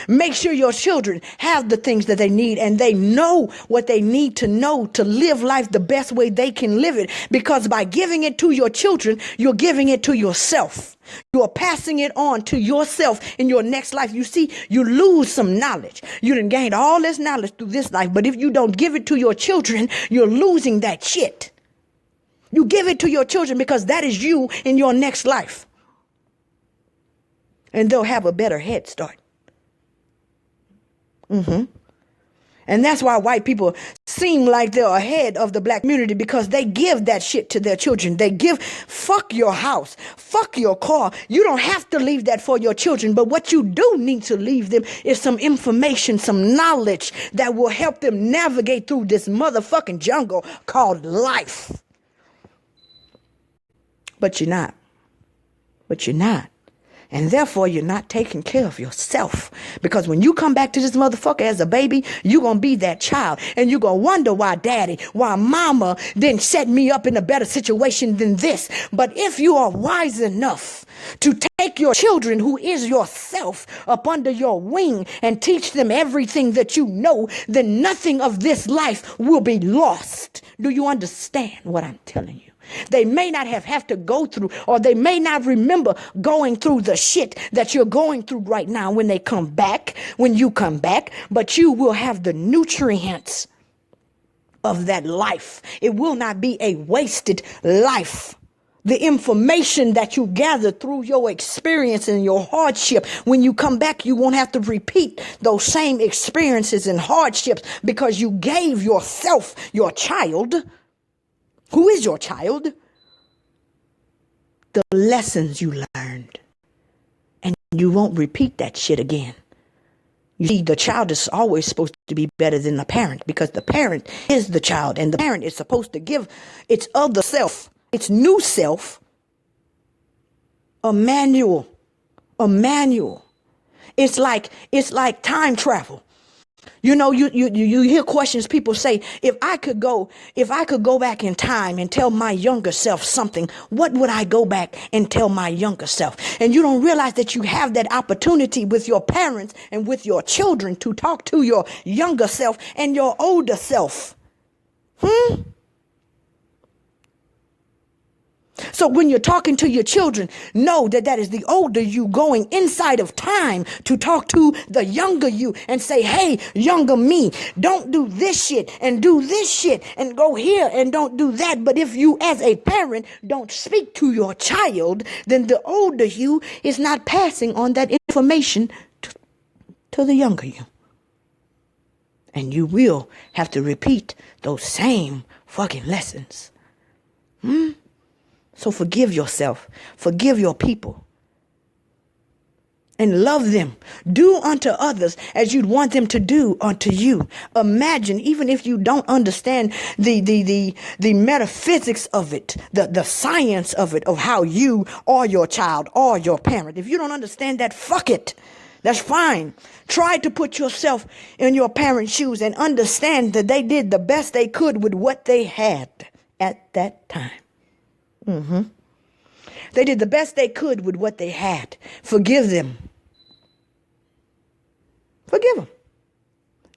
Make sure your children have the things that they need and they know what they need to know to live life the best way they can live it. Because by giving it to your children, you're giving it to yourself. You're passing it on to yourself in your next life. You see, you lose some knowledge. You done gained all this knowledge through this life. But if you don't give it to your children, you're losing that shit. You give it to your children because that is you in your next life. And they'll have a better head start. And that's why white people seem like they're ahead of the black community because they give that shit to their children. They give, fuck your house, fuck your car. You don't have to leave that for your children. But what you do need to leave them is some information, some knowledge that will help them navigate through this motherfucking jungle called life. But you're not. And therefore, you're not taking care of yourself. Because when you come back to this motherfucker as a baby, you're going to be that child. And you're going to wonder why mama didn't set me up in a better situation than this. But if you are wise enough to take your children, who is yourself, up under your wing and teach them everything that you know, then nothing of this life will be lost. Do you understand what I'm telling you? They may not have to go through, or they may not remember going through the shit that you're going through right now when you come back, but you will have the nutrients of that life. It will not be a wasted life. The information that you gather through your experience and your hardship, when you come back, you won't have to repeat those same experiences and hardships because you gave yourself, your child, who is your child, the lessons you learned. And you won't repeat that shit again. You see, the child is always supposed to be better than the parent because the parent is the child and the parent is supposed to give its other self, its new self, a manual. It's like time travel. You know, you hear questions people say, if I could go back in time and tell my younger self something, what would I go back and tell my younger self? And you don't realize that you have that opportunity with your parents and with your children to talk to your younger self and your older self. So when you're talking to your children, know that that is the older you going inside of time to talk to the younger you and say, hey, younger me, don't do this shit and do this shit and go here and don't do that. But if you as a parent don't speak to your child, then the older you is not passing on that information to the younger you. And you will have to repeat those same fucking lessons. So forgive yourself. Forgive your people. And love them. Do unto others as you'd want them to do unto you. Imagine, even if you don't understand the metaphysics of it, the science of it, of how you or your child or your parent. If you don't understand that, fuck it. That's fine. Try to put yourself in your parents' shoes and understand that they did the best they could with what they had at that time. They did the best they could with what they had. Forgive them. Forgive them.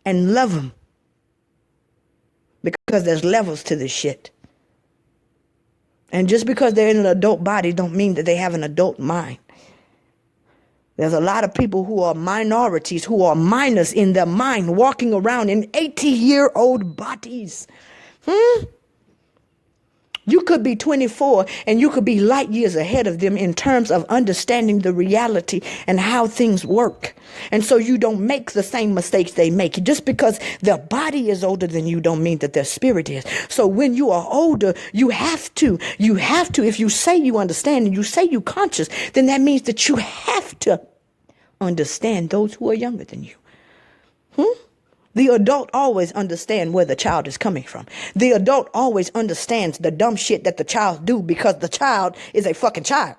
And love them. Because there's levels to this shit. And just because they're in an adult body don't mean that they have an adult mind. There's a lot of people who are minorities, who are minors in their mind, walking around in 80-year-old bodies. You could be 24 and you could be light years ahead of them in terms of understanding the reality and how things work. And so you don't make the same mistakes they make. Just because their body is older than you don't mean that their spirit is. So when you are older, you have to, if you say you understand and you say you conscious, then that means that you have to understand those who are younger than you. The adult always understands where the child is coming from. The adult always understands the dumb shit that the child do because the child is a fucking child.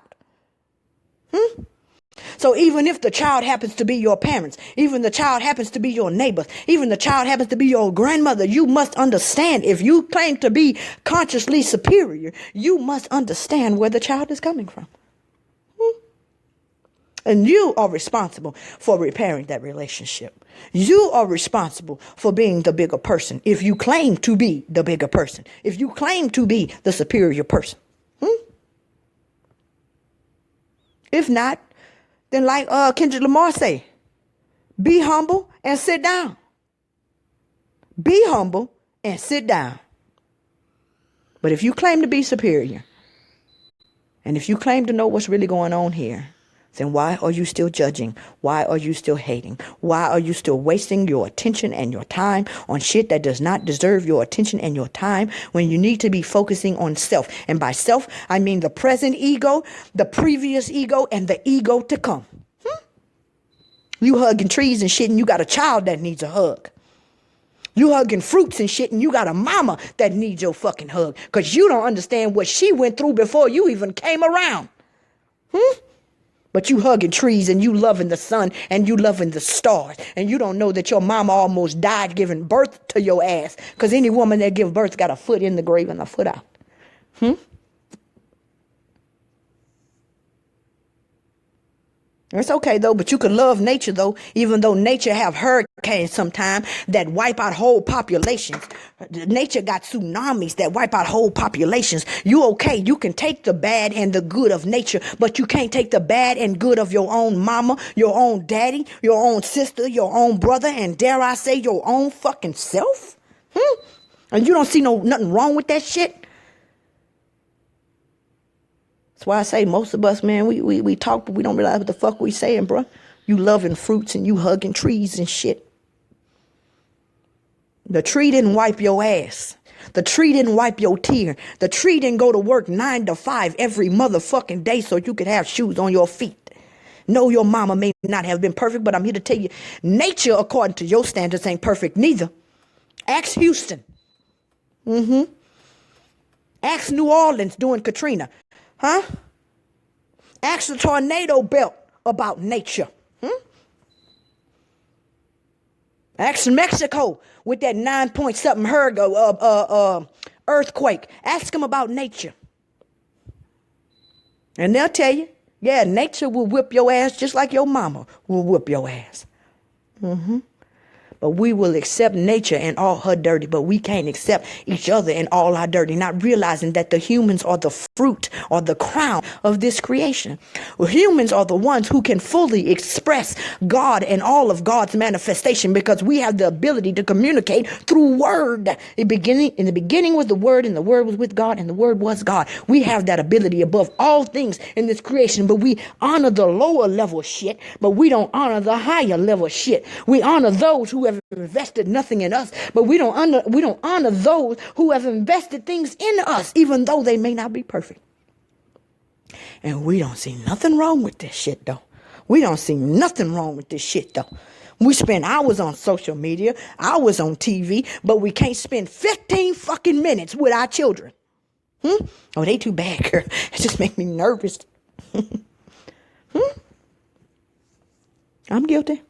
So even if the child happens to be your parents, even the child happens to be your neighbors, even the child happens to be your grandmother, you must understand, if you claim to be consciously superior, you must understand where the child is coming from. And you are responsible for repairing that relationship. You are responsible for being the bigger person. If you claim to be the bigger person, if you claim to be the superior person. If not, then like Kendrick Lamar say, be humble and sit down. Be humble and sit down. But if you claim to be superior, and if you claim to know what's really going on here, then why are you still judging? Why are you still hating? Why are you still wasting your attention and your time on shit that does not deserve your attention and your time when you need to be focusing on self? And by self, I mean the present ego, the previous ego, and the ego to come. You hugging trees and shit and you got a child that needs a hug. You hugging fruits and shit and you got a mama that needs your fucking hug. Because you don't understand what she went through before you even came around. But you hugging trees and you loving the sun and you loving the stars. And you don't know that your mama almost died giving birth to your ass. Because any woman that gives birth got a foot in the grave and a foot out. It's okay though, but you can love nature though, even though nature have hurricanes sometime that wipe out whole populations. Nature got tsunamis that wipe out whole populations. You okay, you can take the bad and the good of nature, but you can't take the bad and good of your own mama, your own daddy, your own sister, your own brother, and dare I say your own fucking self? And you don't see nothing wrong with that shit? That's why I say most of us, man, we talk, but we don't realize what the fuck we saying, bro. You loving fruits and you hugging trees and shit. The tree didn't wipe your ass. The tree didn't wipe your tear. The tree didn't go to work 9 to 5 every motherfucking day so you could have shoes on your feet. No, your mama may not have been perfect, but I'm here to tell you, nature, according to your standards, ain't perfect neither. Ask Houston. Ask New Orleans during Katrina. Ask the tornado belt about nature. Ask Mexico with that 9 point something earthquake. Ask them about nature. And they'll tell you, yeah, nature will whip your ass just like your mama will whip your ass. But we will accept nature and all her dirty, but we can't accept each other and all our dirty, not realizing that the humans are the fruit or the crown of this creation. Well, humans are the ones who can fully express God and all of God's manifestation because we have the ability to communicate through word. In the beginning was the word, and the word was with God, and the word was God. We have that ability above all things in this creation, but we honor the lower level shit, but we don't honor the higher level shit. We honor those who have invested nothing in us, but we don't honor those who have invested things in us, even though they may not be perfect. And we don't see nothing wrong with this shit, though. We don't see nothing wrong with this shit, though. We spend hours on social media, hours on TV, but we can't spend 15 fucking minutes with our children. Oh, they too bad, girl. It just makes me nervous. I'm guilty.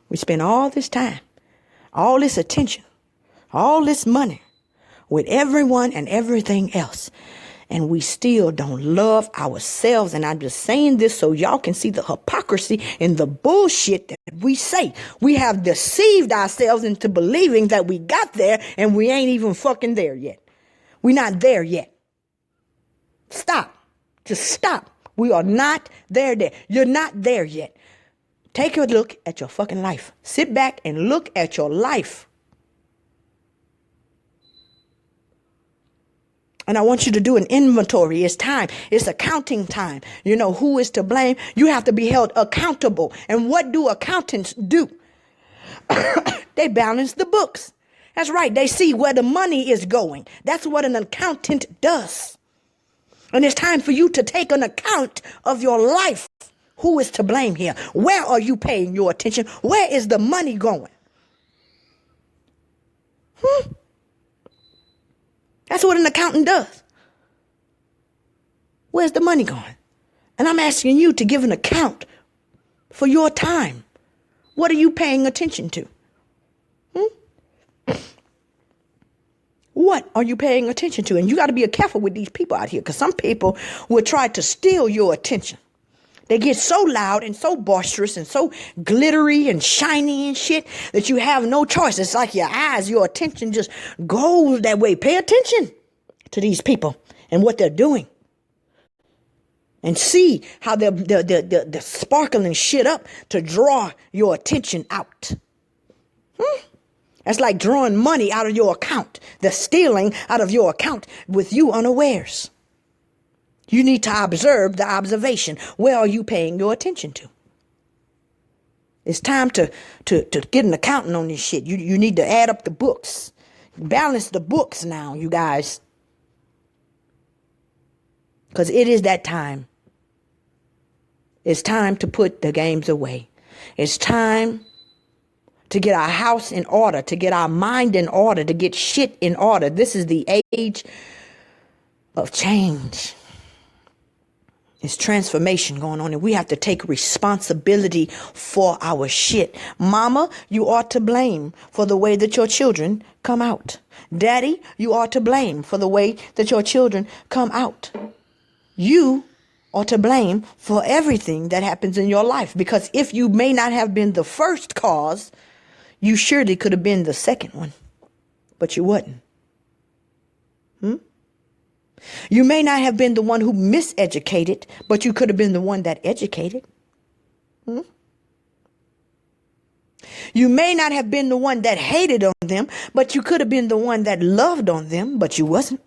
We spend all this time, all this attention, all this money with everyone and everything else. And we still don't love ourselves. And I'm just saying this so y'all can see the hypocrisy and the bullshit that we say. We have deceived ourselves into believing that we got there and we ain't even fucking there yet. We're not there yet. Stop. Just stop. We are not there yet. You're not there yet. Take a look at your fucking life. Sit back and look at your life. And I want you to do an inventory. It's time. It's accounting time. You know who is to blame. You have to be held accountable. And what do accountants do? They balance the books. That's right. They see where the money is going. That's what an accountant does. And it's time for you to take an account of your life. Who is to blame here? Where are you paying your attention? Where is the money going? That's what an accountant does. Where's the money going? And I'm asking you to give an account for your time. What are you paying attention to? What are you paying attention to? And you got to be careful with these people out here, because some people will try to steal your attention. They get so loud and so boisterous and so glittery and shiny and shit that you have no choice. It's like your eyes, your attention just goes that way. Pay attention to these people and what they're doing. And see how they're sparkling shit up to draw your attention out. That's like drawing money out of your account. They're stealing out of your account with you unawares. You need to observe the observation. Where are you paying your attention to? It's time to get an accountant on this shit. You need to add up the books. Balance the books now, you guys. Because it is that time. It's time to put the games away. It's time to get our house in order, to get our mind in order, to get shit in order. This is the age of change. It's transformation going on, and we have to take responsibility for our shit. Mama, you are to blame for the way that your children come out. Daddy, you are to blame for the way that your children come out. You are to blame for everything that happens in your life, because if you may not have been the first cause, you surely could have been the second one, but you wasn't. You may not have been the one who miseducated, but you could have been the one that educated. You may not have been the one that hated on them, but you could have been the one that loved on them, but you wasn't.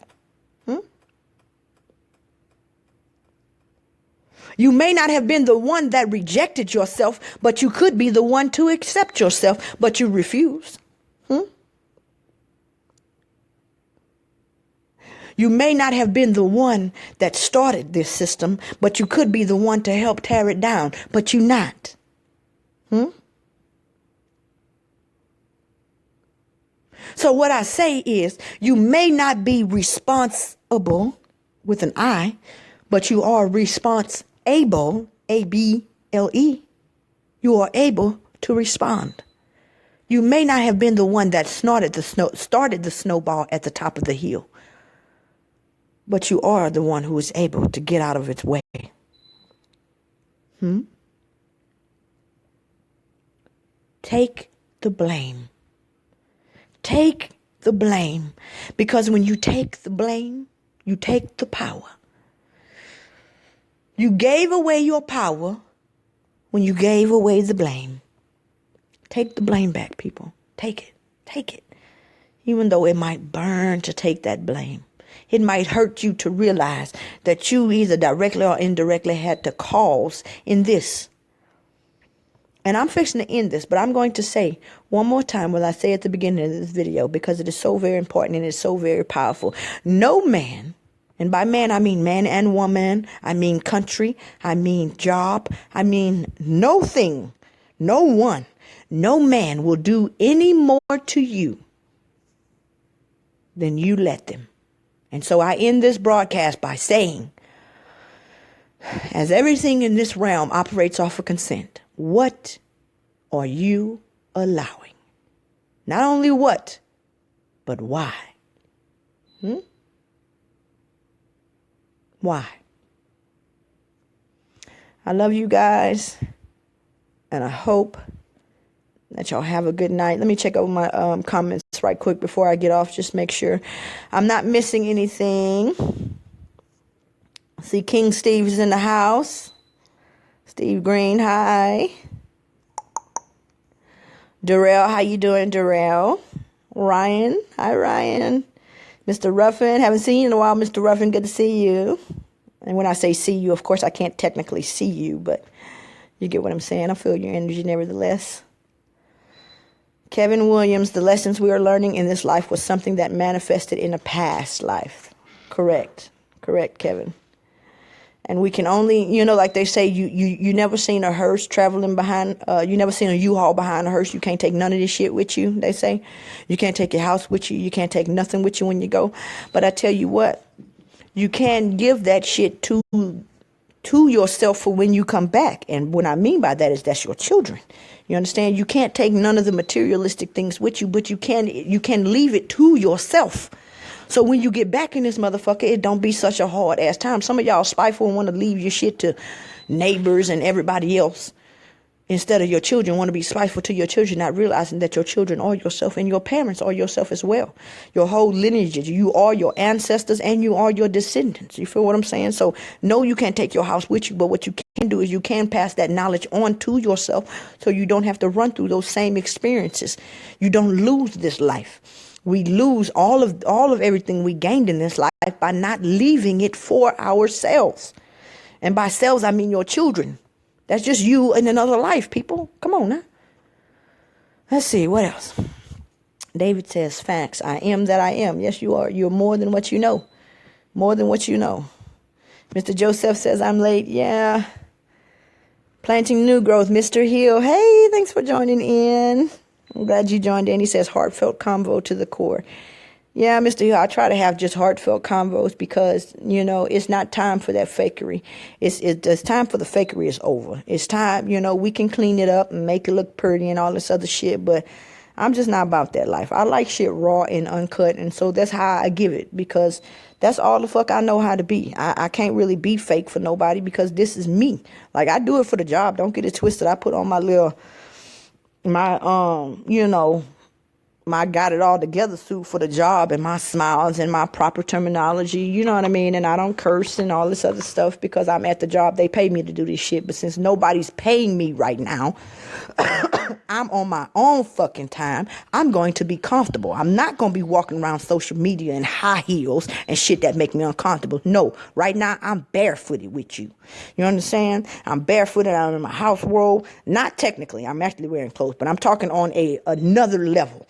You may not have been the one that rejected yourself, but you could be the one to accept yourself, but you refuse. You may not have been the one that started this system, but you could be the one to help tear it down, but you're not. So what I say is, you may not be responsible with an I, but you are responsible, A-B-L-E. You are able to respond. You may not have been the one that started the snowball at the top of the hill, but you are the one who is able to get out of its way. Take the blame. Take the blame. Because when you take the blame, you take the power. You gave away your power when you gave away the blame. Take the blame back, people. Take it. Take it. Even though it might burn to take that blame. It might hurt you to realize that you either directly or indirectly had the cause in this. And I'm fixing to end this, but I'm going to say one more time what I say at the beginning of this video, because it is so very important and it's so very powerful. No man, and by man I mean man and woman, I mean country, I mean job, I mean no thing, no one, no man will do any more to you than you let them. And so I end this broadcast by saying, as everything in this realm operates off of consent, what are you allowing? Not only what, but why? Why? I love you guys, and I hope that y'all have a good night. Let me check over my comments right quick before I get off. Just make sure I'm not missing anything. See, King Steve is in the house. Steve Green, hi. Darrell, how you doing, Darrell? Ryan, hi, Ryan. Mr. Ruffin, haven't seen you in a while, Mr. Ruffin. Good to see you. And when I say see you, of course, I can't technically see you, but you get what I'm saying. I feel your energy nevertheless. Kevin Williams, the lessons we are learning in this life was something that manifested in a past life. Correct. Correct, Kevin. And we can only, like they say, you never seen a hearse traveling behind, you never seen a U-Haul behind a hearse. You can't take none of this shit with you, they say. You can't take your house with you. You can't take nothing with you when you go. But I tell you what, you can give that shit to yourself for when you come back. And what I mean by that is that's your children. You understand? You can't take none of the materialistic things with you, but you can leave it to yourself. So when you get back in this motherfucker, it don't be such a hard ass time. Some of y'all spiteful and want to leave your shit to neighbors and everybody else. Instead of your children, want to be spiteful to your children, not realizing that your children are yourself and your parents are yourself as well. Your whole lineage, you are your ancestors and you are your descendants. You feel what I'm saying? So no, you can't take your house with you, but what you can do is you can pass that knowledge on to yourself so you don't have to run through those same experiences. You don't lose this life. We lose all of everything we gained in this life by not leaving it for ourselves. And by selves, I mean your children. That's just you in another life, people. Come on now. Let's see, what else? David says, facts. I am that I am. Yes, you are. You're more than what you know. More than what you know. Mr. Joseph says, I'm late. Yeah. Planting new growth. Mr. Hill. Hey, thanks for joining in. I'm glad you joined in. He says, heartfelt convo to the core. Yeah, Mr. Hill, I try to have just heartfelt convos because, it's not time for that fakery. It's time for the fakery is over. It's time, we can clean it up and make it look pretty and all this other shit, but I'm just not about that life. I like shit raw and uncut, and so that's how I give it, because that's all the fuck I know how to be. I can't really be fake for nobody because this is me. Like, I do it for the job. Don't get it twisted. I put on my my got it all together suit for the job and my smiles and my proper terminology, you know what I mean? And I don't curse and all this other stuff because I'm at the job. They pay me to do this shit. But since nobody's paying me right now, I'm on my own fucking time. I'm going to be comfortable. I'm not going to be walking around social media in high heels and shit that make me uncomfortable. No, right now I'm barefooted with you. You understand? I'm barefooted. I'm in my house robe. Not technically. I'm actually wearing clothes, but I'm talking on another level.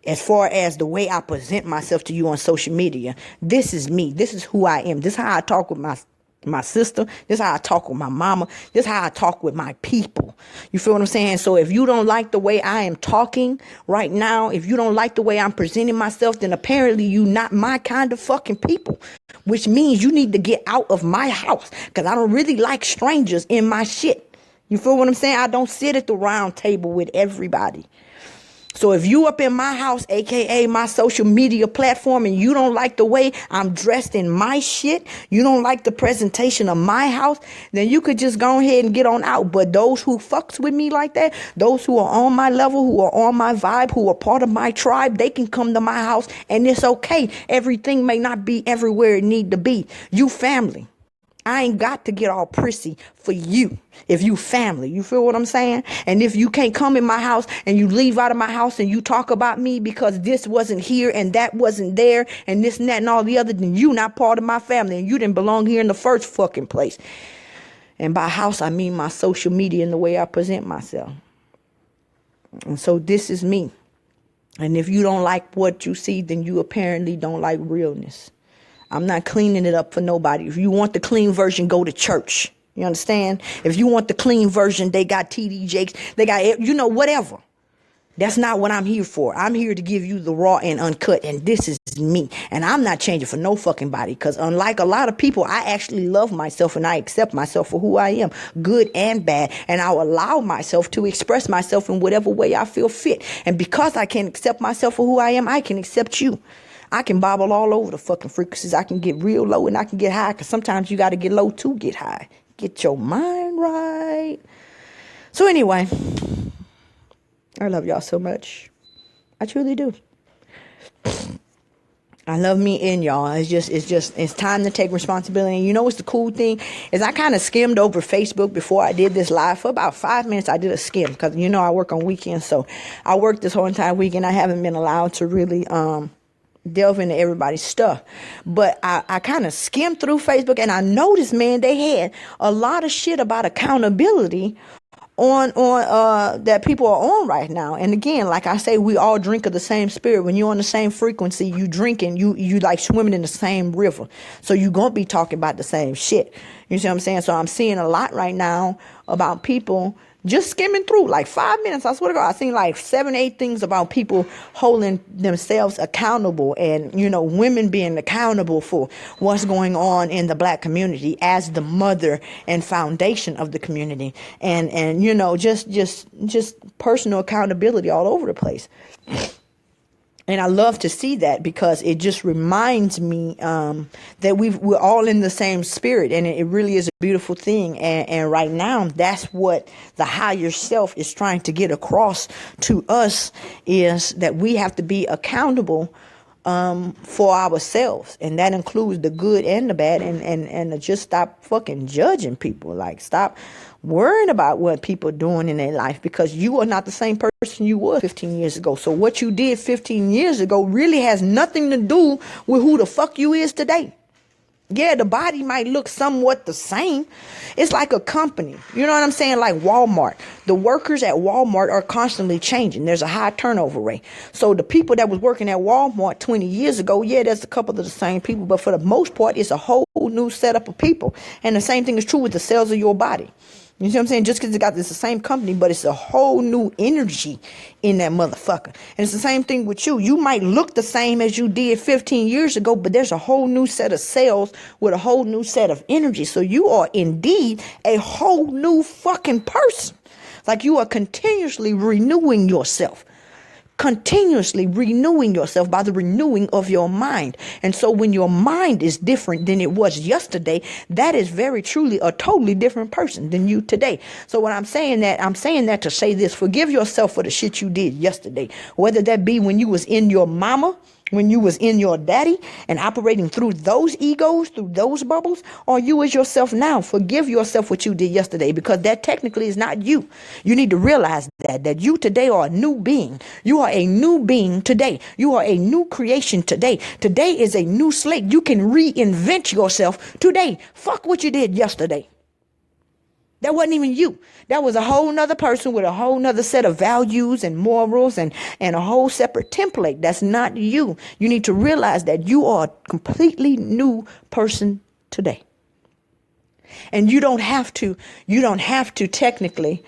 As far as the way I present myself to you on social media, this is me. This is who I am. This is how I talk with my sister. This is how I talk with my mama. This is how I talk with my people. You feel what I'm saying? So if you don't like the way I am talking right now, if you don't like the way I'm presenting myself, then apparently you not my kind of fucking people, which means you need to get out of my house because I don't really like strangers in my shit. You feel what I'm saying? I don't sit at the round table with everybody. So if you up in my house, aka my social media platform, and you don't like the way I'm dressed in my shit, you don't like the presentation of my house, then you could just go ahead and get on out. But those who fucks with me like that, those who are on my level, who are on my vibe, who are part of my tribe, they can come to my house and it's okay. Everything may not be everywhere it need to be. You family. I ain't got to get all prissy for you if you family. You feel what I'm saying? And if you can't come in my house and you leave out of my house and you talk about me because this wasn't here and that wasn't there and this and that and all the other, then you not part of my family and you didn't belong here in the first fucking place. And by house, I mean my social media and the way I present myself. And so this is me. And if you don't like what you see, then you apparently don't like realness. I'm not cleaning it up for nobody. If you want the clean version, go to church. You understand? If you want the clean version, they got TD Jakes. They got, whatever. That's not what I'm here for. I'm here to give you the raw and uncut. And this is me. And I'm not changing for no fucking body. Because unlike a lot of people, I actually love myself and I accept myself for who I am, good and bad. And I'll allow myself to express myself in whatever way I feel fit. And because I can accept myself for who I am, I can accept you. I can bobble all over the fucking frequencies. I can get real low and I can get high because sometimes you got to get low to get high. Get your mind right. So anyway, I love y'all so much. I truly do. I love me and y'all. It's time to take responsibility. And you know what's the cool thing is I kind of skimmed over Facebook before I did this live. For about 5 minutes, I did a skim because, I work on weekends. So I worked this whole entire weekend. I haven't been allowed to really, delve into everybody's stuff. But I kind of skimmed through Facebook and I noticed, man, they had a lot of shit about accountability on that people are on right now. And again, like I say, we all drink of the same spirit. When you're on the same frequency, you drinking, you like swimming in the same river. So you're going to be talking about the same shit. You see what I'm saying? So I'm seeing a lot right now about people just skimming through like 5 minutes. I swear to God, I've seen like 7, 8 things about people holding themselves accountable and, women being accountable for what's going on in the Black community as the mother and foundation of the community. And just personal accountability all over the place. And I love to see that because it just reminds me that we're all in the same spirit, and it really is a beautiful thing. And right now, that's what the higher self is trying to get across to us, is that we have to be accountable for ourselves, and that includes the good and the bad, and to just stop fucking judging people. Like, stop worrying about what people are doing in their life, because you are not the same person you were 15 years ago. So what you did 15 years ago really has nothing to do with who the fuck you is today. Yeah, the body might look somewhat the same. It's like a company. You know what I'm saying? Like Walmart. The workers at Walmart are constantly changing. There's a high turnover rate. So the people that was working at Walmart 20 years ago, yeah, there's a couple of the same people. But for the most part, it's a whole new setup of people. And the same thing is true with the cells of your body. You see what I'm saying? Just because it's the same company, but it's a whole new energy in that motherfucker. And it's the same thing with you. You might look the same as you did 15 years ago, but there's a whole new set of cells with a whole new set of energy. So you are indeed a whole new fucking person. Like, you are continuously renewing yourself. Continuously renewing yourself by the renewing of your mind. And so when your mind is different than it was yesterday, that is very truly a totally different person than you today. So when I'm saying that to say this: forgive yourself for the shit you did yesterday, whether that be when you was in your mama, when you was in your daddy and operating through those egos, through those bubbles, or you as yourself now. Forgive yourself what you did yesterday, because that technically is not you. You need to realize that you today are a new being. You are a new being today. You are a new creation today. Today is a new slate. You can reinvent yourself today. Fuck what you did yesterday. That wasn't even you. That was a whole nother person with a whole nother set of values and morals and a whole separate template. That's not you. You need to realize that you are a completely new person today. And you don't have to technically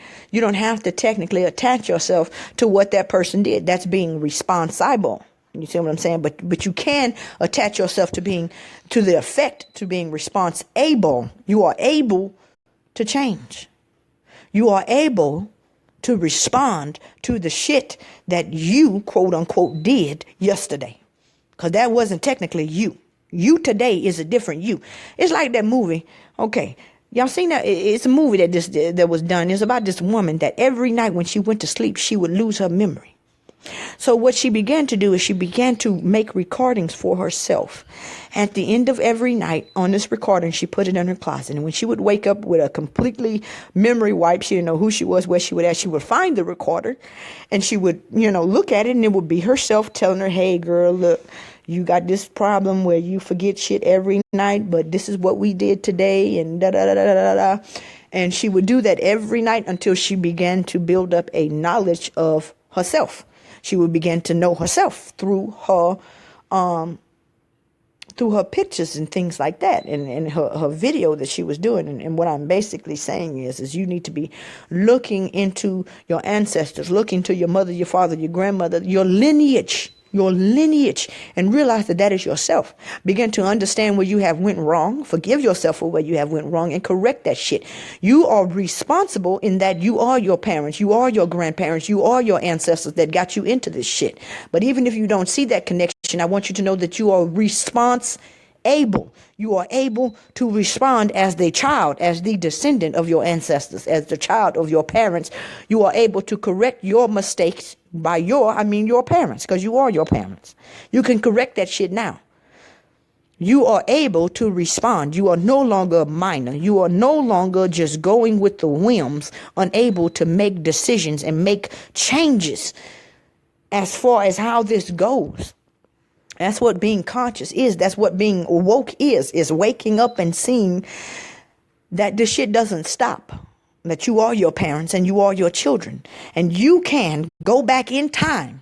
attach yourself to what that person did. That's being responsible. You see what I'm saying? But you can attach yourself to being responsible. You are able to change. You are able to respond to the shit that you, quote unquote, did yesterday. Because that wasn't technically you. You today is a different you. It's like that movie. Okay. Y'all seen that? It's a movie that was done. It's about this woman that every night when she went to sleep, she would lose her memory. So what she began to do is she began to make recordings for herself. At the end of every night on this recording, she put it in her closet. And when she would wake up with a completely memory wipe, she didn't know who she was, where she was at. She would find the recorder and she would, look at it, and it would be herself telling her, hey, girl, look, you got this problem where you forget shit every night, but this is what we did today, and da da da da da da. And she would do that every night until she began to build up a knowledge of herself. She would begin to know herself through her pictures and things like that, and her video that she was doing. And what I'm basically saying is you need to be looking into your ancestors, looking to your mother, your father, your grandmother, your lineage, and realize that is yourself. Begin to understand where you have went wrong. Forgive yourself for where you have went wrong and correct that shit. You are responsible in that you are your parents, you are your grandparents, you are your ancestors that got you into this shit. But even if you don't see that connection, I want you to know that you are able. You are able to respond as the child, as the descendant of your ancestors, as the child of your parents. You are able to correct your mistakes by your parents, because you are your parents. You can correct that shit now. You are able to respond. You are no longer a minor. You are no longer just going with the whims, unable to make decisions and make changes as far as how this goes. That's what being conscious is. That's what being woke is waking up and seeing that this shit doesn't stop. That you are your parents and you are your children. And you can go back in time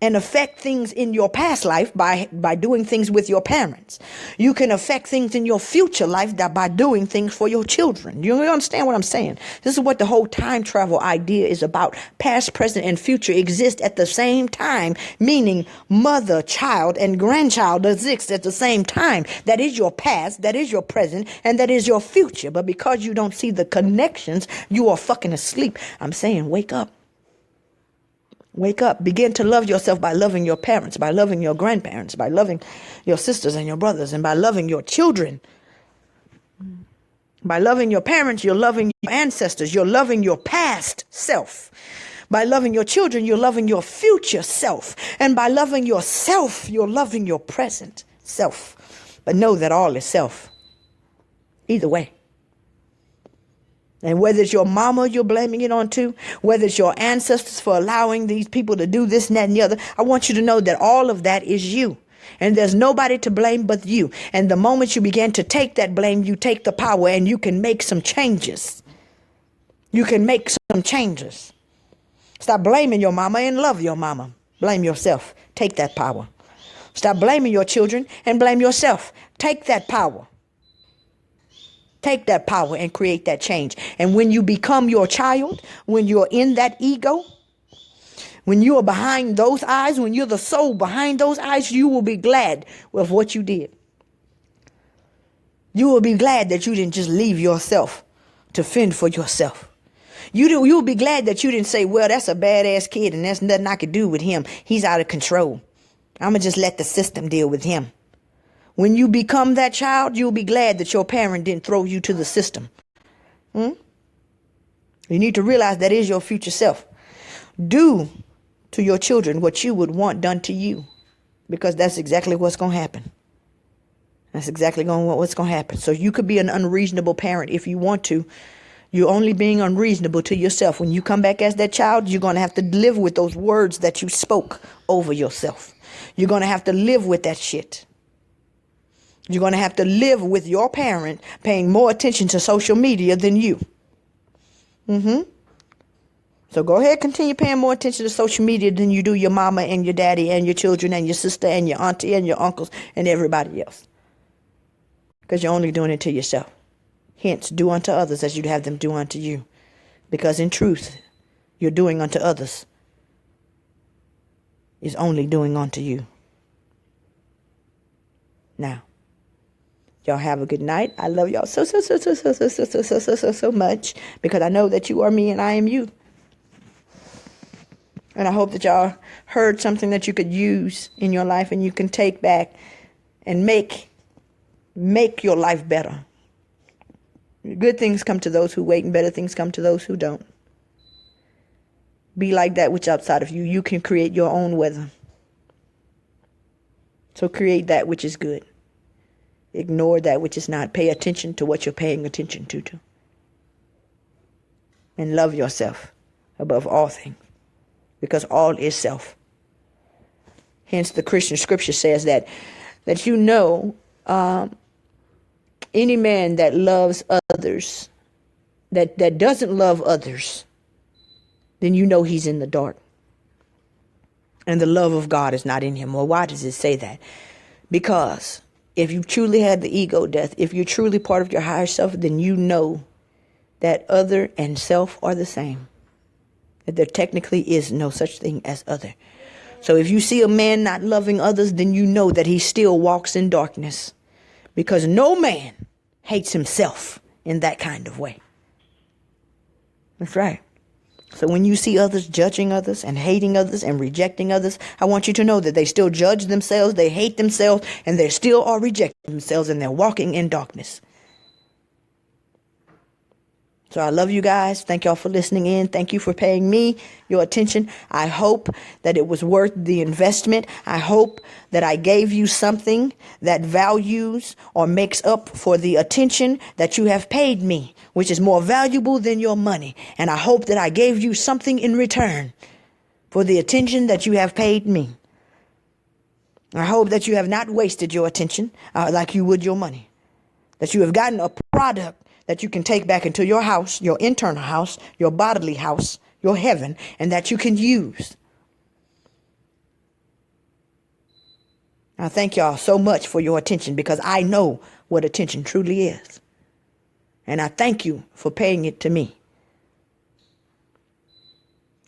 and affect things in your past life by doing things with your parents. You can affect things in your future life by doing things for your children. You understand what I'm saying? This is what the whole time travel idea is about. Past, present, and future exist at the same time, meaning mother, child, and grandchild exist at the same time. That is your past, that is your present, and that is your future. But because you don't see the connections, you are fucking asleep. I'm saying, wake up. Wake up. Begin to love yourself by loving your parents, by loving your grandparents, by loving your sisters and your brothers, and by loving your children. By loving your parents, you're loving your ancestors. You're loving your past self. By loving your children, you're loving your future self. And by loving yourself, you're loving your present self. But know that all is self. Either way. And whether it's your mama you're blaming it on to, whether it's your ancestors for allowing these people to do this and that and the other, I want you to know that all of that is you. And there's nobody to blame but you. And the moment you begin to take that blame, you take the power and you can make some changes. You can make some changes. Stop blaming your mama and love your mama. Blame yourself. Take that power. Stop blaming your children and blame yourself. Take that power. Take that power and create that change. And when you become your child, when you're in that ego, when you are behind those eyes, when you're the soul behind those eyes, you will be glad with what you did. You will be glad that you didn't just leave yourself to fend for yourself. You'll be glad that you didn't say, well, that's a badass kid and there's nothing I could do with him. He's out of control. I'm going to just let the system deal with him. When you become that child, you'll be glad that your parent didn't throw you to the system. You need to realize that is your future self. Do to your children what you would want done to you, because that's exactly what's going to happen. That's exactly what's going to happen. So you could be an unreasonable parent if you want to. You're only being unreasonable to yourself. When you come back as that child, you're going to have to live with those words that you spoke over yourself. You're going to have to live with that shit. You're going to have to live with your parent paying more attention to social media than you. So go ahead, continue paying more attention to social media than you do your mama and your daddy and your children and your sister and your auntie and your uncles and everybody else. Because you're only doing it to yourself. Hence, do unto others as you'd have them do unto you. Because in truth, you're doing unto others is only doing unto you. Now, y'all have a good night. I love y'all so much, because I know that you are me and I am you. And I hope that y'all heard something that you could use in your life and you can take back and make your life better. Good things come to those who wait, and better things come to those who don't. Be like that which outside of you. You can create your own weather. So create that which is good. Ignore that which is not. Pay attention to what you're paying attention to. And love yourself above all things, because all is self. Hence the Christian scripture says that any man that loves others, that doesn't love others, then you know he's in the dark. And the love of God is not in him. Well, why does it say that? Because if you truly had the ego death, if you're truly part of your higher self, then you know that other and self are the same. That there technically is no such thing as other. So if you see a man not loving others, then you know that he still walks in darkness. Because no man hates himself in that kind of way. That's right. So when you see others judging others and hating others and rejecting others, I want you to know that they still judge themselves, they hate themselves, and they still are rejecting themselves, and they're walking in darkness. So I love you guys. Thank y'all for listening in. Thank you for paying me your attention. I hope that it was worth the investment. I hope that I gave you something that values or makes up for the attention that you have paid me, which is more valuable than your money. And I hope that I gave you something in return for the attention that you have paid me. I hope that you have not wasted your attention like you would your money. That you have gotten a product that you can take back into your house, your internal house, your bodily house, your heaven, and that you can use. I thank y'all so much for your attention, because I know what attention truly is. And I thank you for paying it to me.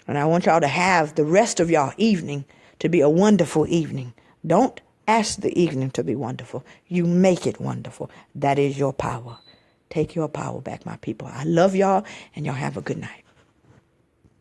And I want y'all to have the rest of y'all evening to be a wonderful evening. Don't ask the evening to be wonderful. You make it wonderful. That is your power. Take your power back, my people. I love y'all, and y'all have a good night.